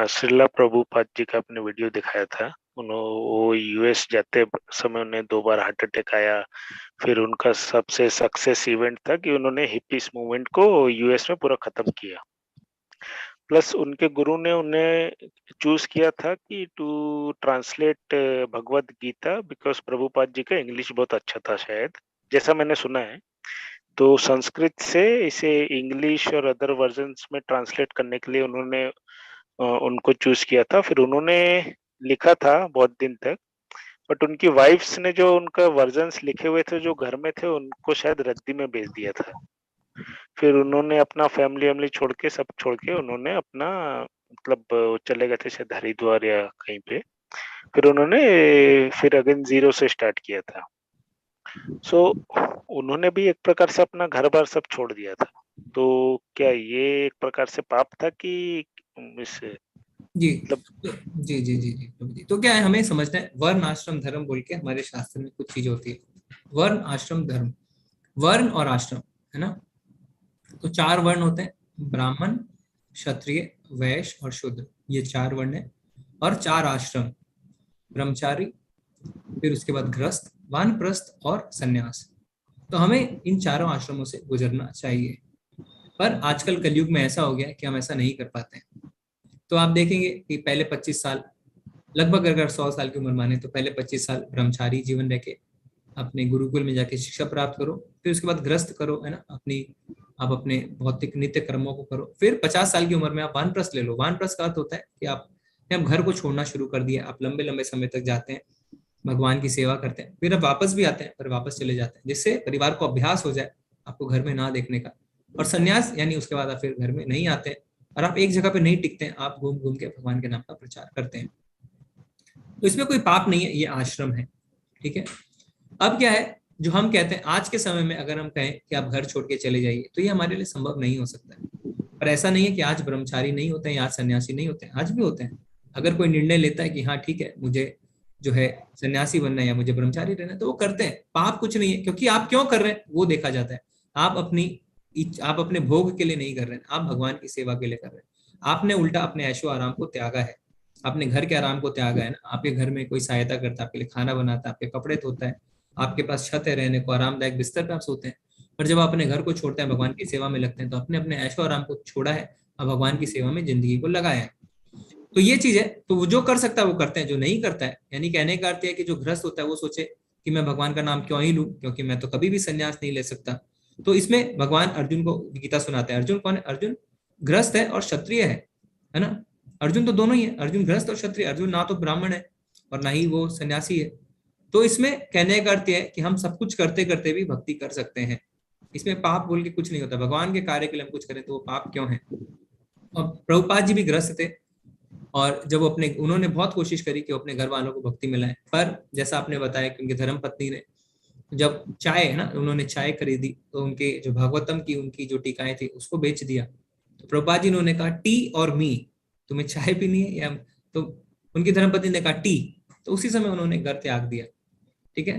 K: श्रीला प्रभुपाद जी का आपने वीडियो दिखाया था, वो यूएस जाते समय उन्हें 2 बार हार्ट अटैक आया, फिर उनका सबसे सक्सेस इवेंट था कि उन्होंने हिप्पीस मूवमेंट को यूएस में पूरा खत्म किया। प्लस उनके गुरु ने उन्हें चूज किया था कि to translate Bhagavad Gita, because Prabhupada ji का इंग्लिश बहुत अच्छा था शायद, जैसा मैंने सुना है। तो संस्कृत से इसे इंग्लिश और अदर वर्जन्स में ट्रांसलेट करने के लिए उन्होंने उनको चूज किया था। फिर उन्होंने लिखा था बहुत दिन तक, बट उनकी वाइफ्स ने जो उनका वर्जन्स लिखे हुए थे जो घर में थे, उनको शायद रद्दी में बेच दिया था। फिर उन्होंने अपना फैमिली छोड़ के, सब छोड़ के उन्होंने अपना मतलब चले गए थे शायद हरिद्वार या कहीं पे। फिर उन्होंने फिर अगेन 0 से स्टार्ट किया था। सो उन्होंने भी एक प्रकार से अपना घर बार सब छोड़ दिया था। तो क्या ये एक प्रकार से पाप था कि इससे
A: जी जी जी जी जी। तो क्या है, हमें समझना है वर्ण आश्रम धर्म बोल के हमारे शास्त्र में कुछ चीज होती है। वर्ण आश्रम धर्म, वर्ण और आश्रम, है ना। तो 4 वर्ण होते हैं, ब्राह्मण, क्षत्रिय, वैश्य और शूद्र, ये 4 वर्ण है। और 4 आश्रम, ब्रह्मचारी, फिर उसके बाद गृहस्थ, वानप्रस्थ और सन्यास। तो हमें इन 4 आश्रमों से गुजरना चाहिए, पर आजकल कलयुग में ऐसा हो गया है कि हम ऐसा नहीं कर पाते हैं। तो आप देखेंगे कि पहले 25 साल, लगभग अगर 100 साल की उम्र माने तो पहले 25 साल ब्रह्मचारी जीवन रह के अपने गुरुकुल में जाके शिक्षा प्राप्त करो, फिर उसके बाद गृहस्थ करो, है ना, आप अपने भौतिक नित्य कर्मों को करो। फिर 50 साल की उम्र में आप वानप्रस्थ ले लो। वानप्रस्थ का अर्थ होता है कि आप घर को छोड़ना शुरू कर दिया, आप लंबे लंबे समय तक जाते हैं, भगवान की सेवा करते हैं, फिर अब वापस भी आते हैं, पर वापस चले जाते हैं, जिससे परिवार को अभ्यास हो जाए आपको घर में ना देखने का। और संन्यास यानी उसके बाद आप फिर घर में नहीं आते हैं और आप एक जगह पे नहीं टिकते हैं, आप घूम घूम के भगवान के नाम का प्रचार करते हैं। तो इसमें कोई पाप नहीं है, ये आश्रम है, ठीक है। अब क्या है, जो हम कहते हैं आज के समय में अगर हम कहें कि आप घर छोड़ के चले जाइए, तो ये हमारे लिए संभव नहीं हो सकता है। पर ऐसा नहीं है कि आज ब्रह्मचारी नहीं होते हैं या आज सन्यासी नहीं होते हैं, आज भी होते हैं। अगर कोई निर्णय लेता है कि हाँ ठीक है, मुझे जो है सन्यासी बनना है या मुझे ब्रह्मचारी रहना है, तो वो करते हैं, पाप कुछ नहीं है। क्योंकि आप क्यों कर रहे हैं वो देखा जाता है। आप अपने भोग के लिए नहीं कर रहे हैं, आप भगवान की सेवा के लिए कर रहे हैं। आपने उल्टा अपने ऐशो आराम को त्यागा है, अपने घर के आराम को त्यागा है ना। आपके घर में कोई सहायता करता है, आपके लिए खाना बनाता है, आपके कपड़े धोता है, आपके पास छत है रहने को, आरामदायक बिस्तर पे आप सोते हैं। पर जब आप अपने घर को छोड़ते हैं, भगवान की सेवा में लगते हैं, तो अपने अपने ऐशो आराम को छोड़ा है और भगवान की सेवा में जिंदगी को लगाया है। तो ये चीज है। तो वो जो कर सकता है वो करते हैं, जो नहीं करता है, यानी कहने का अर्थ है कि जो गृहस्थ होता है वो सोचे कि मैं भगवान का नाम क्यों ही लूं, क्योंकि मैं तो कभी भी संन्यास नहीं ले सकता। तो इसमें भगवान अर्जुन को गीता सुनाते हैं। अर्जुन कौन है? अर्जुन गृहस्थ है और क्षत्रिय है ना। अर्जुन तो दोनों ही है, अर्जुन गृहस्थ और क्षत्रिय। अर्जुन ना तो ब्राह्मण है और ना ही वो सन्यासी है। तो इसमें कहने का अर्थ है कि हम सब कुछ करते करते भी भक्ति कर सकते हैं। इसमें पाप बोल के कुछ नहीं होता। भगवान के कार्य के लिए हम कुछ करें तो वो पाप क्यों है। और प्रभुपाद जी भी गृहस्थ थे और जब उन्होंने बहुत कोशिश करी कि अपने घर वालों को भक्ति मिलाएं, पर जैसा आपने बताया कि उनकी धर्म पत्नी ने जब चाय है ना, उन्होंने चाय खरीदी तो उनके जो भागवतम की उनकी जो टीकाएं थी उसको बेच दिया। तो प्रभुपाद जी ने कहा टी और मी, तुम्हें चाय पीनी है या, तो उनकी धर्मपत्नी ने कहा टी, तो उसी समय उन्होंने घर त्याग दिया। ठीक है,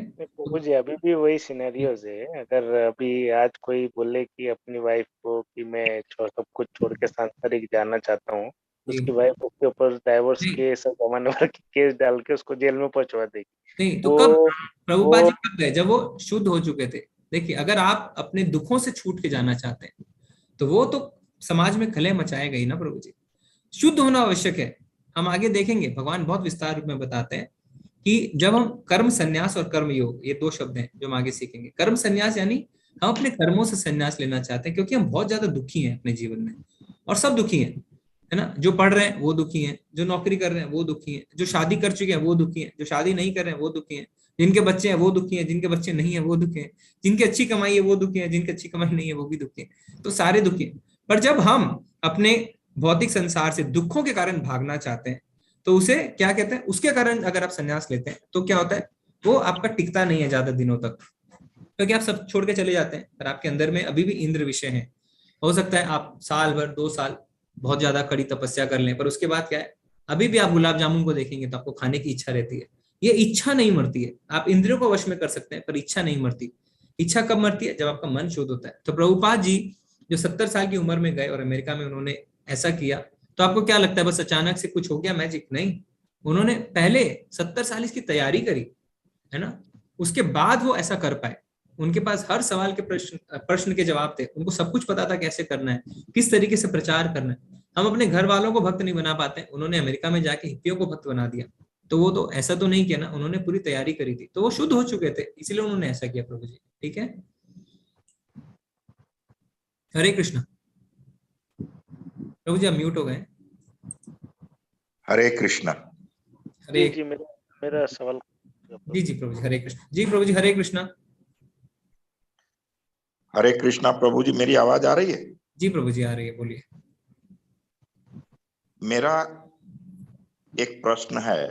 K: मुझे अभी भी वही सिनेरियोज है। अगर अभी आज कोई बोले कि अपनी वाइफ को कि मैं सब कुछ छोड़ के सांसारिक जाना चाहता हूँ, उसकी वाइफ उसके ऊपर डाइवोर्स केस और जमानवर की केस डाल के उसको जेल में पहुंचवा देगी।
A: नहीं तो कब प्रभुपाद जी कब गए? जब वो शुद्ध हो चुके थे। देखिए, अगर आप अपने दुखों से छूट के जाना चाहते हैं तो वो तो समाज में खले मचाएगा ही ना प्रभु जी। शुद्ध होना आवश्यक है। हम आगे देखेंगे, भगवान बहुत विस्तार रूप में बताते हैं कि जब हम कर्म संन्यास और कर्म योग, ये दो शब्द हैं जो हम आगे सीखेंगे। कर्म संन्यास यानी हम अपने कर्मों से संन्यास लेना चाहते हैं, क्योंकि हम बहुत ज्यादा दुखी हैं अपने जीवन में, और सब दुखी हैं, है ना। जो पढ़ रहे हैं वो दुखी हैं, जो नौकरी कर रहे हैं वो दुखी हैं, जो शादी कर चुके हैं वो दुखी हैं, जो शादी नहीं कर रहे हैं वो दुखी हैं, जिनके बच्चे हैं वो दुखी हैं, जिनके बच्चे नहीं है वो दुखी हैं, जिनकी अच्छी कमाई है वो दुखी है, जिनकी अच्छी कमाई नहीं है वो भी दुखी है। तो सारे दुखी हैं। पर जब हम अपने भौतिक संसार से दुखों के कारण भागना चाहते हैं तो उसे क्या कहते हैं, उसके कारण अगर आप संन्यास लेते हैं तो क्या होता है, वो आपका टिकता नहीं है ज्यादा दिनों तक, क्योंकि आप सब छोड़ के चले जाते हैं। पर आपके अंदर में अभी भी इंद्र विषय है। हो सकता है आप साल भर 2 साल बहुत ज्यादा कड़ी तपस्या कर लें, पर उसके बाद क्या है, अभी भी आप गुलाब जामुन को देखेंगे तो आपको खाने की इच्छा रहती है। ये इच्छा नहीं मरती है। आप इंद्रियों को वश में कर सकते हैं पर इच्छा नहीं मरती। इच्छा कब मरती है? जब आपका मन शुद्ध होता है। तो प्रभुपाद जी जो 70 साल की उम्र में गए और अमेरिका में उन्होंने ऐसा किया, तो आपको क्या लगता है बस अचानक से कुछ हो गया मैजिक? नहीं, उन्होंने पहले 70 साल इसकी तैयारी करी, है ना। उसके बाद वो ऐसा कर पाए। उनके पास हर सवाल के प्रश्न के जवाब थे। उनको सब कुछ पता था कैसे करना है, किस तरीके से प्रचार करना है। हम अपने घर वालों को भक्त नहीं बना पाते, उन्होंने अमेरिका में जाके हिप्पियों को भक्त बना दिया। तो वो तो ऐसा तो नहीं किया ना, उन्होंने पूरी तैयारी करी थी, तो वो शुद्ध हो चुके थे, इसलिए उन्होंने ऐसा किया प्रभु जी। ठीक है, हरे कृष्ण। प्रभु जी आप म्यूट हो गए।
S: हरे कृष्ण।
A: हरे
K: जी मेरा सवाल।
A: जी प्रभु जी हरे कृष्ण। जी प्रभु जी हरे कृष्ण।
S: हरे कृष्णा। प्रभु जी मेरी आवाज आ रही है?
A: जी प्रभु जी आ रही है, बोलिए।
S: मेरा एक प्रश्न है,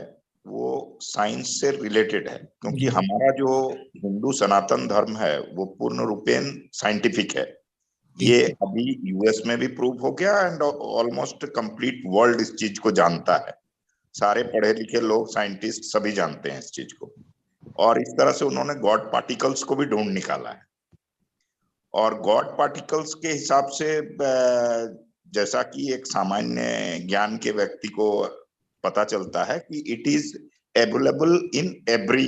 S: वो साइंस से रिलेटेड है, क्योंकि हमारा जो हिंदू सनातन धर्म है वो पूर्ण रूपेण साइंटिफिक है। ये अभी यूएस में भी प्रूव हो गया एंड ऑलमोस्ट कंप्लीट वर्ल्ड इस चीज को जानता है। सारे पढ़े लिखे लोग, साइंटिस्ट सभी जानते हैं इस चीज को। और इस तरह से उन्होंने गॉड पार्टिकल्स को भी ढूंढ निकाला है। और गॉड पार्टिकल्स के हिसाब से जैसा कि एक सामान्य ज्ञान के व्यक्ति को पता चलता है कि it is available in every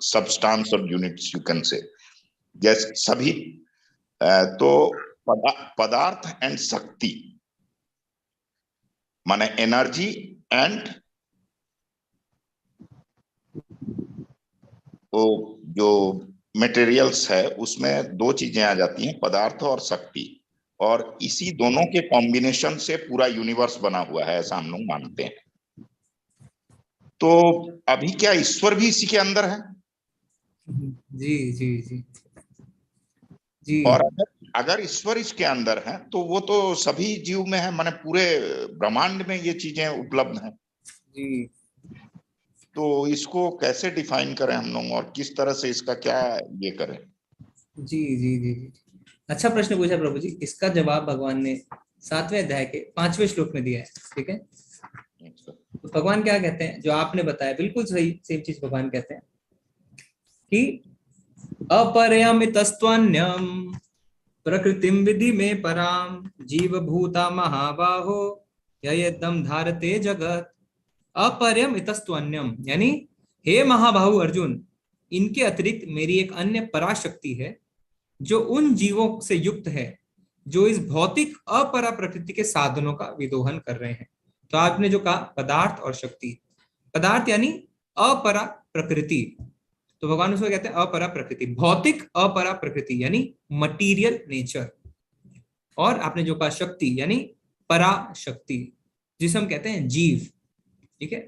S: substance और यूनिट्स, यू कैन से, जैसे सभी तो पदार्थ एंड शक्ति माने एनर्जी एंड वो जो मटेरियल्स है उसमें दो चीजें आ जाती हैं, पदार्थ और शक्ति। और इसी दोनों के कॉम्बिनेशन से पूरा यूनिवर्स बना हुआ है, ऐसा हम लोग मानते हैं। तो अभी क्या ईश्वर भी इसी के अंदर है?
A: जी जी जी जी।
S: और अगर ईश्वर इसके अंदर है तो वो तो सभी जीव में है, माने पूरे ब्रह्मांड में ये चीजें उपलब्ध हैं।
A: जी।
S: तो इसको कैसे डिफाइन करें हम लोग और किस तरह से इसका क्या ये करें?
A: जी जी जी जी, अच्छा प्रश्न पूछा प्रभु जी। इसका जवाब भगवान ने 7वें अध्याय के 5वें श्लोक में दिया है। ठीक है, तो भगवान क्या कहते हैं, जो आपने बताया बिल्कुल सही सेम चीज भगवान कहते हैं कि अपरियमितस्त्वन्यम प्रकृतिम विधि में पराम जीव भूता महाबाहो यदम धारते जगत। अपरियमितस्त्वन्यम यानी हे महाबाहु अर्जुन, इनके अतिरिक्त मेरी एक अन्य पराशक्ति है जो उन जीवों से युक्त है जो इस भौतिक अपरा प्रकृति के साधनों का विदोहन कर रहे हैं। तो आपने जो कहा पदार्थ और शक्ति, पदार्थ यानी अपरा प्रकृति, तो भगवान उसको कहते हैं अपरा प्रकृति, भौतिक अपरा प्रकृति यानी मटीरियल नेचर। और आपने जो कहा शक्ति यानी पराशक्ति, जिसे हम कहते हैं जीव। ठीक है,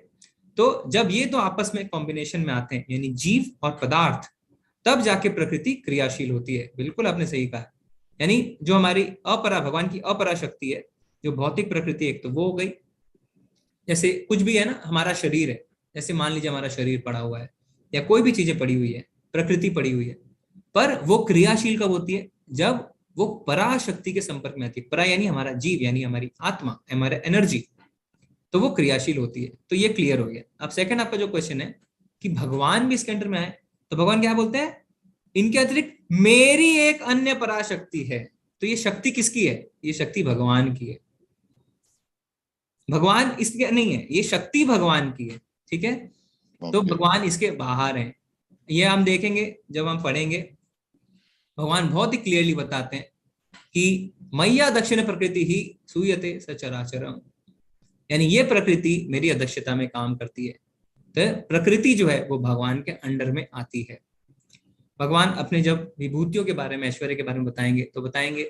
A: तो जब ये दो आपस में कॉम्बिनेशन में आते हैं यानी जीव और पदार्थ, तब जाके प्रकृति क्रियाशील होती है। बिल्कुल आपने सही कहा, यानी जो हमारी अपरा, भगवान की अपरा शक्ति है, जो भौतिक प्रकृति एक तो वो हो गई, जैसे कुछ भी है ना, हमारा शरीर है, जैसे मान लीजिए हमारा शरीर पड़ा हुआ है या कोई भी चीजें पड़ी हुई है, प्रकृति पड़ी हुई है, पर वो क्रियाशील कब होती है, जब वो पराशक्ति के संपर्क में आती है। परा यानी हमारा जीव, यानी हमारी आत्मा, हमारा एनर्जी, तो वो क्रियाशील होती है। तो ये क्लियर हो गया। अब सेकंड आपका जो क्वेश्चन है कि भगवान भी इसके अंदर में आए, तो भगवान क्या बोलते हैं, इनके अतिरिक्त मेरी एक अन्य पराशक्ति है। तो ये शक्ति किसकी है, ये शक्ति भगवान की है, भगवान इसके नहीं है, ये शक्ति भगवान की है। ठीक है, तो भगवान इसके बाहर हैं। ये हम देखेंगे जब हम पढ़ेंगे, भगवान बहुत ही क्लियरली बताते हैं कि मैया दक्षिण प्रकृति ही सूयते सचराचरम, यानी ये प्रकृति मेरी अध्यक्षता में काम करती है। तो प्रकृति जो है वो भगवान के अंडर में आती है। भगवान अपने जब विभूतियों के बारे में, ऐश्वर्य के बारे में बताएंगे, तो बताएंगे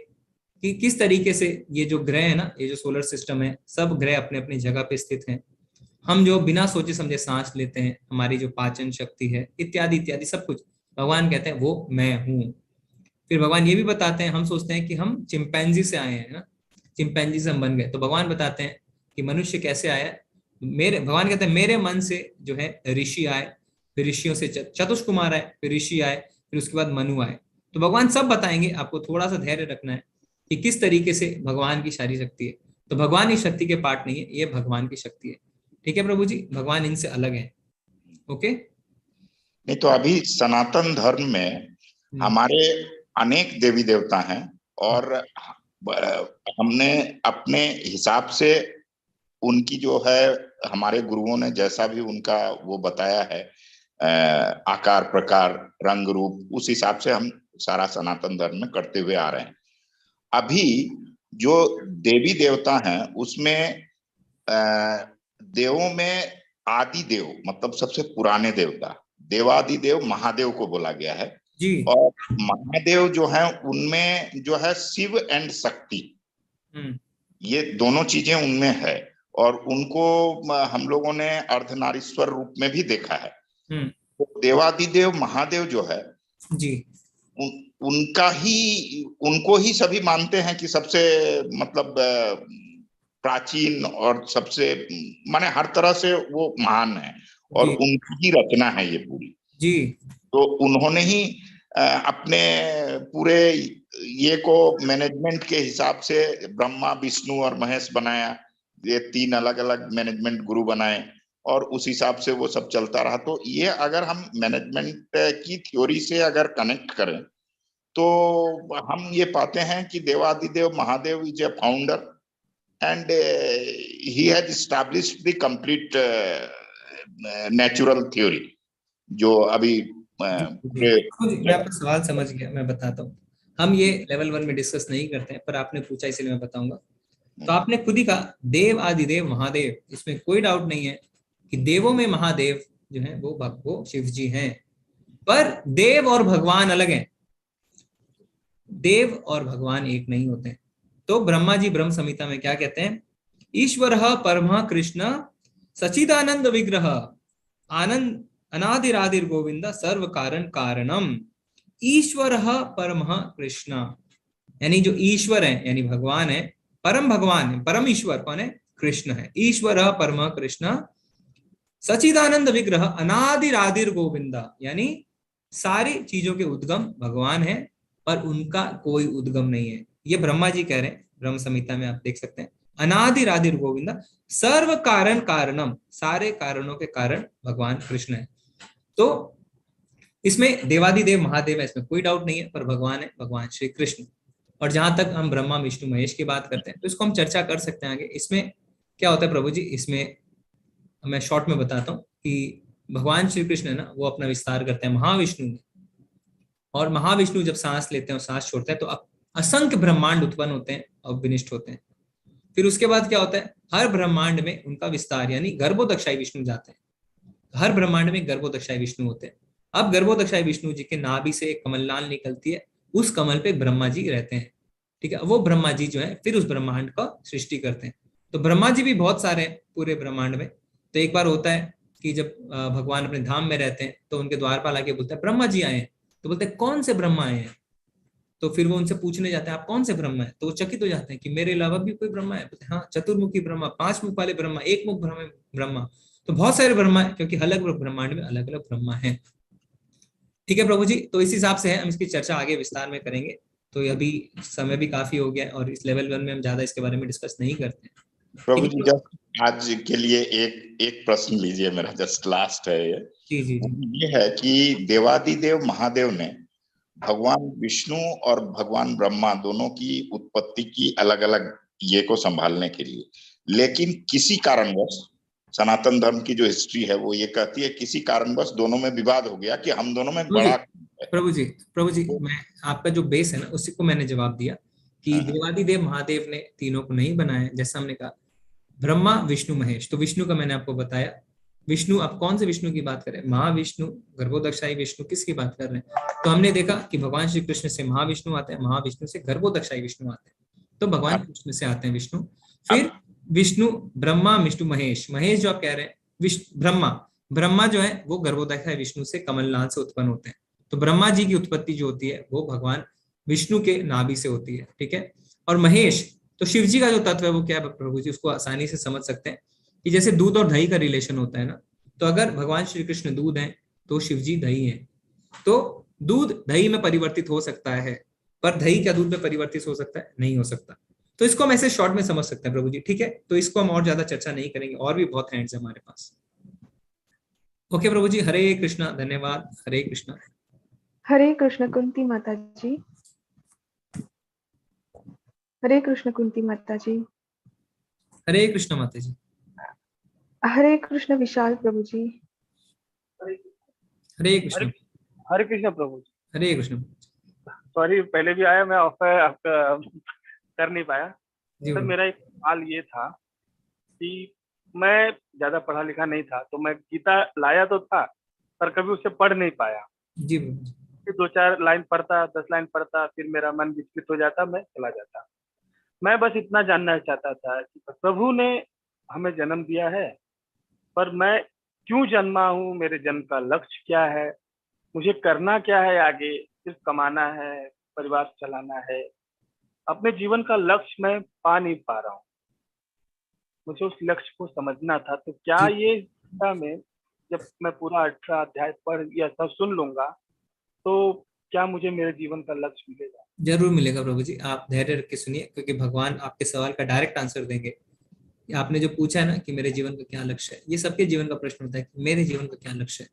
A: कि किस तरीके से ये जो ग्रह है ना, ये जो सोलर सिस्टम है, सब ग्रह अपने अपनी जगह पे स्थित हैं। हम जो बिना सोचे समझे सांस लेते हैं, हमारी जो पाचन शक्ति है, इत्यादि इत्यादि सब कुछ, भगवान कहते हैं वो मैं हूँ। फिर भगवान ये भी बताते हैं, हम सोचते हैं कि हम चिंपैंजी से आए हैं ना, चिंपैंजी से हम बन गए, तो भगवान बताते हैं कि मनुष्य कैसे आया। भगवान कहते हैं मेरे मन से जो है ऋषि आए, फिर ऋषियों से चतुष्कुमार आए, फिर ऋषि आए, फिर उसके बाद मनु आए। तो भगवान सब बताएंगे, आपको थोड़ा सा धैर्य रखना है कि किस तरीके से भगवान की सारी शक्ति है। तो भगवान इस शक्ति के पार्ट नहीं है, ये भगवान की शक्ति है। ठीक है प्रभु जी, भगवान इनसे अलग है। ओके,
S: नहीं तो अभी सनातन धर्म में हमारे अनेक देवी देवता हैं और हमने अपने हिसाब से उनकी जो है, हमारे गुरुओं ने जैसा भी उनका वो बताया है, आकार प्रकार रंग रूप, उस हिसाब से हम सारा सनातन धर्म में करते हुए आ रहे हैं। अभी जो देवी देवता हैं उसमें देवों में आदि देव मतलब सबसे पुराने देवता, देवादि देव महादेव को बोला गया है
A: जी।
S: और महादेव जो है उनमें जो है शिव एंड शक्ति, ये दोनों चीजें उनमें है और उनको हम लोगों ने अर्धनारीश्वर रूप में भी देखा है। तो देवादिदेव महादेव जो है
A: जी,
S: उनको ही सभी मानते हैं कि सबसे मतलब प्राचीन और सबसे माने हर तरह से वो महान है और उनकी ही रचना है ये पूरी
A: जी।
S: तो उन्होंने ही अपने पूरे ये को मैनेजमेंट के हिसाब से ब्रह्मा विष्णु और महेश बनाया, ये तीन अलग अलग मैनेजमेंट गुरु बनाए और उस हिसाब से वो सब चलता रहा। तो ये अगर हम मैनेजमेंट की थ्योरी से अगर कनेक्ट करें तो हम ये पाते हैं कि Devadidev Mahadev is a founder and he has established the complete natural theory जो अभी
A: मैं आपका सवाल समझ गया, मैं बताता हूँ। हम ये लेवल 1 में डिस्कस नहीं करते हैं, पर आपने पूछा इसलिए मैं बताऊंगा। तो आपने खुद ही कहा देव आदिदेव महादेव, इसमें कोई डाउट नहीं है कि देवों में महादेव जो है वो शिव जी हैं, पर देव और भगवान अलग हैं, देव और भगवान एक नहीं होते। तो ब्रह्मा जी ब्रह्म संहिता में क्या कहते हैं, ईश्वर परम कृष्ण सचिदानंद विग्रह आनंद अनादिरादिर गोविंद सर्व कारण कारणम ईश्वर परमः कृष्ण, यानी जो ईश्वर है यानी भगवान है, परम भगवान है, परम ईश्वर कौन है? कृष्ण है। ईश्वर परमः कृष्ण सचिदानंद विग्रह अनादिरादिर गोविंदा, यानी सारी चीजों के उद्गम भगवान है पर उनका कोई उद्गम नहीं है। ये ब्रह्मा जी कह रहे हैं, ब्रह्म संहिता में आप देख सकते हैं। अनादिरादिर गोविंदा सर्व कारण कारणम, सारे कारणों के कारण भगवान कृष्ण है। तो इसमें देवादिदेव महादेव है, इसमें कोई डाउट नहीं है, पर भगवान है भगवान श्री कृष्ण। और जहां तक हम ब्रह्मा विष्णु महेश की बात करते हैं तो इसको हम चर्चा कर सकते हैं आगे। इसमें क्या होता है प्रभु जी, इसमें मैं शॉर्ट में बताता हूँ कि भगवान श्री कृष्ण है ना, वो अपना विस्तार करते हैं महाविष्णु में, और महाविष्णु जब सांस लेते हैं और सांस छोड़ते हैं तो असंख्य ब्रह्मांड उत्पन्न होते हैं और विनिष्ट होते हैं। फिर उसके बाद क्या होता है, हर ब्रह्मांड में उनका विस्तार यानी गर्भोदक्षाई विष्णु जाते हैं। हर ब्रह्मांड में गर्भोदक्षाई विष्णु होते हैं। अब गर्भोदक्षाई विष्णु जी के नाभि से एक कमलनाल निकलती है, उस कमल पे ब्रह्मा जी रहते हैं, ठीक है। वो ब्रह्मा जी जो है फिर उस ब्रह्मांड का सृष्टि करते हैं। तो ब्रह्मा जी भी बहुत सारे हैं पूरे ब्रह्मांड में। तो एक बार होता है कि जब भगवान अपने धाम में रहते हैं तो उनके द्वारपाल आके बोलते हैं ब्रह्मा जी आए हैं। तो बोलते हैं कौन से ब्रह्मा आए हैं? तो फिर वो उनसे पूछने जाते हैं आप कौन से ब्रह्मा है? तो वो चकित हो जाते हैं कि मेरे अलावा भी कोई ब्रह्मा है? बोलते हैं हाँ, चतुर्मुखी ब्रह्मा, 5 मुख वाले ब्रह्मा, 1 मुख ब्रह्मा। तो बहुत सारे ब्रह्मा है क्योंकि अलग अलग ब्रह्मांड में अलग अलग ब्रह्मा है। ठीक है प्रभु जी, तो इस हिसाब से है, हम इसकी चर्चा आगे विस्तार में करेंगे। तो अभी समय भी काफी हो गया और इस लेवल 1 में हम ज्यादा इसके बारे में डिस्कस नहीं करते हैं।
S: प्रभु जी जस्ट आज के लिए एक प्रश्न लीजिए, मेरा जस्ट लास्ट है ये।
A: जी जी
S: ये है कि देवादिदेव महादेव ने भगवान विष्णु और भगवान ब्रह्मा दोनों की उत्पत्ति की अलग अलग ये को संभालने के लिए, लेकिन किसी कारणवश सनातन धर्म की जो हिस्ट्री है वो ये कहती है किसी कारणवश दोनों में विवाद हो गया कि हम दोनों में बड़ा।
A: प्रभु जी मैं आपका जो बेस है ना उसी को मैंने जवाब दिया कि देवादिदेव महादेव ने तीनों को नहीं बनाया। जैसा हमने कहा ब्रह्मा विष्णु महेश, तो विष्णु का मैंने आपको बताया। विष्णु, आप कौन से विष्णु की बात करें? महाविष्णु, गर्भोदक्षाई विष्णु, किसकी बात कर रहे हैं? तो हमने देखा कि भगवान श्री कृष्ण से महाविष्णु आते हैं, महाविष्णु से गर्भोदक्षाई विष्णु आते हैं, तो भगवान कृष्ण से आते हैं विष्णु। फिर विष्णु, ब्रह्मा, विष्णु महेश। महेश जो आप कह रहे हैं ब्रह्मा जो है वो गर्भोदक्षाई विष्णु से कमलनाल से उत्पन्न होते हैं। तो ब्रह्मा जी की उत्पत्ति जो होती है वो भगवान विष्णु के नाभि से होती है, ठीक है। और महेश, तो शिव जी का जो तत्व है वो क्या है प्रभु जी, उसको आसानी से समझ सकते हैं कि जैसे दूध और दही का रिलेशन होता है ना, तो अगर भगवान श्री कृष्ण दूध हैं तो शिव जी दही हैं। तो दूध दही में परिवर्तित हो सकता है, पर दही क्या दूध में परिवर्तित हो सकता है? नहीं हो सकता। तो इसको हम ऐसे शॉर्ट में समझ सकते हैं प्रभु जी, ठीक है। तो इसको हम और ज्यादा चर्चा नहीं करेंगे, और भी बहुत हैंड्स है हमारे पास। ओके प्रभु जी, हरे कृष्णा, धन्यवाद। हरे कृष्णा।
B: हरे कृष्ण कुंती माता जी। हरे कृष्ण कुंती माता जी।
A: हरे कृष्ण माता जी।
B: हरे कृष्ण विशाल प्रभु जी।
A: हरे कृष्ण।
T: हरे कृष्ण प्रभु जी।
A: हरे कृष्ण।
T: सॉरी पहले भी आया, मैं आपका कर नहीं पाया। तो मेरा एक सवाल ये था कि मैं ज्यादा पढ़ा लिखा नहीं था, तो मैं गीता लाया तो था पर कभी उसे पढ़ नहीं पाया
A: जी।
T: 2-4 लाइन पढ़ता, 10 लाइन पढ़ता, फिर मेरा मन विचलित हो जाता, मैं चला जाता। मैं बस इतना जानना चाहता था कि प्रभु ने हमें जन्म दिया है, पर मैं क्यों जन्मा हूँ, मेरे जन्म का लक्ष्य क्या है, मुझे करना क्या है आगे? सिर्फ कमाना है, परिवार चलाना है, अपने जीवन का लक्ष्य मैं पा नहीं पा रहा हूँ। मुझे उस लक्ष्य को समझना था। तो क्या ये गीता में जब मैं पूरा 18 अध्याय पढ़ या सब सुन लूंगा तो क्या मुझे मेरे जीवन का लक्ष्य मिलेगा?
A: जरूर मिलेगा प्रभु जी, आप धैर्य रख के सुनिए, क्योंकि भगवान आपके सवाल का डायरेक्ट आंसर देंगे। आपने जो पूछा है ना कि मेरे जीवन का क्या लक्ष्य है, ये सबके जीवन का प्रश्न होता है कि मेरे जीवन का क्या लक्ष्य है,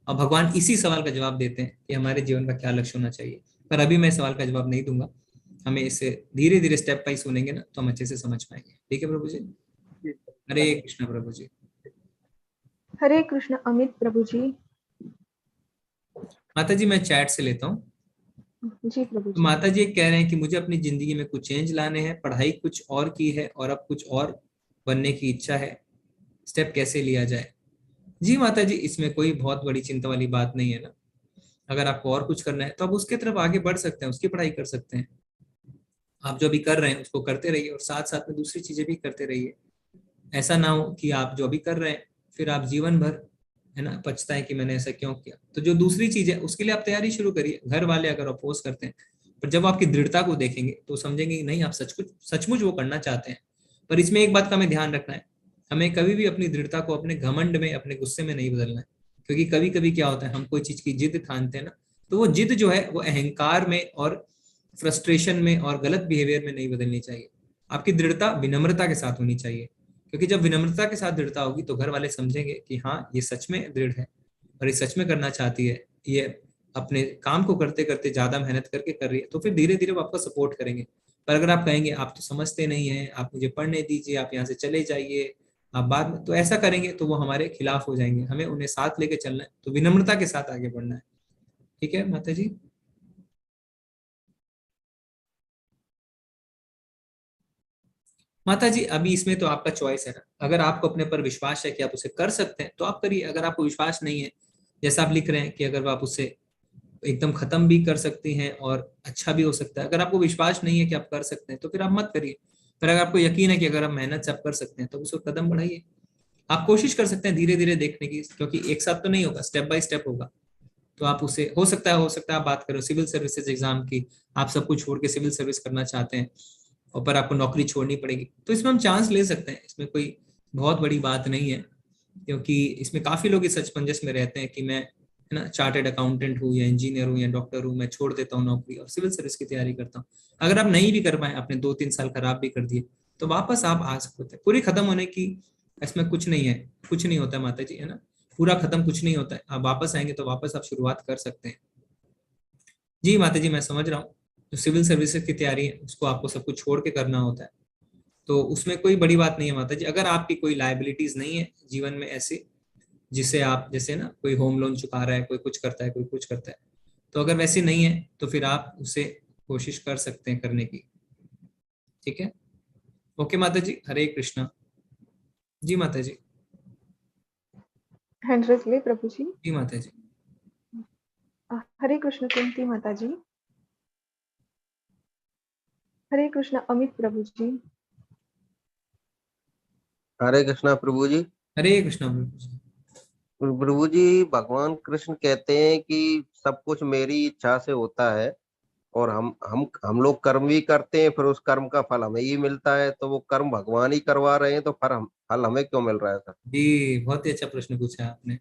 A: और भगवान इसी सवाल का जवाब देते हैं कि हमारे जीवन का क्या लक्ष्य होना चाहिए। पर अभी मैं सवाल का जवाब नहीं दूंगा, हमें इसे धीरे धीरे स्टेप बाय सुनेंगे ना तो हम अच्छे से समझ पाएंगे। ठीक है प्रभु जी। हरे कृष्ण प्रभु जी।
B: हरे कृष्ण अमित प्रभु जी।
A: माता जी मैं चैट से लेता हूँ।
B: जी प्रभु जी।
A: तो माता जी कह रहे हैं कि मुझे अपनी जिंदगी में कुछ चेंज लाने हैं, पढ़ाई कुछ और की है और अब कुछ और बनने की इच्छा है, स्टेप कैसे लिया जाए? जी माता जी, इसमें कोई बहुत बड़ी चिंता वाली बात नहीं है ना। अगर आपको और कुछ करना है तो आप उसके तरफ आगे बढ़ सकते हैं, उसकी पढ़ाई कर सकते हैं। आप जो अभी कर रहे हैं उसको करते रहिए और साथ साथ में दूसरी चीजें भी करते रहिए। ऐसा ना हो कि आप जो अभी कर रहे हैं फिर आप जीवन भर है ना, पछता है कि मैंने ऐसा क्यों किया। तो जो दूसरी चीज है उसके लिए आप तैयारी शुरू करिए। घर वाले अगर अपोज करते हैं, पर जब आपकी दृढ़ता को देखेंगे तो समझेंगे कि नहीं, आप सचमुच वो करना चाहते हैं। पर इसमें एक बात का हमें ध्यान रखना है, हमें कभी भी अपनी दृढ़ता को अपने घमंड में, अपने गुस्से में नहीं बदलना है। क्योंकि कभी कभी क्या होता है, हम कोई चीज की जिद ठानते हैं ना, तो वो जिद जो है वो अहंकार में और फ्रस्ट्रेशन में और गलत बिहेवियर में नहीं बदलनी चाहिए। आपकी दृढ़ता विनम्रता के साथ होनी चाहिए, क्योंकि जब विनम्रता के साथ दृढ़ता होगी तो घर वाले समझेंगे कि हाँ, ये सच में दृढ़ है और ये सच में करना चाहती है, ये अपने काम को करते करते ज्यादा मेहनत करके कर रही है, तो फिर धीरे धीरे वो आपका सपोर्ट करेंगे। पर अगर आप कहेंगे आप तो समझते नहीं हैं, आप मुझे पढ़ने दीजिए, आप यहाँ से चले जाइए, आप बाद में, तो ऐसा करेंगे तो वो हमारे खिलाफ हो जाएंगे। हमें उन्हें साथ लेके चलना है, तो विनम्रता के साथ आगे बढ़ना है। ठीक है माता जी। माता जी अभी इसमें तो आपका चॉइस है ना, अगर आपको अपने पर विश्वास है कि आप उसे कर सकते हैं तो आप करिए। अगर आपको विश्वास नहीं है, जैसा आप लिख रहे हैं कि अगर आप उसे एकदम खत्म भी कर सकती हैं और अच्छा भी हो सकता है, अगर आपको विश्वास नहीं है कि आप कर सकते हैं तो फिर आप मत करिए। पर अगर आपको यकीन है कि अगर आप मेहनत से आप कर सकते हैं तो उसको कदम बढ़ाइए। आप कोशिश कर सकते हैं धीरे धीरे देखने की, क्योंकि एक साथ तो नहीं होगा, स्टेप बाय स्टेप होगा। तो आप उसे हो सकता है आप बात करो सिविल सर्विसेज एग्जाम की, आप सब कुछ छोड़ के सिविल सर्विस करना चाहते हैं और पर आपको नौकरी छोड़नी पड़ेगी, तो इसमें हम चांस ले सकते हैं। इसमें कोई बहुत बड़ी बात नहीं है, क्योंकि इसमें काफी लोग इस सचमंजस में रहते हैं कि मैं, है ना, चार्टेड अकाउंटेंट हूँ या इंजीनियर हूँ या डॉक्टर हूँ, मैं छोड़ देता हूँ नौकरी और सिविल सर्विस की तैयारी करता हूँ। अगर आप नहीं भी कर पाए, आपने 2-3 साल खराब भी कर दिए, तो वापस आप आ सकते हैं। पूरी खत्म होने की इसमें कुछ नहीं है, कुछ नहीं होता है माता जी, है ना, पूरा खत्म कुछ नहीं होता है। आप वापस आएंगे तो वापस आप शुरुआत कर सकते हैं। जी माता जी मैं समझ रहा हूँ, जो सिविल सर्विसेज की तैयारी है उसको आपको सब कुछ छोड़ के करना होता है, तो उसमें कोई बड़ी बात नहीं है माता जी। अगर आपकी कोई लायबिलिटीज नहीं है जीवन में ऐसी, जिसे आप, जैसे ना कोई होम लोन चुका रहा है, कोई कुछ करता है, कोई कुछ करता है, तो अगर वैसे नहीं है तो फिर आप उसे कोशिश कर सकते हैं करने की। ठीक है, ओके माता जी, हरे कृष्णा। जी माता जी।
B: हैंड रेज ले प्रभु जी।
A: जी माता जी।
B: हरे कृष्ण कुंती माता जी। हरे कृष्ण अमित प्रभु जी।
N: हरे कृष्णा प्रभु जी।
A: हरे कृष्णा प्रभु जी।
N: प्रभु जी, भगवान कृष्ण कहते हैं कि सब कुछ मेरी इच्छा से होता है और हम लोग कर्म भी करते हैं, फिर उस कर्म का फल हमें ही मिलता है, तो वो कर्म भगवान ही करवा रहे हैं, तो फल हमें क्यों मिल रहा है सर?
A: जी बहुत ही अच्छा प्रश्न पूछा आपने।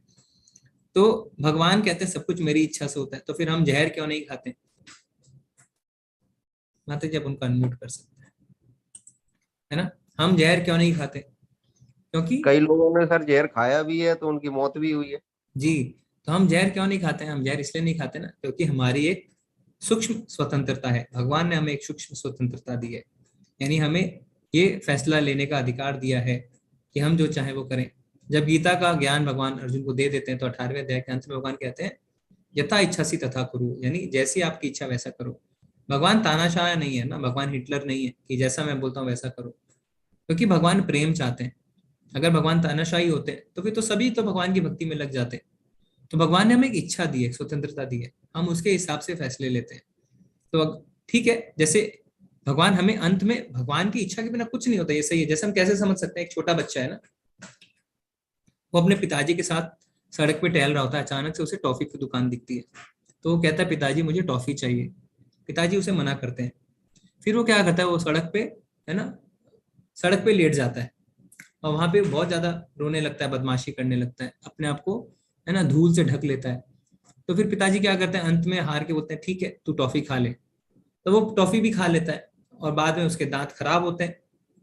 A: तो भगवान कहते हैं सब कुछ मेरी इच्छा से होता है, तो फिर हम जहर क्यों नहीं खाते? माता जी आप उनको अनम्यूट कर सकते हैं, है ना, हम जहर क्यों नहीं खाते? क्योंकि
N: कई लोगों ने सर जहर खाया भी है तो उनकी मौत भी हुई है।
A: जी, तो हम जहर क्यों नहीं खाते हैं? हम जहर इसलिए नहीं खाते ना, क्योंकि हमारी एक सूक्ष्म स्वतंत्रता है। भगवान ने हमें एक सूक्ष्म स्वतंत्रता दी है, यानी हमें ये फैसला लेने का अधिकार दिया है कि हम जो चाहे वो करें। जब गीता का ज्ञान भगवान अर्जुन को दे देते हैं तो 18वें अध्याय के अंत में भगवान कहते हैं यथा इच्छा सी तथा करो, यानी जैसी आपकी इच्छा वैसा करो। भगवान तानाशाह नहीं है ना, भगवान हिटलर नहीं है कि जैसा मैं बोलता हूँ वैसा करो, क्योंकि भगवान प्रेम चाहते हैं। अगर भगवान तानाशाही होते तो फिर तो सभी तो भगवान की भक्ति में लग जाते। तो भगवान ने हमें एक इच्छा दी है, स्वतंत्रता दी है, हम उसके हिसाब से फैसले लेते हैं। तो ठीक है, जैसे भगवान हमें अंत में, भगवान की इच्छा के बिना कुछ नहीं होता, ये सही है। जैसे हम कैसे समझ सकते हैं, एक छोटा बच्चा है ना, वो अपने पिताजी के साथ सड़क पे टहल रहा होता है, अचानक से उसे टॉफी की दुकान दिखती है, तो वो कहता है पिताजी मुझे टॉफी चाहिए। पिताजी उसे मना करते हैं, फिर वो क्या करता है, वो सड़क पे, है ना, सड़क पे लेट जाता है और वहां पे बहुत ज्यादा रोने लगता है, बदमाशी करने लगता है, अपने आप को, है ना, धूल से ढक लेता है। तो फिर पिताजी क्या करते हैं, अंत में हार के बोलते हैं ठीक है तू टॉफी खा ले। तो वो टॉफी भी खा लेता है और बाद में उसके दांत खराब होते हैं,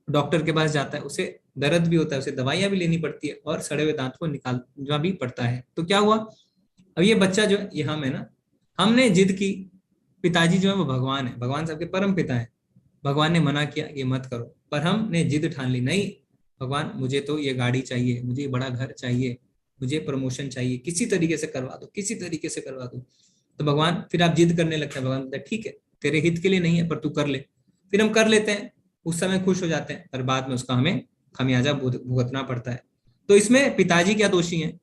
A: डॉक्टर के पास जाता है, उसे दर्द भी होता है, उसे दवाइयां भी लेनी पड़ती है और सड़े हुए दांत को निकालना भी पड़ता है। तो क्या हुआ, अब ये बच्चा जो है, ये हम है ना, हमने जिद की, पिताजी जो है वो भगवान है, भगवान सबके परम पिता है, भगवान ने मना किया ये मत करो, पर हमने जिद ठान ली, नहीं भगवान मुझे तो ये गाड़ी चाहिए, मुझे बड़ा घर चाहिए, मुझे प्रमोशन चाहिए, किसी तरीके से करवा दो, किसी तरीके से करवा दो। तो भगवान, फिर आप जिद करने लगते हैं, भगवान बोलते हैं ठीक है तेरे हित के लिए नहीं है पर तू कर ले। फिर हम कर लेते हैं, उस समय खुश हो जाते हैं, पर बाद में उसका हमें खमियाजा भुगतना पड़ता है। तो इसमें पिताजी क्या दोषी हैं?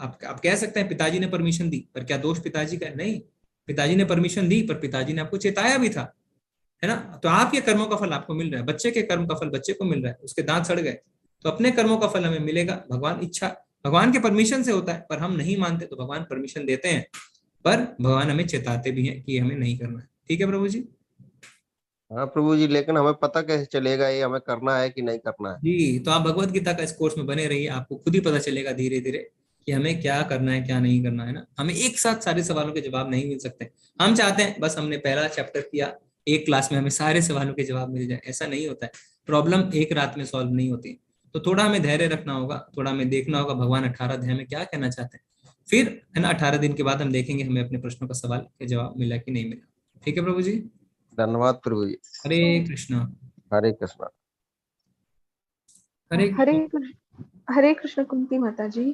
A: आप कह सकते हैं पिताजी ने परमिशन दी, पर क्या दोष पिताजी का? नहीं, पिताजी ने परमिशन दी पर पिताजी ने आपको चेताया भी था, है ना। तो आपके कर्मों का फल आपको मिल रहा है, बच्चे के कर्म का फल बच्चे को मिल रहा है, उसके दांत सड़ गए, तो अपने कर्मों का फल हमें मिलेगा। भगवान इच्छा भगवान के परमिशन से होता है, पर हम नहीं मानते तो भगवान परमिशन देते हैं, पर भगवान हमें चेताते भी हैं कि हमें नहीं करना है। ठीक है प्रभु जी?
N: हाँ प्रभु जी, लेकिन हमें पता कैसे चलेगा ये हमें करना है कि नहीं करना है?
A: जी, तो आप भगवत गीता का इस कोर्स में बने रहिए, आपको खुद ही पता चलेगा धीरे धीरे कि हमें क्या करना है क्या नहीं करना है ना। हमें एक साथ सारे सवालों के जवाब नहीं मिल सकते। हम चाहते हैं बस हमने पहला चैप्टर किया, एक क्लास में हमें सारे सवालों के जवाब मिल जाए, ऐसा नहीं होता है। प्रॉब्लम एक रात में सॉल्व नहीं होती, तो थोड़ा हमें धैर्य रखना होगा, थोड़ा हमें देखना होगा भगवान 18 अध्याय में क्या कहना चाहते हैं, फिर है ना 18 दिन के बाद हम देखेंगे हमें अपने प्रश्नों का सवाल के जवाब मिला कि नहीं मिला। ठीक है प्रभु जी?
N: धन्यवाद प्रभु जी।
A: हरे कृष्णा।
N: हरे कृष्णा।
B: हरे कृष्ण कुंती माता जी,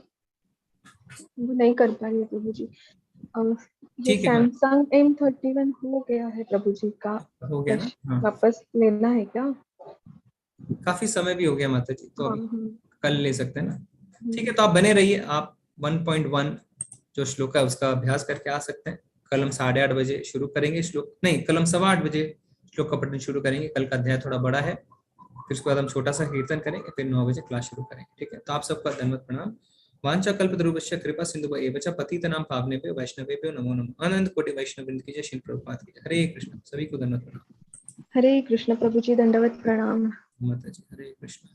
B: वो नहीं कर पा रही है प्रभु जी। ये
A: ठीक है मैम।
B: सैमसंग M31 हो गया है प्रभु जी का,
A: हो गया ना? हाँ,
B: वापस लेना है क्या?
A: काफी समय भी हो गया माता जी, तो
B: हाँ,
A: अभी कल ले सकते हैं ना। ठीक है, तो आप बने रहिए, आप 1.1 जो श्लोक है उसका अभ्यास करके आ सकते हैं। कल हम 8:30 बजे शुरू करेंगे श्लोक, नहीं कल हम 8:15 बजे श्लोक का पठन शुरू करेंगे। कल का अध्याय थोड़ा बड़ा है, फिर उसके बाद हम छोटा सा कीर्तन करेंगे, फिर 9 बजे क्लास शुरू करेंगे। ठीक है, तो आप सबका धन्यवाद, प्रणाम। वांछा कल्पतरुभ्यश्च कृपा सिंधु एव च पतितनां पावनेभ्यो वैष्णवेभ्यो नमो नमः। अनंत कोटि वैष्णव वृंद की जय, श्री प्रभुपाद की जय। हरे कृष्ण, सभी को धन्यवाद, प्रणाम।
B: हरे कृष्ण प्रभु जी, दंडवत प्रणाम।
A: माता जी, हरे कृष्ण।